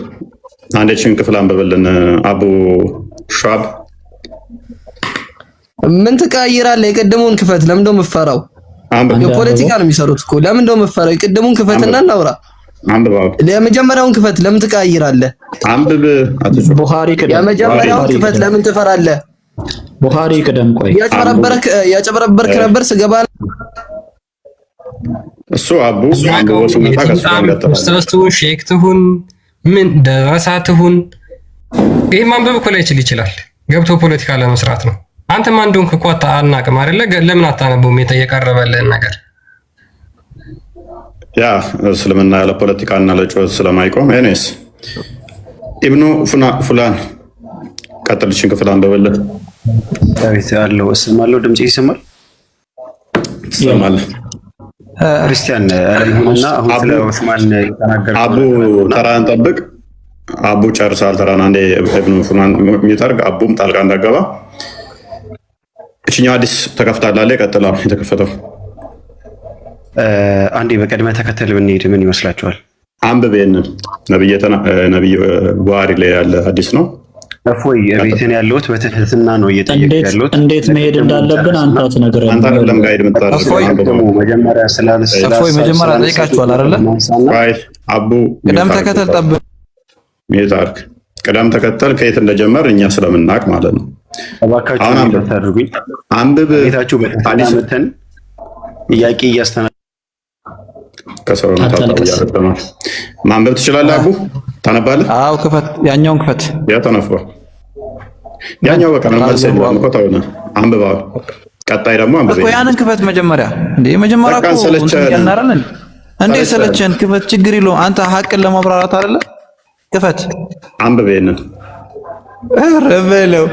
አንዴችን ክፍል አንብብልን አቡ ሻብ። ምን ትቀይራለህ? የቀደሙን ክፈት። ለምን እንደው የምትፈራው? የፖለቲካ ነው የሚሰሩት እኮ። ለምን እንደው የምትፈራው? የቀደሙን ክፈትና እናውራ። አንብባው። የመጀመሪያውን ክፈት። ለምን ትቀይራለህ? አንብብ። ቡኻሪ ቅደም። የመጀመሪያውን ክፈት። ለምን ትፈራለህ? ቡኻሪ ቅደም። ቆይ ያጨበረበርክ ነበር ስገባ እሱ አቡ ወስመታ ከስተውስቱን ሼክ ትሁን ምን ደረሳ ትሁን ይሄ ማንበብ እኮ ላይችል ይችላል። ገብቶ ፖለቲካ ለመስራት ነው። አንተ ማን እንደሆንክ እኮ አናውቅም አይደለ? ለምን አታነበውም? የተቀረበልህን ነገር ያ እስልምና ያለ ፖለቲካና ለጩኸት ስለማይቆም እኔስ ኢብኑ ፉላን ቀጥልሽን ክፍል አንብብልን። ዳዊት አለው እስማለው። ድምጽ ይሰማል? ይሰማል። ክርስቲያን አለይሁንና አሁን ስለ ዑስማን የተናገረው አቡ ተራን ጠብቅ። አቡ ጨርሳል ተራን። አንዴ ኢብኑ ፉላን የሚጠርግ አቡም ጣልቃ እንዳገባ እቺኛው አዲስ ተከፍታላለች። ቀጥላው የተከፈተው አንዴ በቀድመ ተከተል ብንሄድ ምን ይመስላችኋል? አንብብ። ይሄንን ነብይ ቡሃሪ ላይ ያለ አዲስ ነው። እፎይ ቤትን ያለሁት በትህትና ነው እየጠየቅኩ ያለሁት። እንዴት መሄድ እንዳለብን አንተ አትነግረን። አንተ አይደለም ጋይድ የምታደርገው። መጀመሪያ እፎይ መጀመሪያ ጠይቃችኋል አይደለ? አይ አቡ ቅደም ተከተል ጠብቅ። ሚታርክ ቅደም ተከተል ከየት እንደጀመር እኛ ስለምናውቅ ማለት ነው። እባካችሁ አታድርጉኝ። አንብብ። ቤታችሁ በአዲስ መተን ጥያቄ እያስተናገድን ከሰውነታው ያረተማ ማንበብ ትችላለህ። አቡ ታነባለህ? አዎ ክፈት። ያኛውን ክፈት። ያ ተነፍሯል። ያኛው በቃ ነው ማለት ነው። አንቆታውና አንብባው። ቀጣይ ደግሞ አንብበ እኮ ያንን ክፈት መጀመሪያ። እንዴ መጀመሪያ እኮ እንትን እንዴ ሰለቸን። ክፈት፣ ችግር የለውም። አንተ ሐቅን ለማብራራት አይደለ? ክፈት፣ አንብበ። ይሄንን ኧረ በለው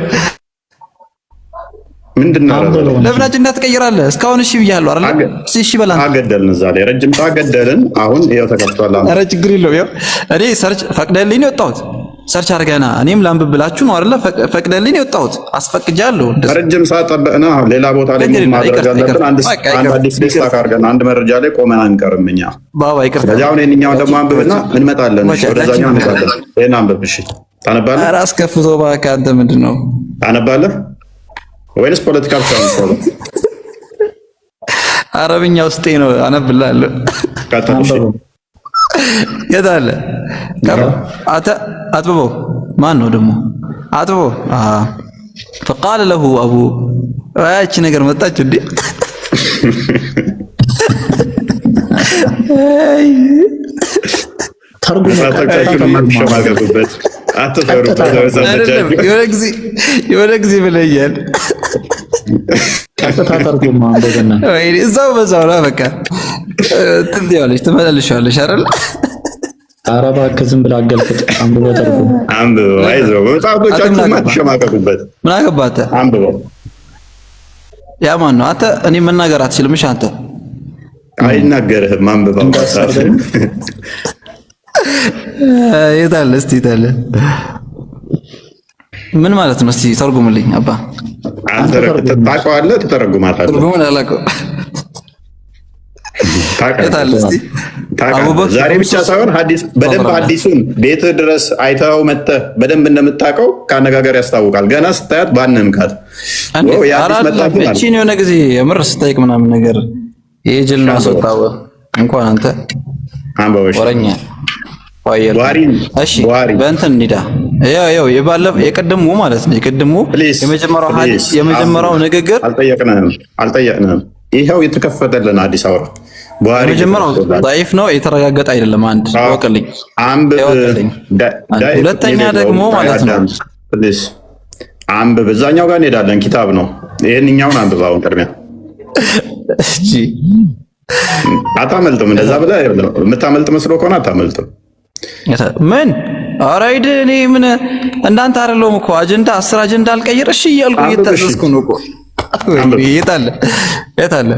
ምንድነው? ለምን አጀንዳ ትቀይራለህ? እስካሁን እሺ ብያለሁ አይደል? እሺ በላን። አገደልን እዛ ላይ ረጅም ሰዓት ገደልን። አሁን ይሄው ተከፍቷል። ኧረ ችግር የለውም። ያው እኔ ሰርች ፈቅደልኝ ነው የወጣሁት። ሰርች አድርገና እኔም ላንብብ ብላችሁ ነው አይደለ? ፈቅደልኝ የወጣሁት አስፈቅጃለሁ። ረጅም ሰዓት ጠበቅና ሌላ ቦታ ላይ ማድረግ አለብን። አንድ አዲስ ሊስት አድርገን አንድ መረጃ ላይ ቆመን አንቀርም እኛ ባባ። ይቅርታ ከዚያ አሁን የእኛውን ደግሞ አንብብና እንመጣለን። ወደዛኛው እንመጣለን። ይሄን አንብብ እሺ። ታነባለህ? ኧረ አስከፍቶ እባክህ አንተ ምንድን ነው ታነባለህ ወይንስ ፖለቲካ ብቻ ነው የምትሰራው? አረብኛ ውስጤ ነው አነብልሃለሁ። የት አለ? አጥብበው ማን ነው ደግሞ አጥብበው? فقال له ابو እቺ ነገር መጣች እንዴ? የሆነ ጊዜ ብለኛል። እዛው በዛው ነው በቃ ትንዲያለሽ ትመለልሻለሽ አይደል? ኧረ እባክህ ዝም ብለህ አገልግጥ። አንብበው ተርጉም። አንብበው አይዞህ። መጽሐፎቻችሁ ማትሸማቀቁበት ምን አገባህ? አንብበው። ያ ማን ነው? አንተ እኔ መናገር አትችልም። እሺ አንተ አይናገርህም። አንብበው። የት አለ? እስቲ የት አለ? ምን ማለት ነው? እስቲ ተርጉምልኝ አባ። አንተ ታውቀዋለህ? ትተረጉማታለህ? ትርጉሙን አላውቀውም። ዛሬ ብቻ ሳይሆን በደንብ ሐዲሱን ቤት ድረስ አይተኸው መተህ በደንብ እንደምታውቀው ከአነጋገር ያስታውቃል። ገና ስታያት ባንንካት እቺን የሆነ ጊዜ የምር ስታይቅ ምናምን ነገር የጅል ነው አስወጣው። እንኳን አንተ ወረኛ እሺ፣ በእንትን እንሂዳ። ያው የቀደሙ ማለት ነው የቀደሙ የመጀመሪያው ንግግር አልጠየቅንህም። ይኸው የተከፈተልን አዲስ አበባ የመጀመሪያው ضعيف ነው፣ የተረጋገጠ አይደለም። አንድ ወቅልኝ ሁለተኛ ደግሞ ማለት ነው አንብብ። እዛኛው ጋር እንሄዳለን። ኪታብ ነው። ይሄንኛውን አንብብ። አሁን ቅድሚያ እሺ፣ አታመልጥም። እንደዛ ብለህ የምታመልጥ መስሎ ከሆነ አታመልጥም። ምን አራይድ እኔ ምን እንዳንተ አይደለሁም እኮ አጀንዳ 10 አጀንዳ አልቀይር እሺ እያልኩ እየታዘዝኩ ነው እኮ። የት አለ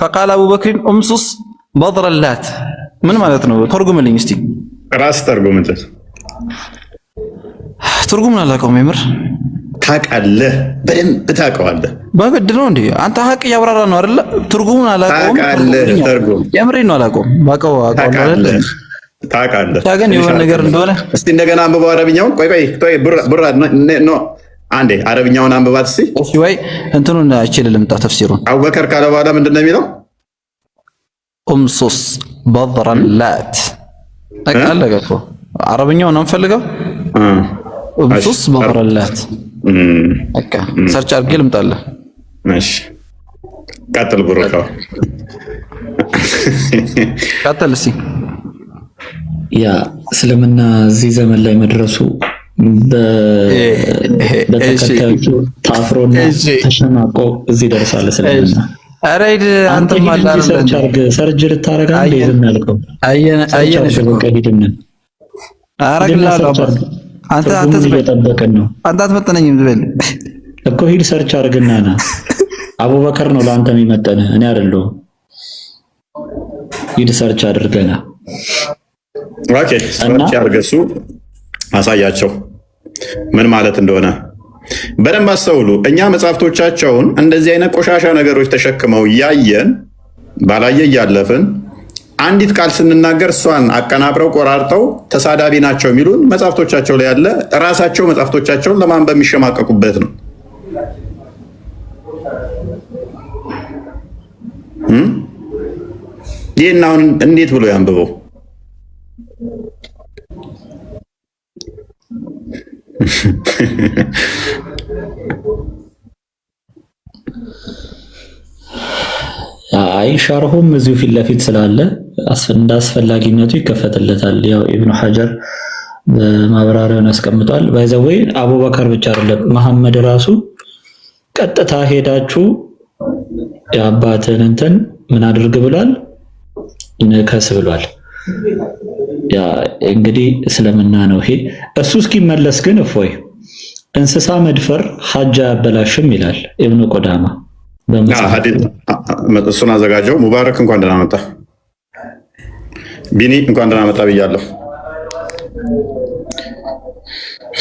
فقال ابو بكر امصص بذر اللات ምን ማለት ነው? ተርጉምልኝ እስቲ። ራስ ተርጉምልኝ። ትርጉሙን አላውቀውም። የምር ታውቃለህ? በደንብ ታውቀዋለህ። በግድ ነው እንዴ? አንተ ሀቅ እያብራራ ነው አይደለ? ትርጉሙን አላውቀውም። ተርጉም። የምሬን ነው አላውቀውም። ባውቀው አይደለ? ታውቃለህ? ታገን የሆነ ነገር እንደሆነ እስቲ እንደገና አንብበው አረብኛውን። ቆይ ቡራ ኖ አንዴ አረብኛውን አንብባት እስቲ። እሺ ወይ እንትኑን አይችል ልምጣ ተፍሲሩን። አቡበከር ካለ በኋላ ምንድነው የሚለው? ኡምሱስ በድረላት አለቀ እኮ። አረብኛውን አንፈልገው። ኡምሱስ በድረላት በቃ ሰርች አድርጌ ልምጣለህ። እሺ ቀጥል ብሩካው፣ ቀጥል እስቲ። ያ እስልምና እዚህ ዘመን ላይ መድረሱ በተከታዮቹ ታፍሮና ተሸማቆ እዚህ ደርሷል። ስለዚህ አራይድ አንተ ማለት ሰርጅ ልታረጋ እንደ ዝም ያልከው አየነሽ እኮ ከሂድን አረግላለሁ። አንተ እየጠበቀን ነው። አንተ አትመጠነኝም ዝብል እኮ ሂድ ሰርች አርግና ና። አቡበከር ነው ለአንተ የሚመጠንህ እኔ አይደለሁም። ሂድ ሰርች አድርገና ኦኬ ሰርች አርገሱ አሳያቸው ምን ማለት እንደሆነ በደንብ አስተውሉ። እኛ መጽሐፍቶቻቸውን እንደዚህ አይነት ቆሻሻ ነገሮች ተሸክመው እያየን ባላየ እያለፍን አንዲት ቃል ስንናገር እሷን አቀናብረው ቆራርጠው ተሳዳቢ ናቸው የሚሉን መጽሐፍቶቻቸው ላይ ያለ ራሳቸው መጽሐፍቶቻቸውን ለማንበብ የሚሸማቀቁበት ነው። ይህን አሁን እንዴት ብሎ ያንብበው? አይ ሸርሁም እዚሁ ፊት ለፊት ስላለ እንደ አስፈላጊነቱ ይከፈትለታል። ያው ኢብኑ ሐጀር በማብራሪያውን ያስቀምጧል። ባይዘወይ አቡበከር ብቻ አይደለም መሐመድ ራሱ ቀጥታ ሄዳችሁ የአባትን እንትን ምን አድርግ ብሏል? ንከስ ብሏል። ያ እንግዲህ እስልምና ነው ይሄ። እሱ እስኪመለስ ግን እፎይ እንስሳ መድፈር ሐጅ አያበላሽም ይላል ኢብኑ ቁዳማ። እሱን አዘጋጀው። ሙባረክ እንኳን ደህና መጣ። ቢኒ እንኳን ደህና መጣ ብያለሁ።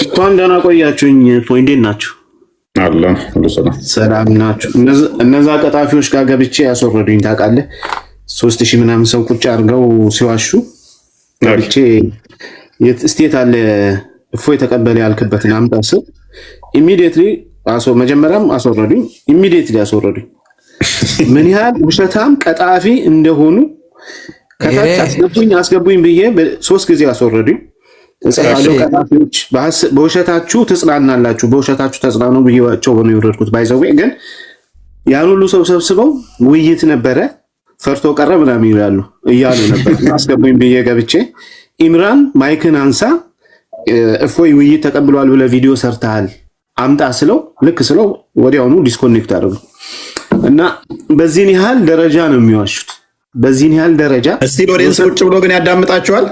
እንኳን ደህና ቆያችሁኝ። እንዴት ናችሁ? አላህ ሰላም ናችሁ? እነዛ ቀጣፊዎች ጋር ገብቼ ያስወረዱኝ ታውቃለህ። 3000 ምናምን ሰው ቁጭ አድርገው ሲዋሹ ገብቼ ስቴት አለ እፎይ የተቀበለ ያልክበትን አምጣ ስል ኢሚዲየትሊ መጀመሪያም አስወረዱኝ። ኢሚዲየትሊ አስወረዱኝ። ምን ያህል ውሸታም ቀጣፊ እንደሆኑ ከታች አስገቡኝ ብዬ 3 ጊዜ አስወረዱኝ። ቀጣፊዎች በውሸታችሁ ትጽናናላችሁ፣ በውሸታችሁ ተጽናኑ ብዬዋቸው ነው የወረድኩት። ባይዘዌ ግን ያን ሁሉ ሰው ሰብስበው ውይይት ነበረ ፈርቶ ቀረ ምናምን እያሉ ነበር። አስገቡኝ ብዬ ገብቼ ኢምራን ማይክን አንሳ እፎይ ውይይት ተቀብሏል ብለህ ቪዲዮ ሰርተሃል አምጣ ልክ ስለው ወዲያውኑ ዲስኮኔክት አደረጉ እና በዚህን ያህል ደረጃ ነው የሚዋሹት። በዚህን ያህል ደረጃ እስቲ ሎሬንስ ቁጭ ብሎ ግን ያዳምጣቸዋል።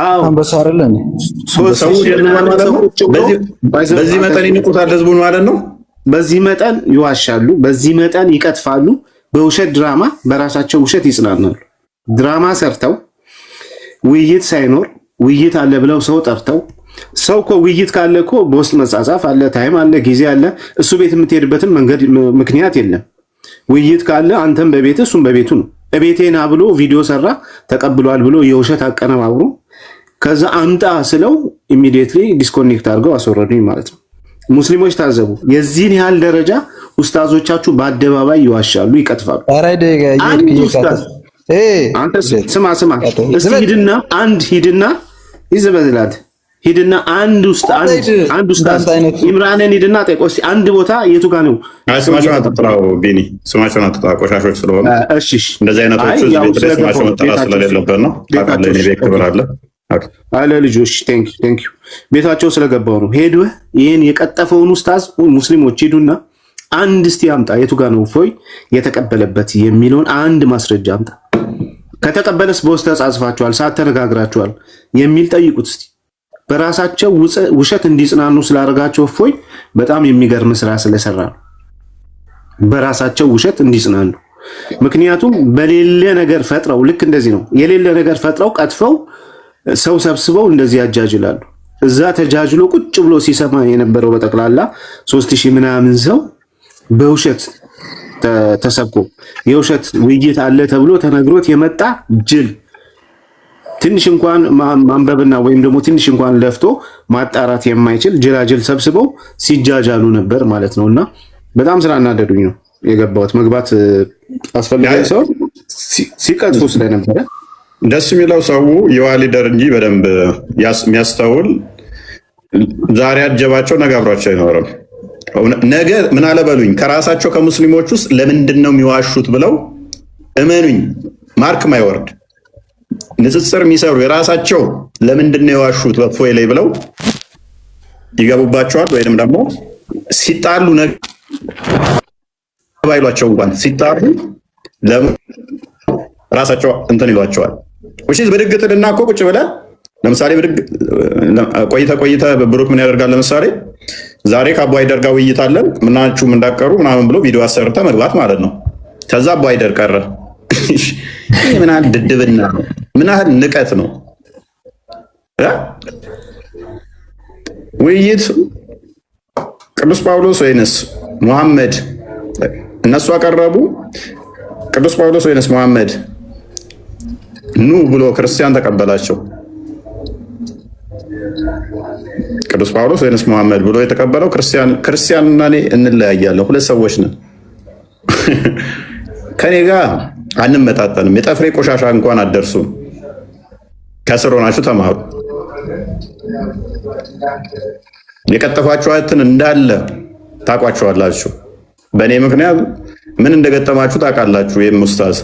አዎ አንበሳ አይደለም በዚህ መጠን ይንቁታል ህዝቡን ማለት ነው። በዚህ መጠን ይዋሻሉ፣ በዚህ መጠን ይቀጥፋሉ። በውሸት ድራማ በራሳቸው ውሸት ይጽናናሉ። ድራማ ሰርተው ውይይት ሳይኖር ውይይት አለ ብለው ሰው ጠርተው ሰው እኮ ውይይት ካለ እኮ በውስጥ መጻጻፍ አለ፣ ታይም አለ፣ ጊዜ አለ። እሱ ቤት የምትሄድበትን መንገድ ምክንያት የለም። ውይይት ካለ አንተም በቤት እሱም በቤቱ ነው። እቤቴና ብሎ ቪዲዮ ሰራ ተቀብሏል ብሎ የውሸት አቀነባብሮ ከዛ አምጣ ስለው ኢሚዲየትሊ ዲስኮኔክት አድርገው አስወረዱኝ ማለት ነው። ሙስሊሞች ታዘቡ። የዚህን ያህል ደረጃ ኡስታዞቻችሁ በአደባባይ ይዋሻሉ፣ ይቀጥፋሉ። አንተ ስማ እስቲ ሂድና ይዘበዝላት ሂድና አንድ ኡስታዝ ኢምራንን ሂድና ጠይቆ እስቲ አንድ ቦታ የቱ ጋር ነው? ስማቸውን አትጥራው ቢኒ፣ ስማቸውን አትጥራ፣ ቆሻሾች ስለሆኑ እንደዚህ አይነቶቹ ስማቸውን መጠራት ስለሌለበት ነው። ታውቃለህ፣ እኔ ቤት ክብር አለ ልጆች ቴንክ ዩ ቤታቸው ስለገባው ነው። ሄዱ ይሄን የቀጠፈውን ኡስታዝ ሙስሊሞች ሂዱና አንድ እስቲ አምጣ፣ የቱ ጋር ነው እፎይ የተቀበለበት የሚለውን አንድ ማስረጃ አምጣ። ከተቀበለስ በውስጥ ተጻጽፋችኋል፣ ሳትነጋግራችኋል የሚል ጠይቁት እስቲ። በራሳቸው ውሸት እንዲጽናኑ ስላደረጋቸው እፎይ በጣም የሚገርም ስራ ስለሰራ ነው። በራሳቸው ውሸት እንዲጽናኑ። ምክንያቱም በሌለ ነገር ፈጥረው ልክ እንደዚህ ነው። የሌለ ነገር ፈጥረው ቀጥፈው ሰው ሰብስበው እንደዚህ ያጃጅላሉ። እዛ ተጃጅሎ ቁጭ ብሎ ሲሰማ የነበረው በጠቅላላ 3000 ምናምን ሰው በውሸት ተሰብኮ የውሸት ውይይት አለ ተብሎ ተነግሮት የመጣ ጅል ትንሽ እንኳን ማንበብና ወይም ደግሞ ትንሽ እንኳን ለፍቶ ማጣራት የማይችል ጅላጅል ሰብስበው ሲጃጃሉ ነበር ማለት ነው። እና በጣም ስላናደዱኝ ነው የገባሁት። መግባት አስፈልጋኝ ሰው ሲቀጥፉ ስለነበረ ደስ የሚለው ሰው የዋሊደር እንጂ በደንብ የሚያስተውል ዛሬ አጀባቸው ነገ አብሯቸው አይኖርም። ነገ ምን አለበሉኝ ከራሳቸው ከሙስሊሞች ውስጥ ለምንድን ነው የሚዋሹት ብለው እመኑኝ፣ ማርክ ማይወርድ ንጽጽር የሚሰሩ የራሳቸው ለምንድን ነው የዋሹት በእፎይ ላይ ብለው ይገቡባቸዋል። ወይንም ደግሞ ሲጣሉ ነገ ባይሏቸው እንኳን ሲጣሉ ራሳቸው እንትን ይሏቸዋል። ወይስ በድግጥልና እኮ ቁጭ ብለህ ለምሳሌ ቆይተ ብሩክ ምን ያደርጋል? ለምሳሌ ዛሬ ከአቡ አይደር ጋር ውይይት አለን ምናችሁም እንዳቀሩ ምናምን ብሎ ቪዲዮ አሰርተ መግባት ማለት ነው። ከዛ አቡ አይደር ቀረ። ምን ያህል ድድብና ነው? ምን ያህል ንቀት ነው? ውይይት ቅዱስ ጳውሎስ ወይንስ ሙሐመድ? እነሱ አቀረቡ። ቅዱስ ጳውሎስ ወይንስ ሙሐመድ? ኑ ብሎ ክርስቲያን ተቀበላቸው። ቅዱስ ጳውሎስ ወይንስ ሙሐመድ ብሎ የተቀበለው ክርስቲያንና እኔ እንለያያለን። ሁለት ሰዎች ነን። ከኔ ጋር አንመጣጠንም። የጠፍሬ ቆሻሻ እንኳን አትደርሱም። ከስር ሆናችሁ ተማሩ። የቀጠፏችኋትን እንዳለ ታውቋቸዋላችሁ። በእኔ ምክንያት ምን እንደገጠማችሁ ታውቃላችሁ። ይህም ኡስታዝ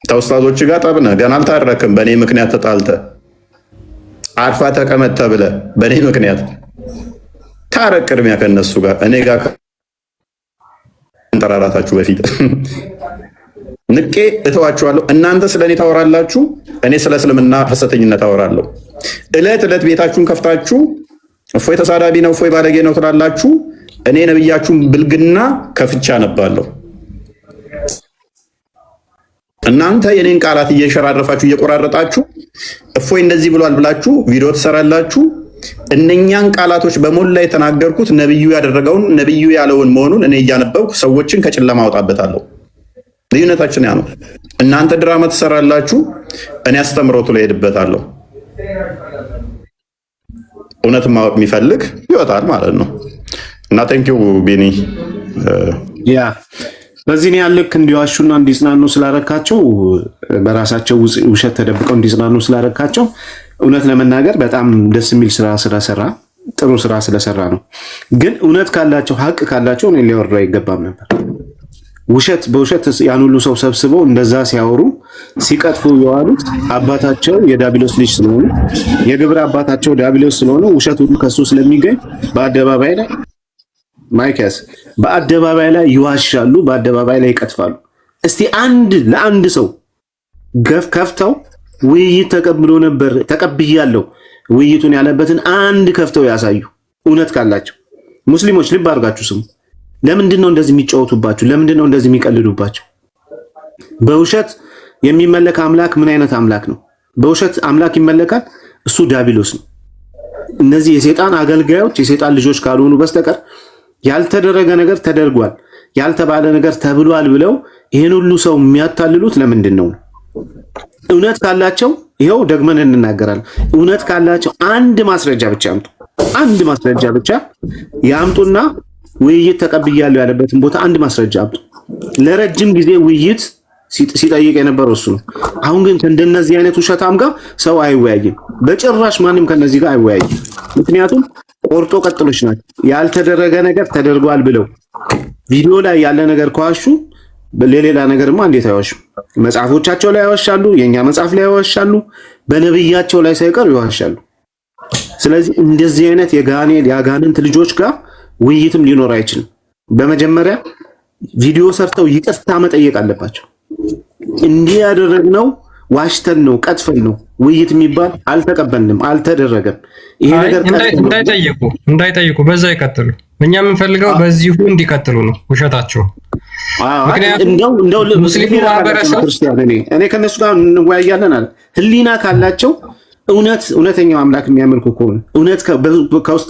ከኡስታዞች ጋር ጠብነህ ገና አልታረክም። በእኔ ምክንያት ተጣልተ አርፋ ተቀመጥ ተብለህ በእኔ ምክንያት ታረቅ። ቅድሚያ ከነሱ ጋር እኔ ጋር እንጠራራታችሁ በፊት ንቄ እተዋችኋለሁ። እናንተ ስለ እኔ ታወራላችሁ፣ እኔ ስለ እስልምና ሐሰተኝነት አወራለሁ። እለት እለት ቤታችሁን ከፍታችሁ እፎይ ተሳዳቢ ነው እፎይ ባለጌ ነው ትላላችሁ። እኔ ነብያችሁን ብልግና ከፍቻ አነባለሁ። እናንተ የኔን ቃላት እየሸራረፋችሁ እየቆራረጣችሁ እፎይ እንደዚህ ብሏል ብላችሁ ቪዲዮ ትሰራላችሁ። እነኛን ቃላቶች በሞላ የተናገርኩት ነብዩ ያደረገውን ነብዩ ያለውን መሆኑን እኔ እያነበብኩ ሰዎችን ከጨለማ አወጣበታለሁ። ልዩነታችን ያ ነው። እናንተ ድራማ ትሰራላችሁ፣ እኔ አስተምሮቱ ላይ ሄድበታለሁ። እውነት ማወቅ የሚፈልግ ይወጣል ማለት ነው። እና ቴንኪው ቢኒ ያ በዚህ ነው ያልክ እንዲዋሹና እንዲጽናኑ ስላረካቸው በራሳቸው ውሸት ተደብቀው እንዲጽናኑ ስላረካቸው እውነት ለመናገር በጣም ደስ የሚል ስራ ስለሰራ ጥሩ ስራ ስለሰራ ነው። ግን እውነት ካላቸው ሀቅ ካላቸው እኔ ሊወራ አይገባም ነበር። ውሸት በውሸት ያን ሁሉ ሰው ሰብስበው እንደዛ ሲያወሩ ሲቀጥፉ የዋሉት አባታቸው የዳቢሎስ ልጅ ስለሆነ የግብረ አባታቸው ዳቢሎስ ስለሆነ ውሸት ሁሉ ከሱ ስለሚገኝ በአደባባይ ላይ ማይከስ በአደባባይ ላይ ይዋሻሉ፣ በአደባባይ ላይ ይቀጥፋሉ። እስቲ ለአንድ ሰው ከፍተው ውይይት ተቀብሎ ነበር ተቀብያለሁ ውይይቱን ያለበትን አንድ ከፍተው ያሳዩ። እውነት ካላቸው ሙስሊሞች ልብ አድርጋችሁ ስሙ። ለምንድን ነው እንደዚህ የሚጫወቱባችሁ? ለምንድን ነው እንደዚህ የሚቀልዱባችሁ? በውሸት የሚመለክ አምላክ ምን አይነት አምላክ ነው? በውሸት አምላክ ይመለካል። እሱ ዳቢሎስ ነው። እነዚህ የሰይጣን አገልጋዮች የሰይጣን ልጆች ካልሆኑ በስተቀር ያልተደረገ ነገር ተደርጓል፣ ያልተባለ ነገር ተብሏል ብለው ይሄን ሁሉ ሰው የሚያታልሉት ለምንድን ነው? እውነት ካላቸው ይሄው ደግመን እንናገራለን። እውነት ካላቸው አንድ ማስረጃ ብቻ ያምጡ። አንድ ማስረጃ ብቻ ያምጡና ውይይት ተቀብያለሁ ያለበትን ቦታ አንድ ማስረጃ አምጡ። ለረጅም ጊዜ ውይይት ሲጠይቅ የነበረው እሱ ነው። አሁን ግን ከእንደነዚህ አይነት ውሸታም ጋር ሰው አይወያይም። በጭራሽ ማንም ከነዚህ ጋር አይወያይም። ምክንያቱም ቆርጦ ቀጥሎች ናቸው። ያልተደረገ ነገር ተደርጓል ብለው ቪዲዮ ላይ ያለ ነገር ከዋሹ ለሌላ ነገርማ እንዴት አይዋሹ? መጽሐፎቻቸው ላይ ያዋሻሉ፣ የኛ መጽሐፍ ላይ ያዋሻሉ፣ በነብያቸው ላይ ሳይቀር ይዋሻሉ። ስለዚህ እንደዚህ አይነት የአጋንንት ልጆች ጋር ውይይትም ሊኖር አይችልም። በመጀመሪያ ቪዲዮ ሰርተው ይቅርታ መጠየቅ አለባቸው። እንዲህ ያደረግነው ዋሽተን ነው ቀጥፈን ነው ውይይት የሚባል አልተቀበልንም፣ አልተደረገም። ይሄ ነገር እንዳይጠይቁ በዛ ይቀጥሉ። እኛ የምንፈልገው በዚሁ እንዲቀጥሉ ነው ውሸታቸው። ምክንያቱም እንደው ሙስሊሙ ማህበረሰብ ክርስቲያን እኔ ከነሱ ጋር እንወያያለን አለ። ህሊና ካላቸው እውነተኛው አምላክ የሚያመልኩ ከሆነ እውነት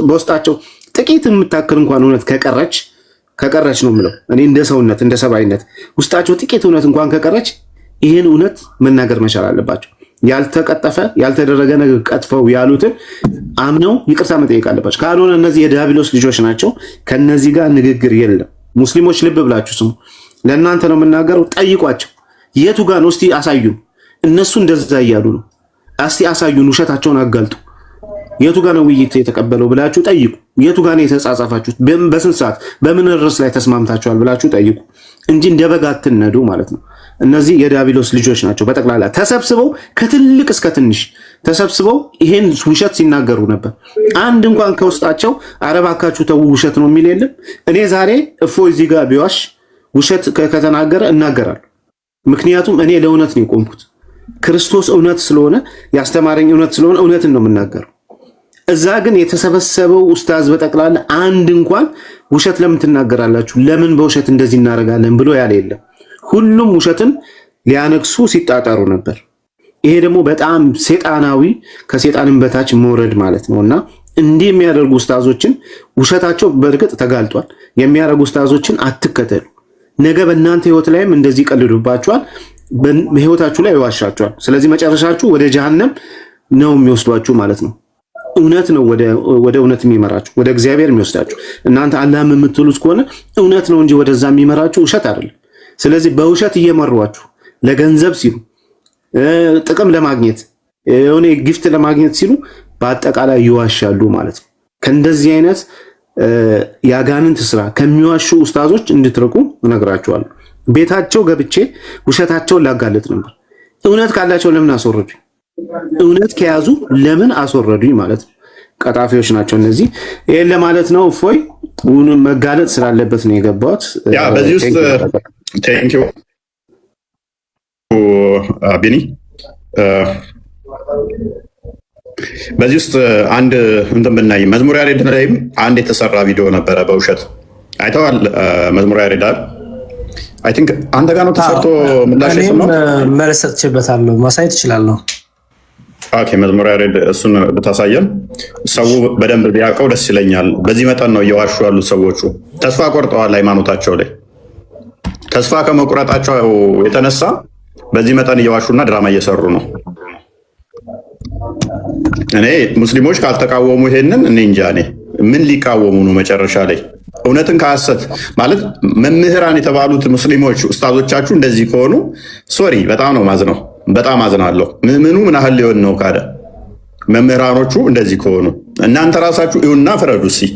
በውስጣቸው ጥቂት የምታክል እንኳን እውነት ከቀረች ነው የምለው እኔ እንደ ሰውነት እንደ ሰብአዊነት ውስጣቸው ጥቂት እውነት እንኳን ከቀረች ይህን እውነት መናገር መቻል አለባቸው። ያልተቀጠፈ ያልተደረገ ነገር ቀጥፈው ያሉትን አምነው ይቅርታ መጠየቅ አለባቸው። ካልሆነ እነዚህ የዲያብሎስ ልጆች ናቸው። ከነዚህ ጋር ንግግር የለም። ሙስሊሞች ልብ ብላችሁ ስሙ። ለእናንተ ነው የምናገረው። ጠይቋቸው። የቱ ጋር ነው? እስቲ አሳዩን። እነሱ እንደዛ እያሉ ነው። እስቲ አሳዩን፣ ውሸታቸውን አጋልጡ። የቱ ጋር ነው ውይይት የተቀበለው ብላችሁ ጠይቁ። የቱ ጋር ነው የተጻጻፋችሁት? በስንት ሰዓት በምን ርዕስ ላይ ተስማምታችኋል ብላችሁ ጠይቁ እንጂ እንደ በግ አትነዱ ማለት ነው። እነዚህ የዲያብሎስ ልጆች ናቸው። በጠቅላላ ተሰብስበው ከትልቅ እስከ ትንሽ ተሰብስበው ይሄን ውሸት ሲናገሩ ነበር። አንድ እንኳን ከውስጣቸው አረባካችሁ ተው ውሸት ነው የሚል የለም። እኔ ዛሬ እፎይ እዚህ ጋር ቢዋሽ ውሸት ከተናገረ እናገራለሁ። ምክንያቱም እኔ ለእውነት ነው የቆምኩት። ክርስቶስ እውነት ስለሆነ ያስተማረኝ እውነት ስለሆነ እውነትን ነው የምናገረው። እዛ ግን የተሰበሰበው ኡስታዝ በጠቅላላ አንድ እንኳን ውሸት ለምን ትናገራላችሁ፣ ለምን በውሸት እንደዚህ እናደርጋለን ብሎ ያለ የለም። ሁሉም ውሸትን ሊያነግሱ ሲጣጣሩ ነበር። ይሄ ደግሞ በጣም ሴጣናዊ ከሴጣንም በታች መውረድ ማለት ነውና እንዲህ የሚያደርጉ ኡስታዞችን ውሸታቸው በእርግጥ ተጋልጧል። የሚያደርጉ ኡስታዞችን አትከተሉ። ነገ በእናንተ ህይወት ላይም እንደዚህ ይቀልዱባችኋል፣ በህይወታችሁ ላይ ይዋሻችኋል። ስለዚህ መጨረሻችሁ ወደ ጀሃነም ነው የሚወስዷችሁ ማለት ነው። እውነት ነው ወደ እውነት የሚመራችሁ፣ ወደ እግዚአብሔር የሚወስዳችሁ። እናንተ አላህም የምትሉት ከሆነ እውነት ነው እንጂ ወደዛ የሚመራችሁ ውሸት አይደለም። ስለዚህ በውሸት እየመሯችሁ ለገንዘብ ሲሉ ጥቅም ለማግኘት የሆነ ጊፍት ለማግኘት ሲሉ በአጠቃላይ ይዋሻሉ ማለት ነው። ከእንደዚህ አይነት የአጋንንት ስራ ከሚዋሹ ኡስታዞች እንድትርቁ እነግራችኋለሁ። ቤታቸው ገብቼ ውሸታቸውን ላጋለጥ ነበር። እውነት ካላቸው ለምን አስወረዱኝ? እውነት ከያዙ ለምን አስወረዱኝ ማለት ነው። ቀጣፊዎች ናቸው እነዚህ። ይሄን ለማለት ነው። እፎይ መጋለጥ ስላለበት ነው የገባሁት። ያ በዚህ ውስጥ ቴንኪው ቢኒ። በዚህ ውስጥ አንድ እንትን ብናይ መዝሙር ያሬድ ላይም አንድ የተሰራ ቪዲዮ ነበረ በውሸት አይተዋል። መዝሙር ያሬድ አይ ቲንክ አንተ ጋር ነው ተሰርቶ ምላሽ መልስ ሰጥቼበታለሁ። ማሳየት እችላለሁ። ኦኬ መዝሙረ ያሬድ እሱን ብታሳየን ሰው በደንብ ቢያውቀው ደስ ይለኛል። በዚህ መጠን ነው እየዋሹ ያሉት ሰዎቹ። ተስፋ ቆርጠዋል ሃይማኖታቸው ላይ። ተስፋ ከመቁረጣቸው የተነሳ በዚህ መጠን እየዋሹና ድራማ እየሰሩ ነው። እኔ ሙስሊሞች ካልተቃወሙ ይሄንን እኔ እንጃ። እኔ ምን ሊቃወሙ ነው መጨረሻ ላይ? እውነትን ከሐሰት ማለት መምህራን የተባሉት ሙስሊሞች ኡስታዞቻችሁ እንደዚህ ከሆኑ ሶሪ፣ በጣም ነው ማዝነው። በጣም አዝናለሁ። ምኑ ምን ያህል ሊሆን ነው ካደ መምህራኖቹ እንደዚህ ከሆኑ እናንተ ራሳችሁ ይሁንና ፍረዱ። እስኪ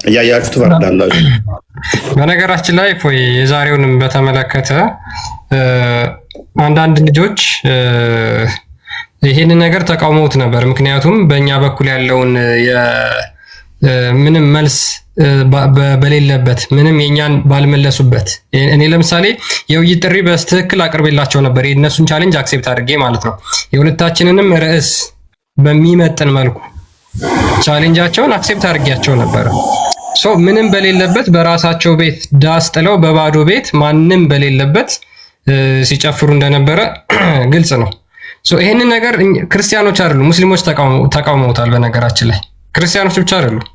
እያያችሁ ትፈርዳላችሁ። በነገራችን ላይ ፎይ የዛሬውንም በተመለከተ አንዳንድ ልጆች ይሄንን ነገር ተቃውመውት ነበር። ምክንያቱም በእኛ በኩል ያለውን ምንም መልስ በሌለበት ምንም የኛን ባልመለሱበት እኔ ለምሳሌ የውይይት ጥሪ በስትክክል አቅርቤላቸው ነበር። የእነሱን ቻሌንጅ አክሴፕት አድርጌ ማለት ነው። የሁለታችንንም ርዕስ በሚመጥን መልኩ ቻሌንጃቸውን አክሴፕት አድርጌያቸው ነበር። ሶ ምንም በሌለበት በራሳቸው ቤት ዳስ ጥለው በባዶ ቤት ማንም በሌለበት ሲጨፍሩ እንደነበረ ግልጽ ነው። ሶ ይሄንን ነገር ክርስቲያኖች አይደሉም ሙስሊሞች ተቃውመውታል። በነገራችን ላይ ክርስቲያኖች ብቻ አይደሉም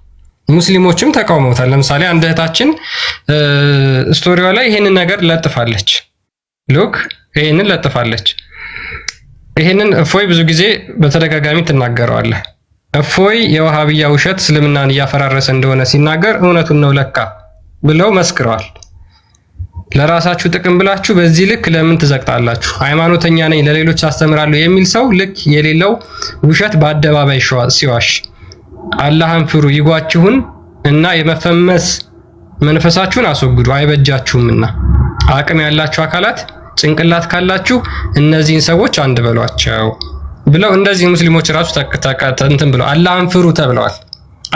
ሙስሊሞችም ተቃውመውታል። ለምሳሌ አንድ እህታችን ስቶሪዋ ላይ ይሄንን ነገር ለጥፋለች። ሉክ ይሄንን ለጥፋለች። ይሄንን እፎይ ብዙ ጊዜ በተደጋጋሚ ትናገረዋለህ። እፎይ የወሃቢያ ውሸት እስልምናን እያፈራረሰ እንደሆነ ሲናገር እውነቱን ነው ለካ ብለው መስክረዋል። ለራሳችሁ ጥቅም ብላችሁ በዚህ ልክ ለምን ትዘቅጣላችሁ? ሃይማኖተኛ ነኝ ለሌሎች አስተምራለሁ የሚል ሰው ልክ የሌለው ውሸት በአደባባይ ሲዋሽ አላህን ፍሩ ይጓችሁን እና የመፈመስ መንፈሳችሁን አስወግዱ አይበጃችሁምና አቅም ያላችሁ አካላት ጭንቅላት ካላችሁ እነዚህን ሰዎች አንድ በሏቸው ብለው እንደዚህ ሙስሊሞች ራሱ እንትን ብለው አላህን ፍሩ ተብለዋል።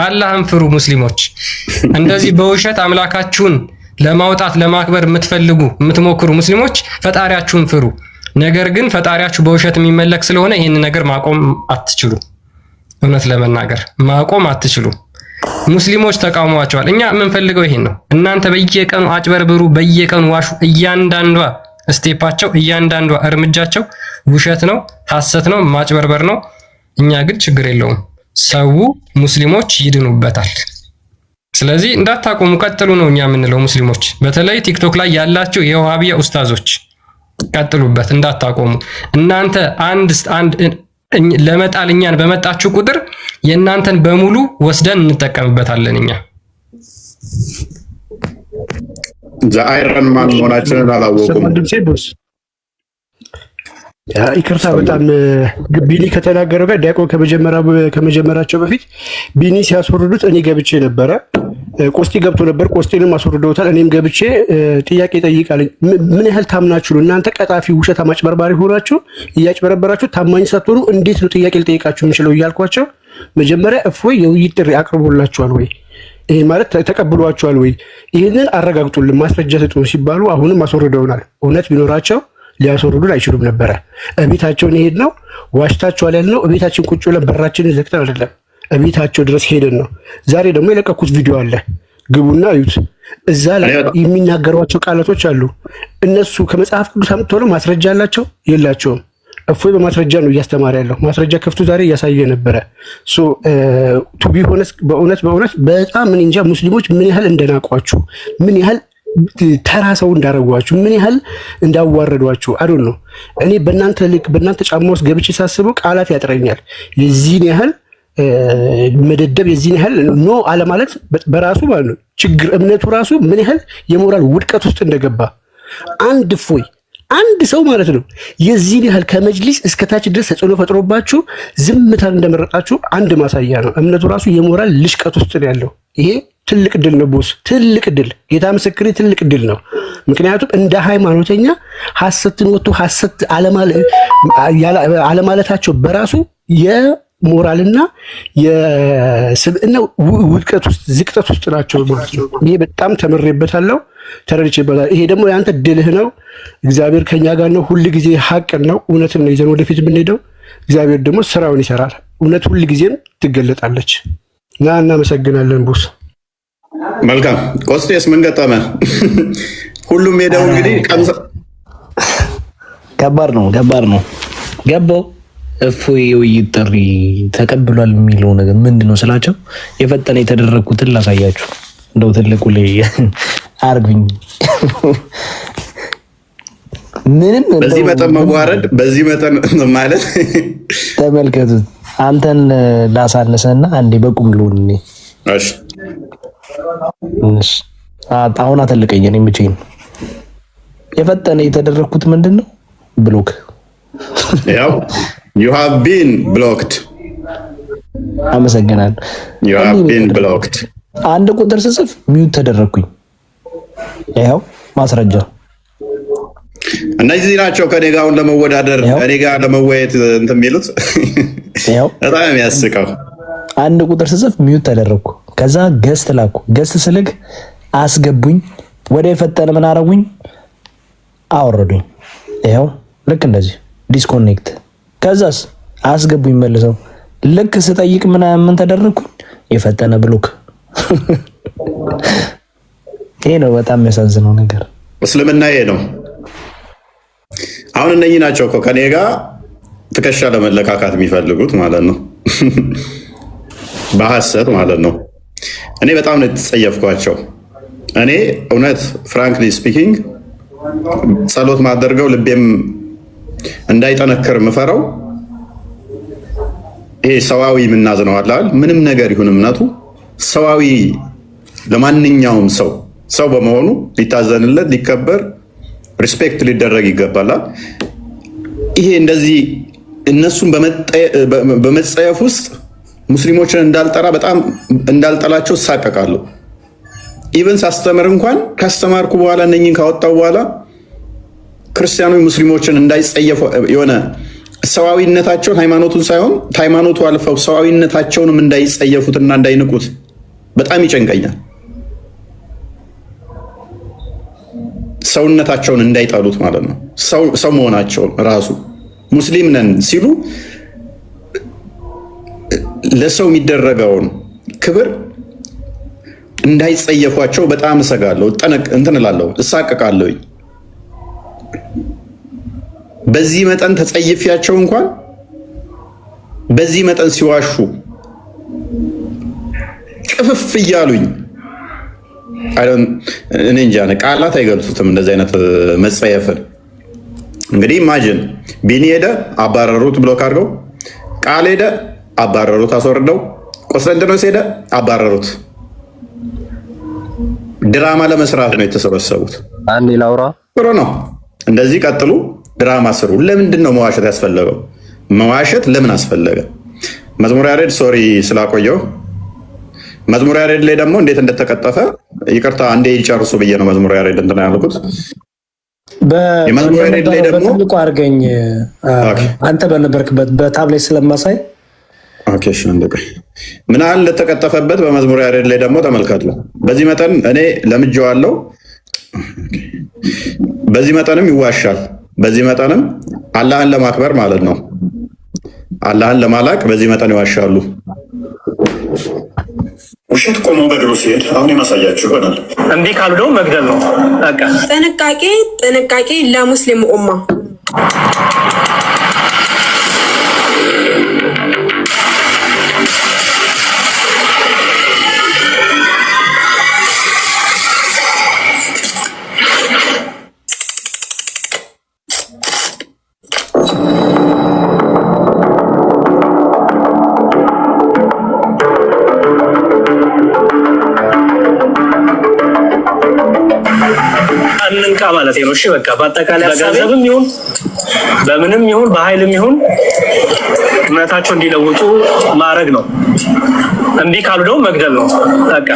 አላህን ፍሩ ሙስሊሞች። እንደዚህ በውሸት አምላካችሁን ለማውጣት ለማክበር የምትሞክሩ ሙስሊሞች ፈጣሪያችሁን ፍሩ። ነገር ግን ፈጣሪያችሁ በውሸት የሚመለክ ስለሆነ ይህን ነገር ማቆም አትችሉ። እውነት ለመናገር ማቆም አትችሉ። ሙስሊሞች ተቃውመዋቸዋል። እኛ የምንፈልገው ይሄን ነው። እናንተ በየቀኑ አጭበርብሩ፣ በየቀኑ ዋሹ። እያንዳንዷ ስቴፓቸው እያንዳንዷ እርምጃቸው ውሸት ነው፣ ሐሰት ነው፣ ማጭበርበር ነው። እኛ ግን ችግር የለውም። ሰው ሙስሊሞች ይድኑበታል። ስለዚህ እንዳታቆሙ ቀጥሉ ነው እኛ የምንለው ሙስሊሞች። በተለይ ቲክቶክ ላይ ያላችሁ የወሃቢያ ኡስታዞች ቀጥሉበት፣ እንዳታቆሙ። እናንተ አንድ ለመጣል እኛን በመጣችሁ ቁጥር የእናንተን በሙሉ ወስደን እንጠቀምበታለን። እኛ አይረን ማን መሆናችንን አላወቁም። ይቅርታ በጣም ቢኒ ከተናገረው ጋር ዲያቆን ከመጀመራቸው በፊት ቢኒ ሲያስወርዱት እኔ ገብቼ ነበረ። ቆስጤ ገብቶ ነበር። ቆስጤንም አስወርደውታል። እኔም ገብቼ ጥያቄ ጠይቃለኝ። ምን ያህል ታምናችሁ ነው እናንተ ቀጣፊ ውሸት አጭበርባሪ ሆናችሁ እያጭበረበራችሁ ታማኝ ሳትሆኑ እንዴት ነው ጥያቄ ልጠይቃችሁ የምችለው እያልኳቸው መጀመሪያ እፎይ የውይይት ጥሪ አቅርቦላችኋል ወይ? ይሄ ማለት ተቀብሏችኋል ወይ? ይህንን አረጋግጡልን፣ ማስረጃ ስጡን ሲባሉ አሁንም አስወርደውናል። እውነት ቢኖራቸው ሊያስወርዱን አይችሉም ነበረ። እቤታቸውን ሄድ ነው ዋሽታችኋል ያልነው እቤታችን ቁጭ ብለን በራችንን ዘግተን አይደለም፣ እቤታቸው ድረስ ሄደን ነው። ዛሬ ደግሞ የለቀኩት ቪዲዮ አለ፣ ግቡና እዩት። እዛ ላይ የሚናገሯቸው ቃላቶች አሉ። እነሱ ከመጽሐፍ ቅዱስ አምጥተው ነው ማስረጃ አላቸው የላቸውም? እፎይ በማስረጃ ነው እያስተማረ ያለው። ማስረጃ ከፍቶ ዛሬ እያሳየ ነበረ። ቱ ቢ ሆነስ በእውነት በጣም ምን እንጃ ሙስሊሞች ምን ያህል እንደናቋችሁ፣ ምን ያህል ተራ ሰው እንዳረጓችሁ፣ ምን ያህል እንዳዋረዷችሁ አዶን ነው። እኔ በእናንተ ጫማ ውስጥ ገብቼ ሳስበው ቃላት ያጥረኛል። የዚህን ያህል መደደብ፣ የዚህን ያህል ኖ አለማለት በራሱ ማለት ነው ችግር። እምነቱ ራሱ ምን ያህል የሞራል ውድቀት ውስጥ እንደገባ አንድ እፎይ አንድ ሰው ማለት ነው የዚህን ያህል ከመጅሊስ እስከታች ድረስ ተጽዕኖ ፈጥሮባችሁ ዝምታን እንደመረጣችሁ አንድ ማሳያ ነው። እምነቱ ራሱ የሞራል ልሽቀት ውስጥ ነው ያለው። ይሄ ትልቅ ድል ነው ቦስ፣ ትልቅ ድል። ጌታ ምስክሬ ትልቅ ድል ነው። ምክንያቱም እንደ ሃይማኖተኛ ሐሰትን ወጥቶ ሐሰት አለማለታቸው በራሱ የሞራልና የስብዕና ውድቀት ውስጥ ዝቅጠት ውስጥ ናቸው ማለት ነው። ይሄ በጣም ተመሬበታለሁ፣ ተረድቼበታለሁ። ይሄ ደግሞ የአንተ ድልህ ነው። እግዚአብሔር ከኛ ጋር ነው። ሁል ጊዜ ሐቅን ነው እውነትን ነው ይዘን ወደፊት የምንሄደው። እግዚአብሔር ደግሞ ስራውን ይሰራል። እውነት ሁል ጊዜም ትገለጣለች። እናመሰግናለን ቦስ። መልካም ቆስጤስ ምን ገጠመ? ሁሉም ሄደው እንግዲህ ገባር ነው ገባው እፎይ ውይይት ጥሪ ተቀብሏል የሚለው ነገር ምንድነው ስላቸው የፈጠነ የተደረኩትን ላሳያችሁ። እንደው ትልቁ ላይ አርጉኝ። ምንም በዚህ መጠን መዋረድ፣ በዚህ መጠን ማለት ተመልከቱት። አንተን ላሳነሰና አንዴ በቁም ልሁን። እሺ አሁን አተልቀኝ። እኔ ብቻዬን የፈጠነ የተደረኩት ምንድነው ብሎክ ያው you have been blocked። አመሰግናለሁ። you have been blocked። አንድ ቁጥር ስጽፍ ሚውት ተደረኩኝ። ያው ማስረጃ እነዚህ ናቸው ከኔ ጋር ለመወዳደር እኔ ጋር ለመወያየት እንትን የሚሉት በጣም የሚያስቀው። አንድ ቁጥር ስጽፍ ሚውት ተደረኩ። ከዛ ገስት ላኩ። ገስት ስልክ አስገቡኝ። ወደ የፈጠነ ምን አረጉኝ? አወረዱኝ። ይኸው ልክ እንደዚህ ዲስኮኔክት። ከዛስ አስገቡኝ መልሰው። ልክ ስጠይቅ ምን ተደረኩኝ? የፈጠነ ብሎክ። ይሄ ነው በጣም የሚያሳዝነው ነገር። እስልምና ይሄ ነው። አሁን እነኚህ ናቸው እኮ ከኔ ጋር ትከሻ ለመለካካት የሚፈልጉት ማለት ነው። በሐሰት ማለት ነው። እኔ በጣም ነው የተጸየፍኳቸው። እኔ እውነት ፍራንክሊ ስፒኪንግ ጸሎት ማደርገው ልቤም እንዳይጠነክር ምፈራው ይሄ ሰዋዊ ምናዝነው አላል ምንም ነገር ይሁን እምነቱ ሰዋዊ ለማንኛውም ሰው በመሆኑ ሊታዘንለት፣ ሊከበር፣ ሪስፔክት ሊደረግ ይገባላል። ይሄ እንደዚህ እነሱን በመጸየፍ ውስጥ ሙስሊሞችን እንዳልጠራ በጣም እንዳልጠላቸው ሳቀቃለሁ። ኢቨን ሳስተምር እንኳን ካስተማርኩ በኋላ እነኝን ካወጣው በኋላ ክርስቲያኖች ሙስሊሞችን እንዳይጸየፉ የሆነ ሰዋዊነታቸውን ሃይማኖቱን ሳይሆን ሃይማኖቱ አልፈው ሰዋዊነታቸውንም እንዳይጸየፉትና እንዳይንቁት በጣም ይጨንቀኛል። ሰውነታቸውን እንዳይጠሉት ማለት ነው። ሰው መሆናቸውን ራሱ ሙስሊም ነን ሲሉ ለሰው የሚደረገውን ክብር እንዳይጸየፏቸው በጣም እሰጋለሁ። እንትን እላለሁ፣ እሳቀቃለሁ። በዚህ መጠን ተጸይፊያቸው እንኳን በዚህ መጠን ሲዋሹ ቅፍፍ እያሉኝ እኔ እንጃ ቃላት አይገልጹትም እንደዚህ አይነት መጸየፍን። እንግዲህ ኢማጂን ቢኒ ሄደ አባረሩት፣ ብሎክ አድርገው። ቃል ሄደ አባረሩት፣ አስወርደው። ቆስጠንጢኖስ ሄደ አባረሩት። ድራማ ለመስራት ነው የተሰበሰቡት። አንዴ ላውራ ጥሩ ነው። እንደዚህ ቀጥሉ፣ ድራማ ስሩ። ለምንድን ነው መዋሸት ያስፈለገው? መዋሸት ለምን አስፈለገ? መዝሙረ ያሬድ ሶሪ ስላቆየው መዝሙረ ያሬድ ላይ ደግሞ እንዴት እንደተቀጠፈ ይቅርታ አንዴ ይጨርሱ ብዬ ነው መዝሙረ ያሬድ እንትን ያልኩት። የመዝሙረ ያሬድ ላይ ደግሞ በትልቁ አድርገኝ አንተ በነበርክበት በታብሌት ስለማሳይ ምን ያህል እንደተቀጠፈበት በመዝሙረ ያሬድ ላይ ደግሞ ተመልከቱ። በዚህ መጠን እኔ ለምጄዋለሁ። በዚህ መጠንም ይዋሻል። በዚህ መጠንም አላህን ለማክበር ማለት ነው፣ አላህን ለማላቅ በዚህ መጠን ይዋሻሉ። ውሸት ቆሞ በድሮ ሲሄድ አሁን የማሳያችሁ ይሆናል። እንዲህ ካሉ ደግሞ መግደል ነው በቃ። ጥንቃቄ ለሙስሊሙ ኡማ። አንንቃ ማለት ነው። እሺ በቃ በአጠቃላይ በገንዘብም ይሁን በምንም ይሁን በኃይልም ይሁን እምነታቸው እንዲለውጡ ማድረግ ነው። እንዲህ ካሉ ደግሞ መግደል ነው በቃ።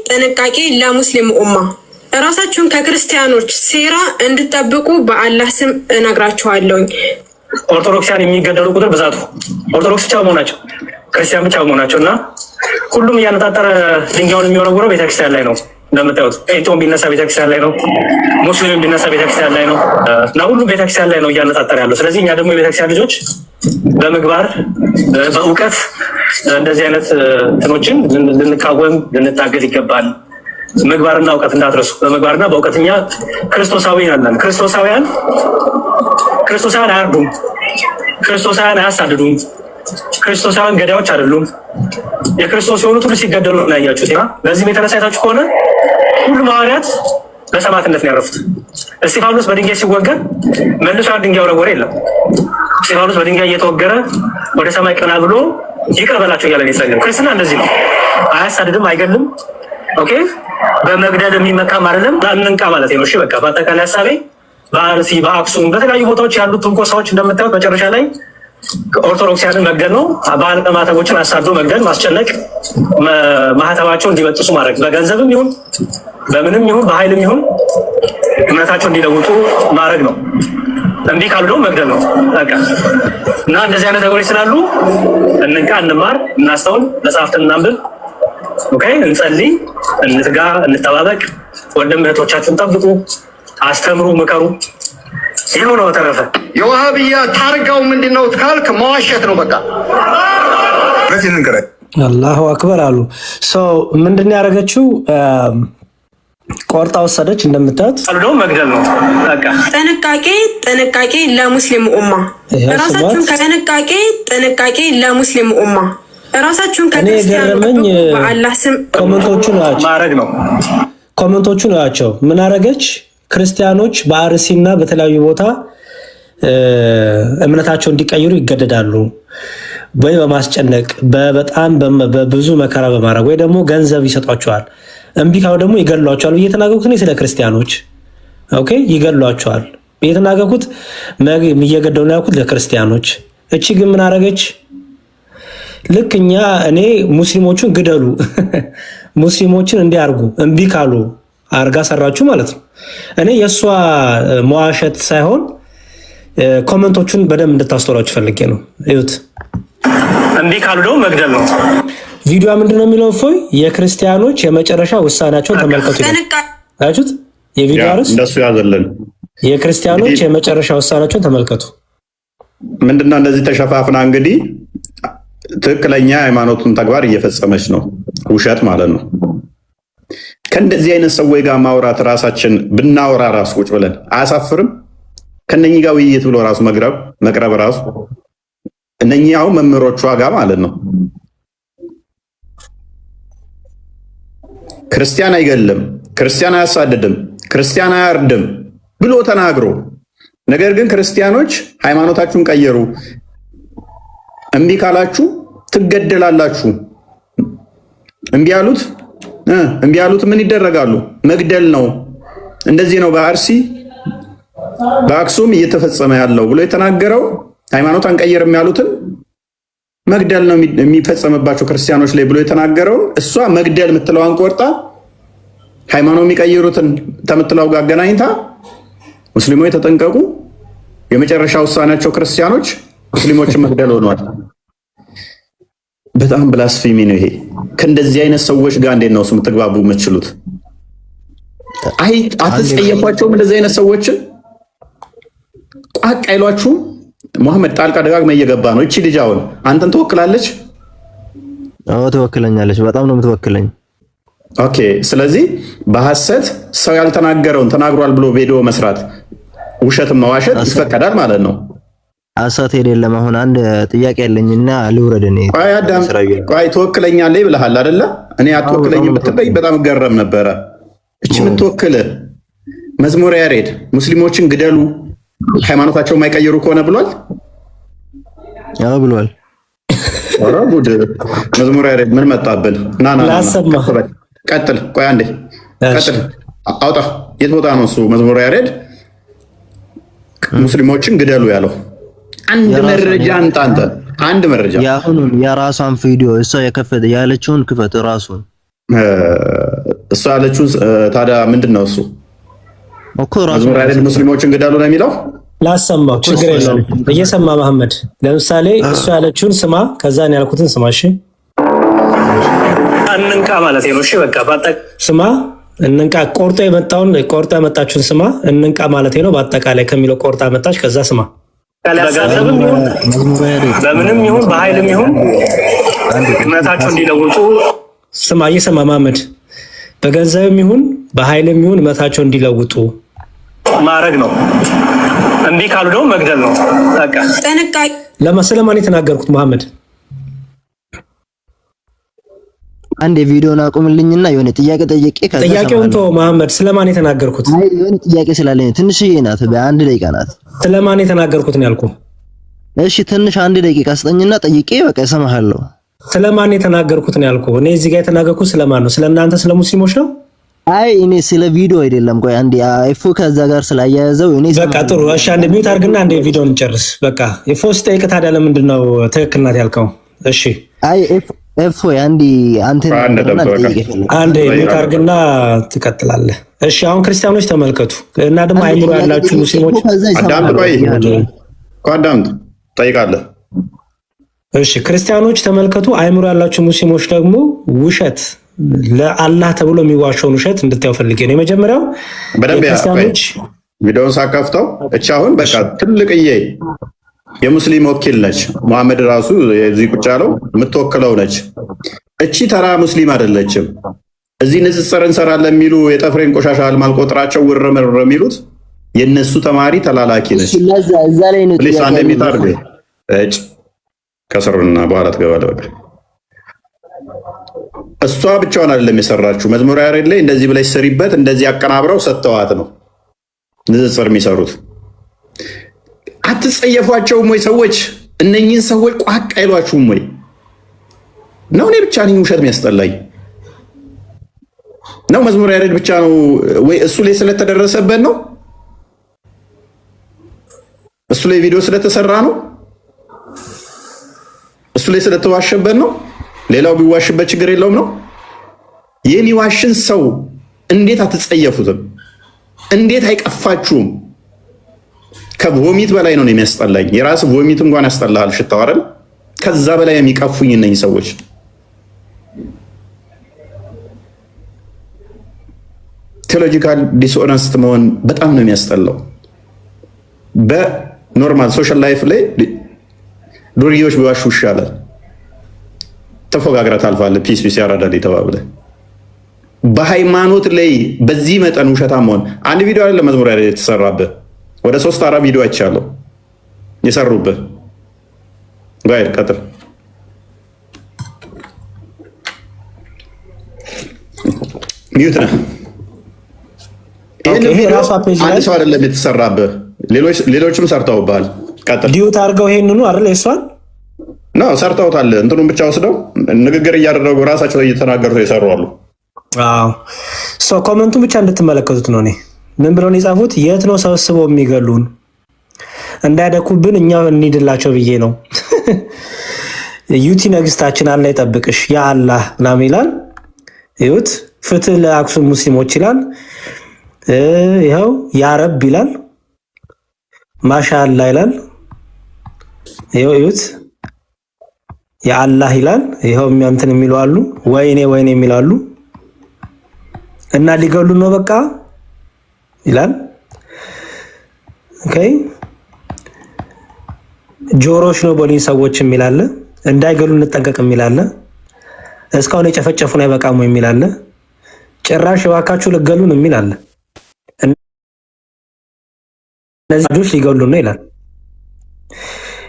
ጥንቃቄ ለሙስሊሙ ኡማ። እራሳችሁን ከክርስቲያኖች ሴራ እንድትጠብቁ በአላህ ስም እነግራችኋለሁ። ኦርቶዶክሳን የሚገደሉ ቁጥር ብዛቱ ኦርቶዶክስ ብቻ መሆናቸው ክርስቲያን ብቻ መሆናቸው እና ሁሉም እያነጣጠረ ድንጋዩን የሚወረውረው ቤተክርስቲያን ላይ ነው። እንደምታዩት ጴንጤውን ቢነሳ ቤተክርስቲያን ላይ ነው፣ ሙስሊም ቢነሳ ቤተክርስቲያን ላይ ነው እና ሁሉም ቤተክርስቲያን ላይ ነው እያነጣጠረ ያለው። ስለዚህ እኛ ደግሞ የቤተክርስቲያን ልጆች በምግባር በእውቀት እንደዚህ አይነት እንትኖችን ልንቃወም ልንታገል ይገባል። ምግባርና እውቀት እንዳትረሱ። በምግባርና በእውቀት እኛ ክርስቶሳውያን አለን። ክርስቶሳውያን አያርዱም፣ ክርስቶሳውያን አያሳድዱም። ክርስቶሳውያን ገዳዮች አይደሉም። የክርስቶስ የሆኑት ሁሉ ሲገደሉ ነው ያያችሁት። በዚህም የተነሳ አይታችሁ ከሆነ ሁሉም ሐዋርያት በሰማዕትነት ነው ያረፉት። እስጢፋኖስ በድንጋይ ሲወገር መልሶ አንድ ድንጋይ ወረወረ የለም። እስጢፋኖስ በድንጋይ እየተወገረ ወደ ሰማይ ቀና ብሎ ይቅር በላቸው እያለ ነው የጸለየው። ክርስትና እንደዚህ ነው። አያሳድድም፣ አይገልም። ኦኬ፣ በመግደል የሚመካም አይደለም። እንንቃ ማለት ነው። እሺ በቃ በአጠቃላይ ሀሳቤ በአርሲ በአክሱም በተለያዩ ቦታዎች ያሉት ትንኮሳዎች እንደምታዩት መጨረሻ ላይ ኦርቶዶክሳውያንን መግደል ነው። ባለ ማተቦችን አሳዶ መግደል፣ ማስጨነቅ፣ ማህተባቸው እንዲበጥሱ ማድረግ፣ በገንዘብም ይሁን በምንም ይሁን በኃይልም ይሁን እምነታቸው እንዲለውጡ ማድረግ ነው። እምቢ ካሉ ደግሞ መግደል ነው በቃ። እና እንደዚህ አይነት ነገሮች ስላሉ እንንቃ፣ እንማር፣ እናስተውል፣ መጽሐፍትን እናንብብ። ኦኬ፣ እንጸልይ፣ እንትጋ፣ እንጠባበቅ። ወንድም እህቶቻችሁን ጠብቁ፣ አስተምሩ፣ ምከሩ። ይኸው ነው። በተረፈ የዋሃብያ ታርጋው ምንድነው ካልክ መዋሸት ነው በቃ። አላሁ አክበር አሉ። ሰው ምንድን ያደረገችው ቆርጣ ወሰደች። እንደምታዩት አልዶ መግደል ነው በቃ። ጥንቃቄ ጥንቃቄ ለሙስሊሙ ኡማ ራሳችሁን ጥንቃቄ ለሙስሊሙ ኡማ ራሳችሁን ከክርስቲያኖች በአላህ ስም ኮሜንቶቹን ማድረግ ነው። ኮሜንቶቹን ያቸው ምን አደረገች? ክርስቲያኖች በአርሲና በተለያዩ ቦታ እምነታቸው እንዲቀይሩ ይገደዳሉ ወይ በማስጨነቅ በጣም በብዙ መከራ በማድረግ ወይ ደግሞ ገንዘብ ይሰጧቸዋል። እምቢ ካሉ ደግሞ ይገድሏቸዋል። እየተናገርኩት ነው ስለ ክርስቲያኖች። ኦኬ፣ ይገድሏቸዋል። እየተናገርኩት እየገደሉ ነው ያልኩት ለክርስቲያኖች። እቺ ግን ምን አደረገች? ልክ እኔ ሙስሊሞቹን ግደሉ ሙስሊሞችን እንዲያርጉ እምቢ ካሉ አርጋ ሰራችሁ ማለት ነው። እኔ የእሷ መዋሸት ሳይሆን ኮመንቶቹን በደንብ እንድታስተውላችሁ ፈልጌ ነው። እዩት። እምቢ ካሉ ደግሞ መግደል ነው። ቪዲዮ ምንድነው የሚለው? እፎይ የክርስቲያኖች የመጨረሻ ውሳኔያቸውን ተመልከቱ። አያችሁት? የቪዲዮ አርዕስት እንደሱ ያዘልን የክርስቲያኖች የመጨረሻ ውሳኔያቸውን ተመልከቱ። ምንድነው እንደዚህ ተሸፋፍና እንግዲህ ትክክለኛ ሃይማኖቱን ተግባር እየፈጸመች ነው። ውሸት ማለት ነው። ከእንደዚህ አይነት ሰዎች ጋር ማውራት ራሳችን ብናወራ ራሱ ቁጭ ብለን አያሳፍርም? ከነኚህ ጋር ውይይት ብሎ ራሱ መቅረብ ራሱ እነኚህ አሁን መምህሮቿ ጋር ማለት ነው። ክርስቲያን አይገልም፣ ክርስቲያን አያሳድድም፣ ክርስቲያን አያርድም ብሎ ተናግሮ ነገር ግን ክርስቲያኖች ሃይማኖታችሁን ቀየሩ፣ እምቢ ካላችሁ ትገደላላችሁ። እምቢ ያሉት ምን ይደረጋሉ? መግደል ነው። እንደዚህ ነው በአርሲ በአክሱም እየተፈጸመ ያለው ብሎ የተናገረው። ሃይማኖት አንቀየርም ያሉትን መግደል ነው የሚፈጸምባቸው ክርስቲያኖች ላይ ብሎ የተናገረውን እሷ መግደል የምትለዋን ቆርጣ ሃይማኖት የሚቀይሩትን ከምትለው ጋር አገናኝታ ሙስሊሞች ተጠንቀቁ፣ የመጨረሻ ውሳኔያቸው ክርስቲያኖች ሙስሊሞችን መግደል ሆኗል። በጣም ብላስፊሚ ነው ይሄ። ከእንደዚህ አይነት ሰዎች ጋር እንዴት ነው የምትግባቡ የምትችሉት? አትጸየፏቸውም? እንደዚህ አይነት ሰዎችን ቋቅ አይሏችሁም? መሐመድ ጣልቃ ደጋግማ እየገባ ነው። እቺ ልጅ አሁን አንተን ትወክላለች? አዎ ትወክለኛለች። በጣም ነው የምትወክለኝ። ኦኬ። ስለዚህ በሐሰት ሰው ያልተናገረውን ተናግሯል ብሎ ቪዲዮ መስራት ውሸትም መዋሸት ይፈቀዳል ማለት ነው። ሐሰት የለም። አሁን አንድ ጥያቄ ያለኝና ልውረድ። እኔ ቆይ ትወክለኛለህ ብለሃል አይደለ? እኔ አትወክለኝም ብትለኝ በጣም ገረም ነበረ። እቺ የምትወክል መዝሙረ ያሬድ ሙስሊሞችን ግደሉ ሃይማኖታቸው የማይቀይሩ ከሆነ ብሏል። አዎ ብሏል። ኧረ ጉድ! መዝሙረ ያሬድ ምን መጣብን? ና ቀጥል። ቆይ አንዴ ቀጥል። አውጣ። የት ቦታ ነው እሱ መዝሙረ ያሬድ ሙስሊሞችን ግደሉ ያለው? አንድ መረጃ አንተ አንድ መረጃ ያሁኑን የራሷን ቪዲዮ እሷ የከፈተ ያለችውን ክፈት። ራሱን እሷ ያለችውን ታዲያ ምንድነው እሱ እኮ ራሱ ሙስሊሞችን ግደሉ ነው የሚለው? ላሰማው፣ ችግር የለውም። እየሰማ መሐመድ፣ ለምሳሌ እሱ ያለችውን ስማ፣ ከዛ ነው ያልኩትን ስማ። እሺ እንንቃ ማለት ነው። እሺ በቃ ስማ፣ እንንቃ። ቆርጦ ያመጣችሁን ስማ። እንንቃ ማለት ነው። በአጠቃላይ ከሚለው ቆርጣ መጣች፣ ከዛ ስማ። በገንዘብም ይሁን በምንም ይሁን በኃይልም ይሁን እምነታቸው እንዲለውጡ ስማ። እየሰማ መሐመድ፣ በገንዘብም ይሁን በኃይልም ይሁን እምነታቸው እንዲለውጡ ማድረግ ነው። እምቢ ካሉ ደግሞ መግደል ነው በቃ። ስለማን የተናገርኩት መሐመድ? አንድ ቪዲዮን አቁምልኝና የሆነ ጥያቄ ጠይቄ ከዛ ጥያቄውን ተው መሐመድ። ስለማን የተናገርኩት? አይ የሆነ ጥያቄ ስላለኝ ትንሽዬ ናት፣ በአንድ ደቂቃ ናት። ስለማን የተናገርኩት ነው ያልኩህ? እሺ ትንሽ 1 ደቂቃ ስጠኝና ጠይቄ በቃ እሰማሃለሁ። ስለማን የተናገርኩት ነው ያልኩህ? እኔ እዚህ ጋር የተናገርኩት ስለማን ነው? ስለናንተ ስለ ሙስሊሞች ነው? አይ እኔ ስለ ቪዲዮ አይደለም። ቆይ አንዴ አይፎ ከዛ ጋር ስላያያዘው እኔ በቃ ጥሩ። እሺ አንዴ ሚውት አድርግና አንዴ ቪዲዮን እንጨርስ። በቃ የፎስ ጠይቅ። ታዲያ ለምንድን ነው ትክክል ናት ያልከው? እሺ አይ ኤፍ አንዴ አንተ አንዴ ሚውት አድርግና ትቀጥላለህ። እሺ አሁን ክርስቲያኖች ተመልከቱ እና ደግሞ አይምሮ ያላችሁ ሙስሊሞች አዳምጥ ጠይቃለህ። እሺ ክርስቲያኖች ተመልከቱ፣ አይምሮ ያላችሁ ሙስሊሞች ደግሞ ውሸት ለአላህ ተብሎ የሚዋሸውን ውሸት እንድታዩ ፈልጌ ነው። የመጀመሪያው ክርስቲያኖች ቪዲዮውን ሳከፍተው እቺ አሁን በቃ ትልቅዬ የሙስሊም ወኪል ነች። መሐመድ ራሱ የዚህ ቁጭ ያለው የምትወክለው ነች። እቺ ተራ ሙስሊም አይደለችም። እዚህ ንጽጽር እንሰራለን የሚሉ የጠፍሬን ቆሻሻ አልማልቆጥራቸው ውርምር የሚሉት የነሱ ተማሪ ተላላኪ ነች። እዛ ላይ ነው ፕሊስ አንድ የሚታርግ እጭ ከስሩና በኋላ ትገባለህ። በቃ እሷ ብቻዋን አይደለም የሰራችሁ። መዝሙር ያሬድ ላይ እንደዚህ ብለሽ ስሪበት እንደዚህ አቀናብረው ሰጥተዋት ነው ንጽጽር የሚሰሩት። አትጸየፏቸውም ወይ ሰዎች? እነኚህን ሰዎች ቋቅ አይሏችሁም ወይ? ነው እኔ ብቻ ነኝ ውሸት የሚያስጠላኝ? ነው መዝሙር ያሬድ ብቻ ነው ወይ? እሱ ላይ ስለተደረሰበት ነው? እሱ ላይ ቪዲዮ ስለተሰራ ነው? እሱ ላይ ስለተዋሸበት ነው? ሌላው ቢዋሽበት ችግር የለውም ነው? የሚዋሽን ሰው እንዴት አትጸየፉትም? እንዴት አይቀፋችሁም? ከቮሚት በላይ ነው የሚያስጠላኝ። የራስ ቮሚት እንኳን ያስጠላል ሽታው አይደል? ከዛ በላይ የሚቀፉኝ እነኝህ ሰዎች። ቴዎሎጂካል ዲስኦነስት መሆን በጣም ነው የሚያስጠላው። በኖርማል ሶሻል ላይፍ ላይ ዱርዬዎች ቢዋሹ ይሻላል። ተፎጋግረህ ታልፋለህ። ፒስ ፒስ ያራዳል ተባብለህ። በሃይማኖት ላይ በዚህ መጠን ውሸታም መሆን አንድ ቪዲዮ አይደለም መዝሙር ያሬድ የተሰራበት ወደ 3-4 ቪዲዮ አይቻለሁ የሰሩበት። ጋር ቀጥል። ሚዩት ነህ። አንድ ሰው አይደለም የተሰራበት፣ ሌሎችም ሰርተውብሃል። ቀጥል። ዲዩት አድርገው ይሄንኑ አይደል የሷን ነው ሰርተውታል። እንትኑን ብቻ ወስደው ንግግር እያደረጉ ራሳቸው እየተናገሩ የሰሩ አሉ። ኮመንቱን ብቻ እንድትመለከቱት ነው። እኔ ምን ብለው ነው የጻፉት? የት ነው ሰብስበው የሚገሉን? እንዳይደኩብን እኛ እንሂድላቸው ብዬ ነው። ዩቲ ነግስታችን አላህ ይጠብቅሽ ያ አላህ ምናምን ይላል። ይሁት ፍትህ ለአክሱም ሙስሊሞች ይላል። ይኸው ያ ረብ ይላል። ማሻአላህ ይላል። ይኸው ይሁት የአላህ ይላል። ይኸው የሚያንትን የሚሉ አሉ። ወይኔ ወይኔ የሚሉ አሉ። እና ሊገሉ ነው በቃ ይላል። ኦኬ ጆሮሽ ነው ቦሊን ሰዎች የሚል አለ። እንዳይገሉ እንጠንቀቅ የሚል አለ። እስካሁን የጨፈጨፉን አይበቃም የሚል አለ። ጭራሽ እባካችሁ ልገሉን የሚል አለ። እነዚህ ልጆች ሊገሉ ነው ይላል።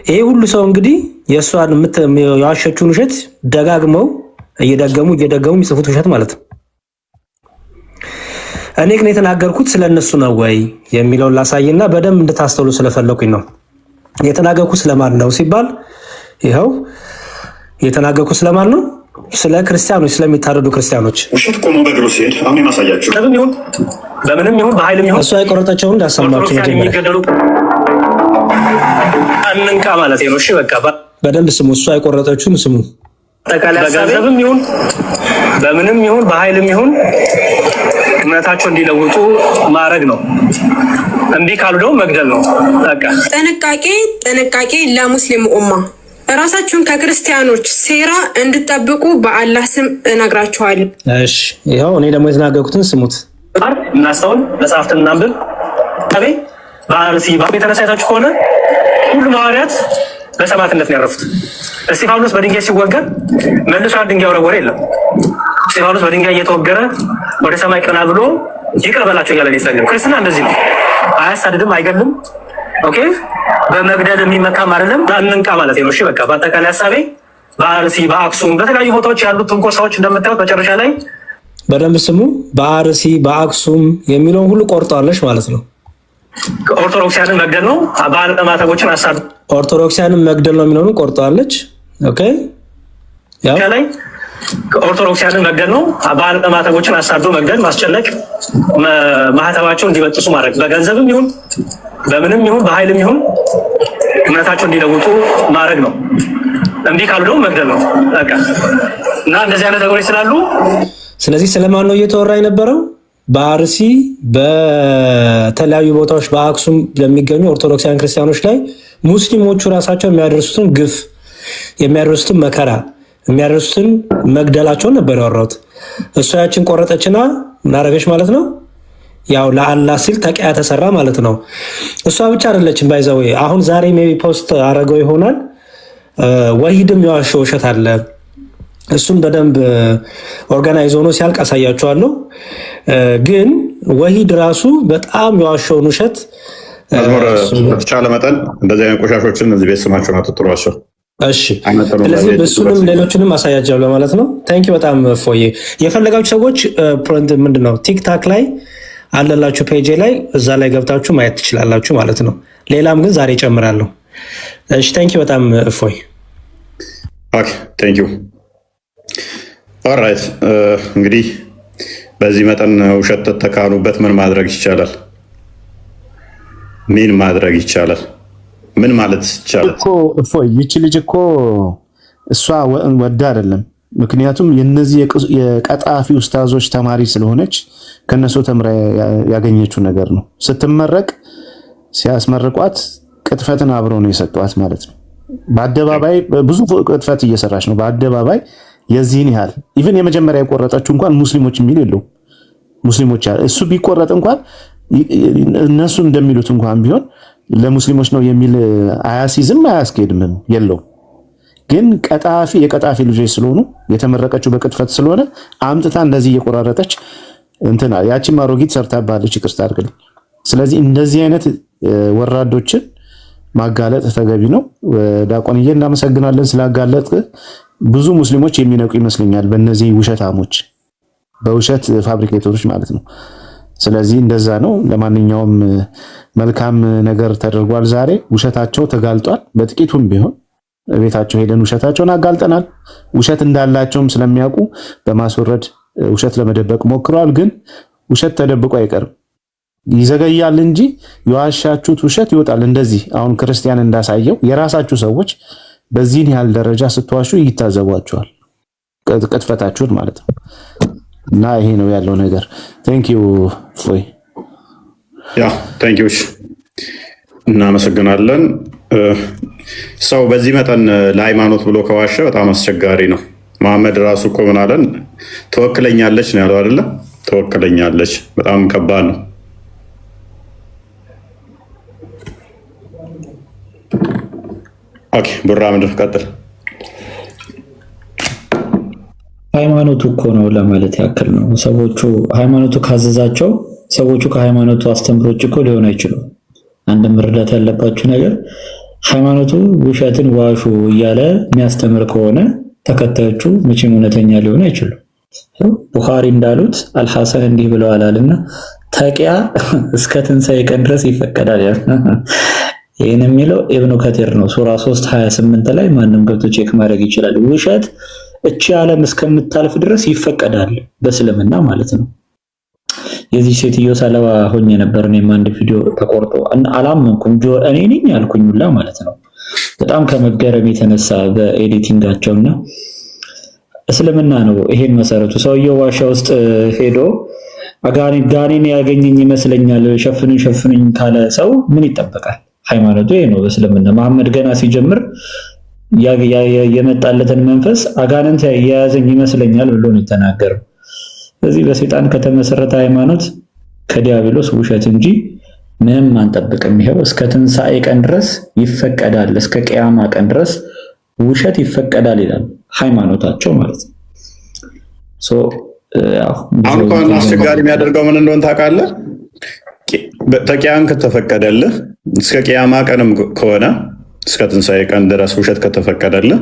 ይሄ ሁሉ ሰው እንግዲህ የእሷን የዋሸችውን ውሸት ደጋግመው እየደገሙ የሚጽፉት ውሸት ማለት ነው። እኔ ግን የተናገርኩት ስለነሱ ነው ወይ የሚለውን ላሳይና በደንብ እንድታስተውሉ ስለፈለኩኝ ነው። የተናገርኩት ስለማን ነው ሲባል ይኸው የተናገርኩት ስለማን ነው? ስለ ክርስቲያኖች፣ ስለሚታረዱ ክርስቲያኖች። ውሸት ቆሞ በእግሩ ሲሄድ አሁን የማሳያችሁ በምንም ይሁን በኃይልም ይሁን እሷ የቆረጠችውን እንዳሰማችሁ የሚገደሉ አንንቃ ማለት ነው። እሺ በቃ በደንብ ስሙ። እሷ የቆረጠችውን ስሙ። በገንዘብም ይሁን በምንም ይሁን በኃይልም ይሁን እምነታቸው እንዲለውጡ ማድረግ ነው። እምቢ ካሉ ደግሞ መግደል ነው። በቃ ጥንቃቄ ለሙስሊም ኡማ ራሳችሁን ከክርስቲያኖች ሴራ እንድጠብቁ በአላህ ስም እነግራችኋለሁ። እሺ ይኸው እኔ ደግሞ የተናገርኩትን ስሙት። እናስተውል፣ መጽሐፍትን እናንብብ። በአርሲ የተነሳይታችሁ ከሆነ ሁሉም ሐዋርያት በሰማዕትነት ነው ያረፉት። እስጢፋኖስ በድንጋይ ሲወገር መልሶ ድንጋይ ወረወረ የለም። እስጢፋኖስ በድንጋይ እየተወገረ ወደ ሰማይ ቀና ብሎ ይቅር በላቸው እያለ ይሰግድ። ክርስትና እንደዚህ ነው። አያሳድድም፣ አይገልም፣ ኦኬ በመግደል የሚመካም አይደለም አንንቃ ማለት ነው። እሺ በቃ በአጠቃላይ ሐሳቤ በአርሲ በአክሱም በተለያዩ ቦታዎች ያሉት ትንኮሳዎች እንደምታዩት መጨረሻ ላይ በደንብ ስሙ። በአርሲ በአክሱም የሚለውን ሁሉ ቆርጠዋለች ማለት ነው። ኦርቶዶክሳንን መግደል ነው፣ ባለማተቦችን አሳብ ኦርቶዶክሳንን መግደል ነው የሚለውን ቆርጠዋለች። ኦኬ ያው ላይ ኦርቶዶክሳንን መግደል ነው፣ ባለማተቦችን አሳዶ መግደል፣ ማስጨነቅ፣ ማህተባቸውን እንዲበጥሱ ማድረግ በገንዘብም ይሁን በምንም ይሁን በኃይልም ይሁን እምነታቸውን እንዲለውጡ ማድረግ ነው። እንዲህ ካሉ ደግሞ መግደል ነው በቃ። እና እንደዚህ አይነት ነገሮች ስላሉ ስለዚህ ስለማን ነው እየተወራ የነበረው? በአርሲ በተለያዩ ቦታዎች በአክሱም ለሚገኙ ኦርቶዶክሳውያን ክርስቲያኖች ላይ ሙስሊሞቹ ራሳቸው የሚያደርሱትን ግፍ የሚያደርሱትን መከራ የሚያደርሱትን መግደላቸውን ነበር ያወራሁት። እሷ ያችን ቆረጠችና ምናረገች ማለት ነው? ያው ለአላህ ሲል ተቂያ ተሰራ ማለት ነው። እሷ ብቻ አይደለችም ባይዘው አሁን ዛሬ ሜቢ ፖስት አረገው ይሆናል። ወሂድም የዋሸው ውሸት አለ። እሱን በደንብ ኦርጋናይዝ ሆኖ ሲያልቅ አሳያችኋለሁ። ግን ወሂድ ራሱ በጣም የዋሸውን ውሸት መዝሙር በተቻለ መጠን እንደዚህ አይነት ቆሻሾችን እዚህ ቤት ስማቸውን አትጥሯቸው። እሺ ስለዚህ እሱንም ሌሎችንም አሳያቸዋለሁ ማለት ነው። ታንኪ በጣም ፎዬ የፈለጋችሁ ሰዎች ምንድነው ቲክታክ ላይ አለላችሁ ፔጅ ላይ እዛ ላይ ገብታችሁ ማየት ትችላላችሁ ማለት ነው። ሌላም ግን ዛሬ ጨምራለሁ። እሺ ታንኪ በጣም ፎይ። ኦኬ ታንኪ ኦልራይት። እንግዲህ በዚህ መጠን ውሸት ተካኑበት ምን ማድረግ ይቻላል? ምን ማድረግ ይቻላል? ምን ማለት ይቻላል እኮ እፎይ ይቺ ልጅ እኮ እሷ ወዳ አይደለም። ምክንያቱም የነዚህ የቀጣፊ ኡስታዞች ተማሪ ስለሆነች ከነሱ ተምራ ያገኘችው ነገር ነው። ስትመረቅ ሲያስመርቋት ቅጥፈትን አብረው ነው የሰጧት ማለት ነው። በአደባባይ ብዙ ቅጥፈት እየሰራች ነው። በአደባባይ የዚህን ያህል ኢቭን የመጀመሪያ የቆረጠችው እንኳን ሙስሊሞች የሚል የለው ሙስሊሞች እሱ ቢቆረጥ እንኳን እነሱ እንደሚሉት እንኳን ቢሆን ለሙስሊሞች ነው የሚል አያሲዝም አያስኬድም የለው። ግን ቀጣፊ የቀጣፊ ልጆች ስለሆኑ የተመረቀችው በቅጥፈት ስለሆነ አምጥታ እንደዚህ እየቆራረጠች እንትና ያቺ ማሮጊት ሰርታባለች፣ ይቅርታ አድርግልኝ። ስለዚህ እንደዚህ አይነት ወራዶችን ማጋለጥ ተገቢ ነው። ዲያቆንዬ እናመሰግናለን ስላጋለጥ። ብዙ ሙስሊሞች የሚነቁ ይመስለኛል በእነዚህ ውሸታሞች፣ በውሸት ፋብሪኬተሮች ማለት ነው። ስለዚህ እንደዛ ነው። ለማንኛውም መልካም ነገር ተደርጓል። ዛሬ ውሸታቸው ተጋልጧል። በጥቂቱም ቢሆን ቤታቸው ሄደን ውሸታቸውን አጋልጠናል። ውሸት እንዳላቸውም ስለሚያውቁ በማስወረድ ውሸት ለመደበቅ ሞክረዋል። ግን ውሸት ተደብቆ አይቀርም፣ ይዘገያል እንጂ የዋሻችሁት ውሸት ይወጣል። እንደዚህ አሁን ክርስቲያን እንዳሳየው የራሳችሁ ሰዎች በዚህን ያህል ደረጃ ስትዋሹ ይታዘቧቸዋል፣ ቅጥፈታችሁን ማለት ነው። እና ይሄ ነው ያለው ነገር። ቴንኪዩ ፎይ። ያ ቴንኪዩ እናመሰግናለን። ሰው በዚህ መጠን ለሃይማኖት ብሎ ከዋሸ በጣም አስቸጋሪ ነው። መሐመድ ራሱ እኮ ምን አለን? ተወክለኛለች ነው ያለው አይደለ? ተወክለኛለች። በጣም ከባድ ነው። ኦኬ ቡራ ምንድን ቀጥል። ሃይማኖቱ እኮ ነው ለማለት ያክል ነው። ሰዎቹ ሃይማኖቱ ካዘዛቸው ሰዎቹ ከሃይማኖቱ አስተምሮች እኮ ሊሆን አይችሉም። አንድ መረዳት ያለባችሁ ነገር ሃይማኖቱ ውሸትን ዋሹ እያለ የሚያስተምር ከሆነ ተከታዮቹ መቼም እውነተኛ ሊሆን አይችሉም። ቡኻሪ እንዳሉት አልሐሰን እንዲህ ብለዋል አለና ተቂያ እስከ ትንሣኤ ቀን ድረስ ይፈቀዳል። ይህን የሚለው ኢብኑ ከቲር ነው። ሱራ 3:28 ላይ ማንም ገብቶ ቼክ ማድረግ ይችላል። ውሸት እቺ ዓለም እስከምታልፍ ድረስ ይፈቀዳል በእስልምና ማለት ነው። የዚህ ሴትዮ ሰለባ ሆኜ ነበር። እኔም አንድ ቪዲዮ ተቆርጦ አላመንኩም። እኔ ነኝ ያልኩኝ ሁላ ማለት ነው። በጣም ከመገረም የተነሳ በኤዲቲንጋቸውና እስልምና ነው ይሄን መሰረቱ። ሰውየው ዋሻ ውስጥ ሄዶ ጋኔን ያገኘኝ ይመስለኛል ሸፍኑኝ ካለ ሰው ምን ይጠበቃል? ሃይማኖቱ ይሄ ነው በእስልምና። መሐመድ ገና ሲጀምር የመጣለትን መንፈስ አጋንንት የያዘኝ ይመስለኛል ብሎ ነው የተናገረው። ስለዚህ በሰይጣን ከተመሰረተ ሃይማኖት ከዲያብሎስ ውሸት እንጂ ምንም አንጠብቅም። ይሄው እስከ ትንሣኤ ቀን ድረስ ይፈቀዳል፣ እስከ ቅያማ ቀን ድረስ ውሸት ይፈቀዳል ይላል ሃይማኖታቸው ማለት ነው። አሁን እንኳን አስቸጋሪ የሚያደርገው ምን እንደሆነ ታውቃለህ? ተቂያን ከተፈቀደልህ እስከ ቂያማ ቀንም ከሆነ እስከ ትንሣኤ ቀን ድረስ ውሸት ከተፈቀደልህ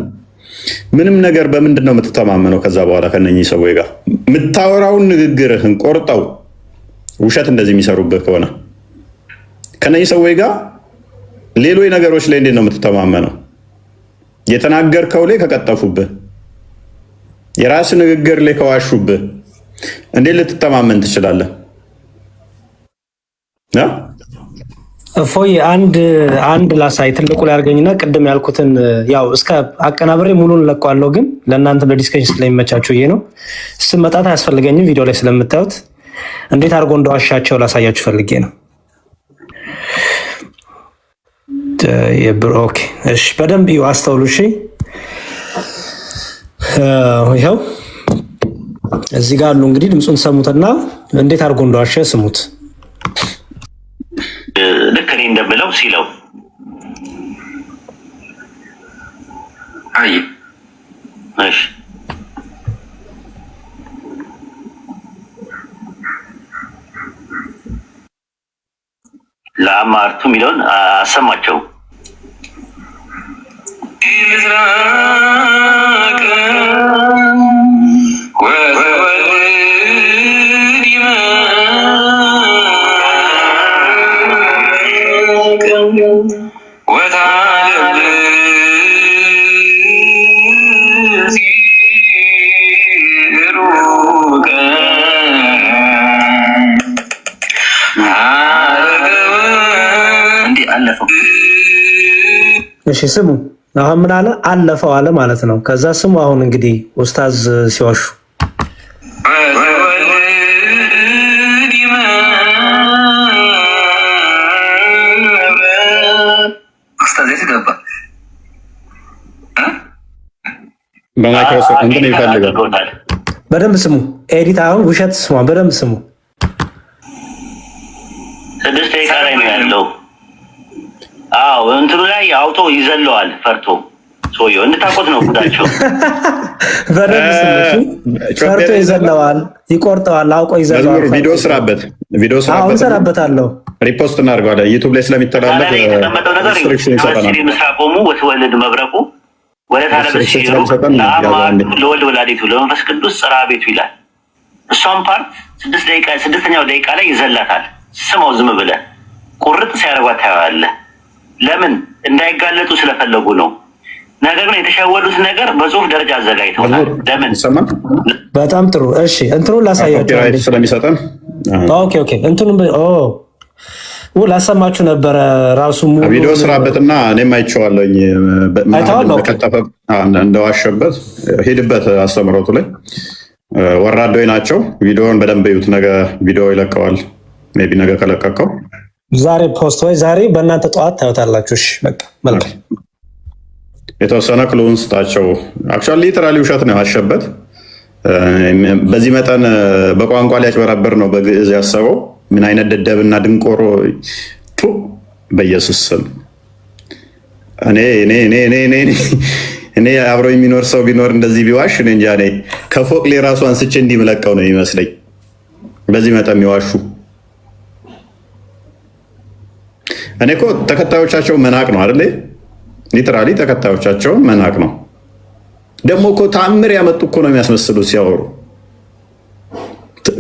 ምንም ነገር በምንድን ነው የምትተማመነው? ከዛ በኋላ ከነኚህ ሰዎች ጋር የምታወራውን ንግግርህን ቆርጠው ውሸት እንደዚህ የሚሰሩብህ ከሆነ ከነኚህ ሰዎች ጋር ሌሎች ነገሮች ላይ እንዴት ነው የምትተማመነው? የተናገርከው ላይ ከቀጠፉብህ፣ የራስ ንግግር ላይ ከዋሹብህ እንዴት ልትተማመን ትችላለህ? እፎይ አንድ ላሳይ ትልቁ ላይ አድርገኝና ቅድም ያልኩትን ያው እስከ አቀናብሬ ሙሉን ለቀዋለሁ፣ ግን ለእናንተ ለዲስከሽን ስለሚመቻችሁ ይሄ ነው። ስመጣት አያስፈልገኝም፣ ቪዲዮ ላይ ስለምታዩት እንዴት አድርጎ እንደዋሻቸው ላሳያችሁ ፈልጌ ነው። ኦኬ እሺ፣ በደንብ እዩ፣ አስተውሉ። እሺ ይኸው እዚህ ጋር አሉ። እንግዲህ ድምፁን ሰሙትና እንዴት አድርጎ እንደዋሸ ስሙት። ልክ እኔ እንደምለው ሲለው አይ እሺ ለአማርቱ የሚለውን አሰማቸው። እሺ ስሙ። አሁን ምን አለ? አለፈው አለ ማለት ነው። ከዛ ስሙ። አሁን እንግዲህ ኡስታዝ ሲዋሹ በማይክሮሶፍት እንትን ይፈልጋል። በደንብ ስሙ። ኤዲት አሁን ውሸት ስሙ። በደንብ ስሙ። 6 ደቂቃ ላይ ነው ያለው። አዎ እንትኑ ላይ አውቶ ይዘለዋል ፈርቶ ሰውየው እንድታቆት ነው ጉዳቸው። በደንብ ስሙ። ፈርቶ ይዘለዋል፣ ይቆርጠዋል፣ አውቆ ይዘለዋል። ቪዲዮ ስራበት፣ ቪዲዮ ስራበት። አሁን ሰራበታለሁ። ሪፖስት እናደርገዋለን ዩቲዩብ ላይ ስለሚተላለፍ የተቀመጠው ነገር ምስራቆሙ ወትወልድ መብረቁ ወለታ ለበሲሩ ለወልድ ወላዲቱ ለመንፈስ ቅዱስ ጽራ ቤቱ ይላል። እሷም ፓርት 6ኛው ደቂቃ ላይ ይዘላታል። ስማው ዝም ብለህ ቁርጥ ሲያደርጓት ታያለህ። ለምን እንዳይጋለጡ ስለፈለጉ ነው። ነገር ግን የተሸወዱት ነገር በጽሁፍ ደረጃ አዘጋጅተውታል። ለምን? በጣም ጥሩ። እሺ እንትኑን ላሳያችሁ ስለሚሰጠን ኦኬ እንትኑን ላሰማችሁ ነበረ። ራሱ ቪዲዮ ስራበትና እኔም አይቼዋለሁኝ እንደዋሸበት። ሄድበት አስተምሮቱ ላይ ወራዶች ናቸው። ቪዲዮውን በደንብ እዩት። ነገ ቪዲዮ ይለቀዋል። ሜይ ቢ ነገ ከለቀቀው ዛሬ ፖስት ወይ ዛሬ በእናንተ ጠዋት ታዩታላችሁ። እሺ በቃ መልካም። የተወሰነ ክሉን ስጣቸው። አክቹዋሊ ሊተራሊ ውሸት ነው ያሸበት። በዚህ መጠን በቋንቋ ሊያጭበረብር ነው በግዕዝ ያሰበው። ምን አይነት ደደብና ድንቆሮ! በኢየሱስ ስም እኔ አብሮ የሚኖር ሰው ቢኖር እንደዚህ ቢዋሽ እኔ እንጃ። እኔ ከፎቅ ላይ ራሱ አንስቼ እንዲምለቀው ነው የሚመስለኝ። በዚህ መጠን የሚዋሹ እኔ እኮ ተከታዮቻቸው መናቅ ነው አይደል? ሊተራሊ ተከታዮቻቸው መናቅ ነው። ደግሞ እኮ ተአምር ያመጡ እኮ ነው የሚያስመስሉት ሲያወሩ።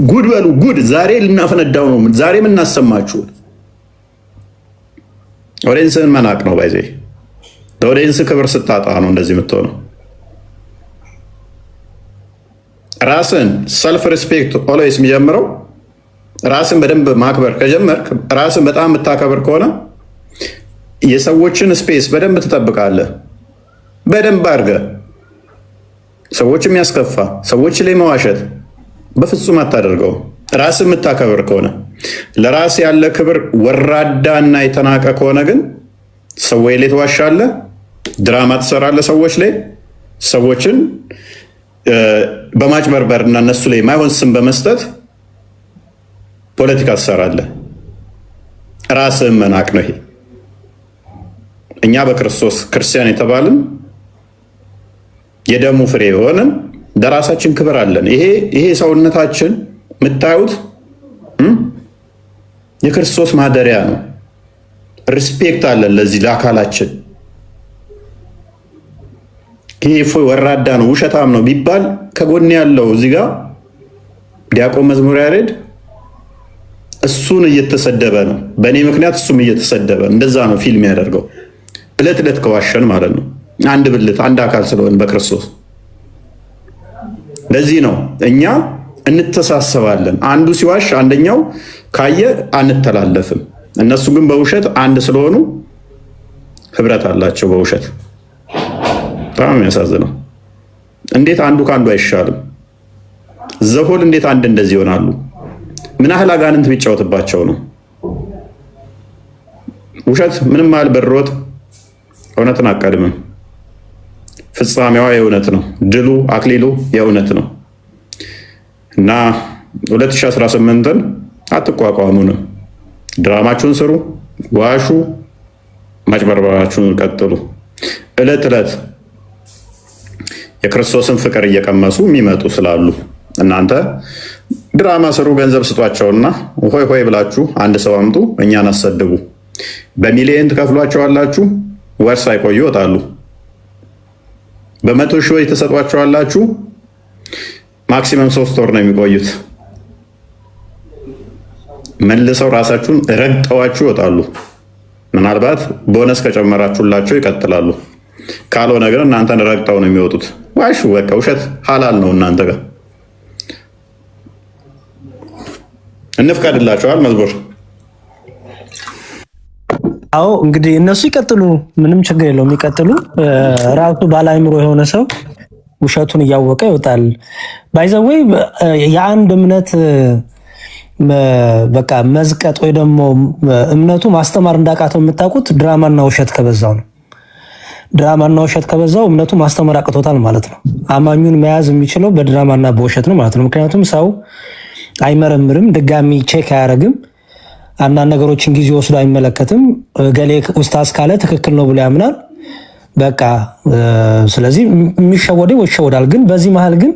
ጉድ በሉ ጉድ! ዛሬ ልናፈነዳው ነው። ዛሬ የምናሰማችሁ ኦዲየንስን መናቅ ነው። ባይዜ ለኦዲየንስ ክብር ስታጣ ነው እንደዚህ የምትሆነው። ራስን ሰልፍ ሪስፔክት ኦልዌይስ የሚጀምረው ራስን በደንብ ማክበር ከጀመርክ፣ ራስን በጣም የምታከብር ከሆነ የሰዎችን ስፔስ በደንብ ትጠብቃለህ። በደንብ አድርገህ ሰዎች የሚያስከፋ ሰዎች ላይ መዋሸት በፍጹም አታደርገው። ራስ የምታከብር ከሆነ ለራስ ያለ ክብር ወራዳ እና የተናቀ ከሆነ ግን ሰዎች ላይ ትዋሻለህ፣ ድራማ ትሰራለህ፣ ሰዎች ላይ ሰዎችን በማጭበርበር እና እነሱ ላይ የማይሆን ስም በመስጠት ፖለቲካ ትሰራለህ። ራስህን መናቅ ነው ይሄ። እኛ በክርስቶስ ክርስቲያን የተባልን የደሙ ፍሬ የሆንን ለራሳችን ክብር አለን። ይሄ ሰውነታችን የምታዩት የክርስቶስ ማደሪያ ነው። ሪስፔክት አለን ለዚህ ለአካላችን። ይሄ እፎይ ወራዳ ነው ውሸታም ነው ቢባል ከጎን ያለው እዚህ ጋር ዲያቆን መዝሙር ያሬድ እሱን እየተሰደበ ነው። በእኔ ምክንያት እሱም እየተሰደበ እንደዛ ነው ፊልም ያደርገው። እለት እለት ከዋሸን ማለት ነው አንድ ብልት አንድ አካል ስለሆን በክርስቶስ። ለዚህ ነው እኛ እንተሳሰባለን። አንዱ ሲዋሽ አንደኛው ካየ አንተላለፍም። እነሱ ግን በውሸት አንድ ስለሆኑ ህብረት አላቸው በውሸት። በጣም የሚያሳዝነው እንዴት አንዱ ከአንዱ አይሻልም? ዘሆል እንዴት አንድ እንደዚህ ይሆናሉ? ምን ያህል አጋንንት ቢጫወትባቸው ነው? ውሸት ምንም ያህል በሮጥ እውነትን አቀድምም። ፍጻሜዋ የእውነት ነው። ድሉ አክሊሉ የእውነት ነው እና 2018ን አትቋቋሙንም። ድራማችሁን ስሩ፣ ዋሹ፣ ማጭበርበራችሁን ቀጥሉ። እለት እለት የክርስቶስን ፍቅር እየቀመሱ የሚመጡ ስላሉ እናንተ ድራማ ስሩ፣ ገንዘብ ስጧቸውና ሆይ ሆይ ብላችሁ አንድ ሰው አምጡ፣ እኛን አሰድቡ። በሚሊየን ትከፍሏቸዋላችሁ፣ ወር ሳይቆዩ ይወጣሉ። በመቶ ሺዎች ተሰጧቸዋላችሁ፣ ማክሲመም 3 ወር ነው የሚቆዩት። መልሰው ራሳችሁን ረግጠዋችሁ ይወጣሉ። ምናልባት ቦነስ ከጨመራችሁላቸው ይቀጥላሉ። ካልሆነ ግን እናንተን ረግጠው ነው የሚወጡት። ዋሹ፣ በቃ ውሸት ሀላል ነው እናንተ ጋር። እንፍቀድላቸዋል መዝሙር። አዎ እንግዲህ እነሱ ይቀጥሉ፣ ምንም ችግር የለውም ይቀጥሉ። ራሱ ባለአእምሮ የሆነ ሰው ውሸቱን እያወቀ ይወጣል። ባይዘወይ የአንድ እምነት በቃ መዝቀጥ ወይ ደግሞ እምነቱ ማስተማር እንዳቃተው የምታውቁት ድራማና ውሸት ከበዛው ነው። ድራማና ውሸት ከበዛው እምነቱ ማስተማር አቅቶታል ማለት ነው። አማኙን መያዝ የሚችለው በድራማና በውሸት ነው ማለት ነው። ምክንያቱም ሰው አይመረምርም፣ ድጋሚ ቼክ አያደርግም፣ አንዳንድ ነገሮችን ጊዜ ወስዶ አይመለከትም። ገሌ ኡስታዝ ካለ ትክክል ነው ብሎ ያምናል። በቃ ስለዚህ የሚሸወደው ይሸወዳል። ግን በዚህ መሀል ግን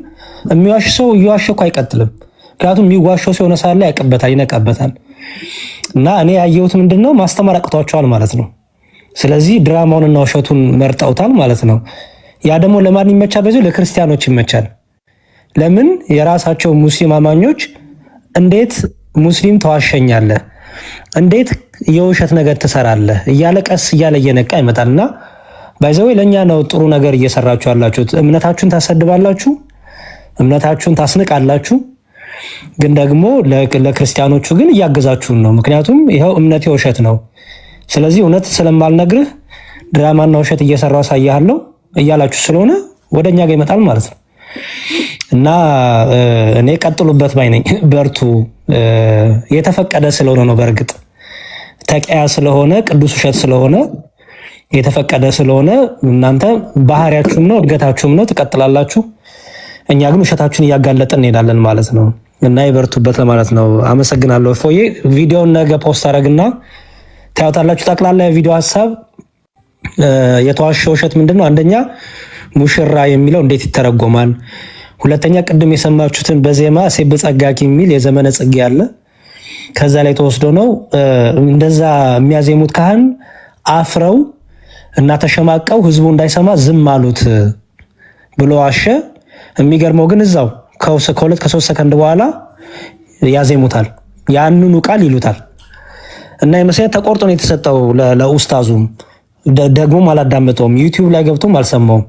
የሚዋሽ ሰው እየዋሸ እኮ አይቀጥልም። ምክንያቱም የሚዋሸው ሲሆነ ሳለ ያቀበታል፣ ይነቃበታል። እና እኔ ያየሁት ምንድነው ማስተማር አቅቷቸዋል ማለት ነው። ስለዚህ ድራማውንና ውሸቱን መርጠውታል ማለት ነው። ያ ደግሞ ለማን ይመቻል? በዚህ ለክርስቲያኖች ይመቻል። ለምን የራሳቸው ሙስሊም አማኞች እንዴት ሙስሊም ተዋሸኛለህ፣ እንዴት የውሸት ነገር ትሰራለህ እያለ ቀስ እያለ እየነቃ ይመጣልና ባይዘው ለኛ ነው ጥሩ ነገር እየሰራችሁ ያላችሁት። እምነታችሁን ታሰድባላችሁ፣ እምነታችሁን ታስንቃላችሁ፣ ግን ደግሞ ለክርስቲያኖቹ ግን እያገዛችሁን ነው። ምክንያቱም ይኸው እምነቴ ውሸት ነው፣ ስለዚህ እውነት ስለማልነግርህ ድራማና ውሸት እየሰራው አሳያለሁ እያላችሁ ስለሆነ ወደኛ ጋር ይመጣል ማለት ነው። እና እኔ ቀጥሉበት ባይ ነኝ። በርቱ። የተፈቀደ ስለሆነ ነው። በእርግጥ ተቀያ ስለሆነ ቅዱስ ውሸት ስለሆነ የተፈቀደ ስለሆነ እናንተ ባህሪያችሁም ነው እድገታችሁም ነው፣ ትቀጥላላችሁ። እኛ ግን ውሸታችሁን እያጋለጥን እንሄዳለን ማለት ነው። እና ይበርቱበት ለማለት ነው። አመሰግናለሁ። ፎዬ ቪዲዮውን ነገ ፖስት አደረግና ታዩታላችሁ። ጠቅላላ የቪዲዮ ሀሳብ የተዋሸ ውሸት ምንድነው? አንደኛ ሙሽራ የሚለው እንዴት ይተረጎማል? ሁለተኛ ቅድም የሰማችሁትን በዜማ ሴብ ጸጋቂ የሚል የዘመነ ጽጌ አለ። ከዛ ላይ ተወስዶ ነው እንደዛ የሚያዜሙት ካህን አፍረው እና ተሸማቀው ህዝቡ እንዳይሰማ ዝም አሉት ብሎ ዋሸ። የሚገርመው ግን እዛው ከሁለት ከሶስት ሰከንድ በኋላ ያዜሙታል፣ ያንኑ ቃል ይሉታል። እና የመሰለ ተቆርጦ ነው የተሰጠው ለኡስታዙም፣ ደግሞም አላዳመጠውም፣ ዩቲዩብ ላይ ገብቶም አልሰማውም።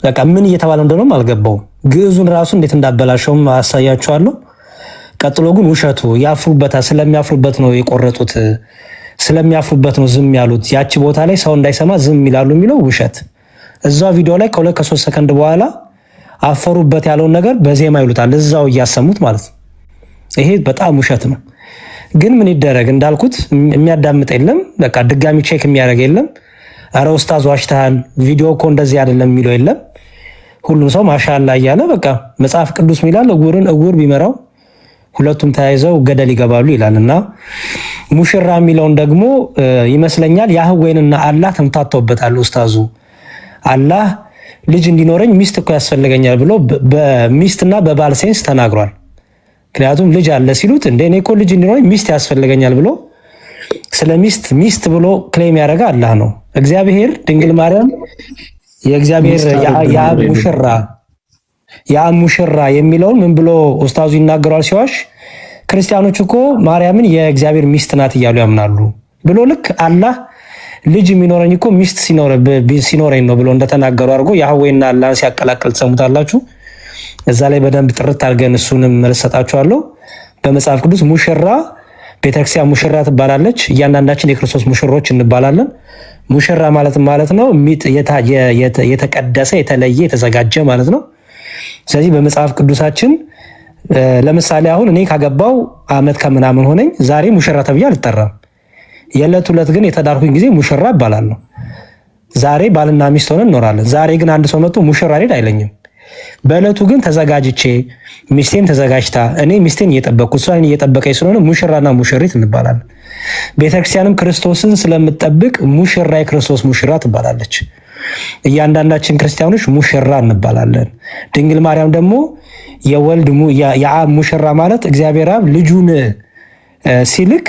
በቃ ምን እየተባለ እንደሆነም አልገባውም። ግዕዙን ራሱ እንዴት እንዳበላሸውም አሳያችኋለሁ። ቀጥሎ ግን ውሸቱ ያፍሩበታል። ስለሚያፍሩበት ነው የቆረጡት፣ ስለሚያፍሩበት ነው ዝም ያሉት። ያቺ ቦታ ላይ ሰው እንዳይሰማ ዝም ይላሉ የሚለው ውሸት። እዛው ቪዲዮ ላይ ከሁለት ከሶስት ሰከንድ በኋላ አፈሩበት ያለውን ነገር በዜማ ይሉታል፣ እዛው እያሰሙት ማለት ነው። ይሄ በጣም ውሸት ነው። ግን ምን ይደረግ እንዳልኩት የሚያዳምጥ የለም። በቃ ድጋሚ ቼክ የሚያደርግ የለም። አረ ኡስታዝ ዋሽተሃል፣ ቪዲዮ እኮ እንደዚህ አይደለም የሚለው የለም። ሁሉም ሰው ማሻአላ እያለ በቃ መጽሐፍ ቅዱስ ሚላል እውርን እውር ቢመራው ሁለቱም ተያይዘው ገደል ይገባሉ ይላል። እና ሙሽራ የሚለውን ደግሞ ይመስለኛል ያህዌንና አላህ ተምታተውበታል ኡስታዙ። አላህ ልጅ እንዲኖረኝ ሚስት እኮ ያስፈልገኛል ብሎ በሚስትና በባል ሴንስ ተናግሯል። ምክንያቱም ልጅ አለ ሲሉት እንደ እኔ እኮ ልጅ እንዲኖረኝ ሚስት ያስፈልገኛል ብሎ ስለ ሚስት ብሎ ክሌም ያደረገ አላህ ነው። እግዚአብሔር ድንግል ማርያም የእግዚአብሔር የአብ ሙሽራ የሚለውን ምን ብሎ ኡስታዙ ይናገራል ሲዋሽ፣ ክርስቲያኖች እኮ ማርያምን የእግዚአብሔር ሚስት ናት እያሉ ያምናሉ ብሎ ልክ አላህ ልጅ የሚኖረኝ እኮ ሚስት ሲኖረኝ ነው ብሎ እንደተናገሩ አድርጎ ያህዌና አላህን ሲያቀላቅል ትሰሙታላችሁ። እዛ ላይ በደንብ ጥርት አድርገን እሱንም መልስ ሰጣችኋለሁ። በመጽሐፍ ቅዱስ ሙሽራ ቤተክርስቲያን ሙሽራ ትባላለች። እያንዳንዳችን የክርስቶስ ሙሽሮች እንባላለን። ሙሽራ ማለት ነው የተቀደሰ የተለየ የተዘጋጀ ማለት ነው። ስለዚህ በመጽሐፍ ቅዱሳችን ለምሳሌ አሁን እኔ ካገባው ዓመት ከምናምን ሆነኝ ዛሬ ሙሽራ ተብዬ አልጠራም። የዕለት ሁለት ግን የተዳርኩኝ ጊዜ ሙሽራ እባላለሁ። ዛሬ ባልና ሚስት ሆነን እንኖራለን። ዛሬ ግን አንድ ሰው መጥቶ ሙሽራ ሊል አይለኝም። በዕለቱ ግን ተዘጋጅቼ ሚስቴም ተዘጋጅታ እኔ ሚስቴን እየጠበቅኩ እሷን እየጠበቀኝ ስለሆነ ሙሽራና ሙሽሪት እንባላለን። ቤተክርስቲያንም ክርስቶስን ስለምትጠብቅ ሙሽራ የክርስቶስ ሙሽራ ትባላለች። እያንዳንዳችን ክርስቲያኖች ሙሽራ እንባላለን። ድንግል ማርያም ደግሞ የአብ ሙሽራ ማለት እግዚአብሔር አብ ልጁን ሲልክ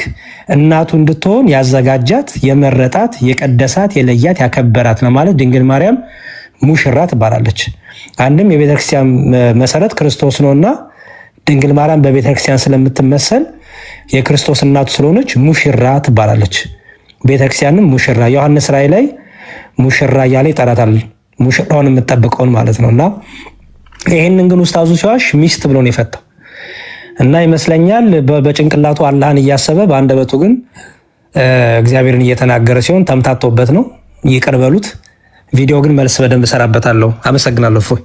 እናቱ እንድትሆን ያዘጋጃት፣ የመረጣት፣ የቀደሳት፣ የለያት፣ ያከበራት ለማለት ድንግል ማርያም ሙሽራ ትባላለች። አንድም የቤተክርስቲያን መሰረት ክርስቶስ ነውና ድንግል ማርያም በቤተክርስቲያን ስለምትመሰል የክርስቶስ እናቱ ስለሆነች ሙሽራ ትባላለች። ቤተክርስቲያንም ሙሽራ ዮሐንስ ራእይ ላይ ሙሽራ እያለ ይጠራታል። ሙሽራውን የምትጠብቀውን ማለት ነውና ይሄንን ግን ኡስታዙ ሲዋሽ ሚስት ብሎ ነው የፈታው እና ይመስለኛል በጭንቅላቱ አላህን እያሰበ በአንደበቱ ግን እግዚአብሔርን እየተናገረ ሲሆን ተምታቶበት ነው። ይቅር በሉት። ቪዲዮ ግን መልስ በደንብ እሰራበታለሁ። አመሰግናለሁ። እፎይ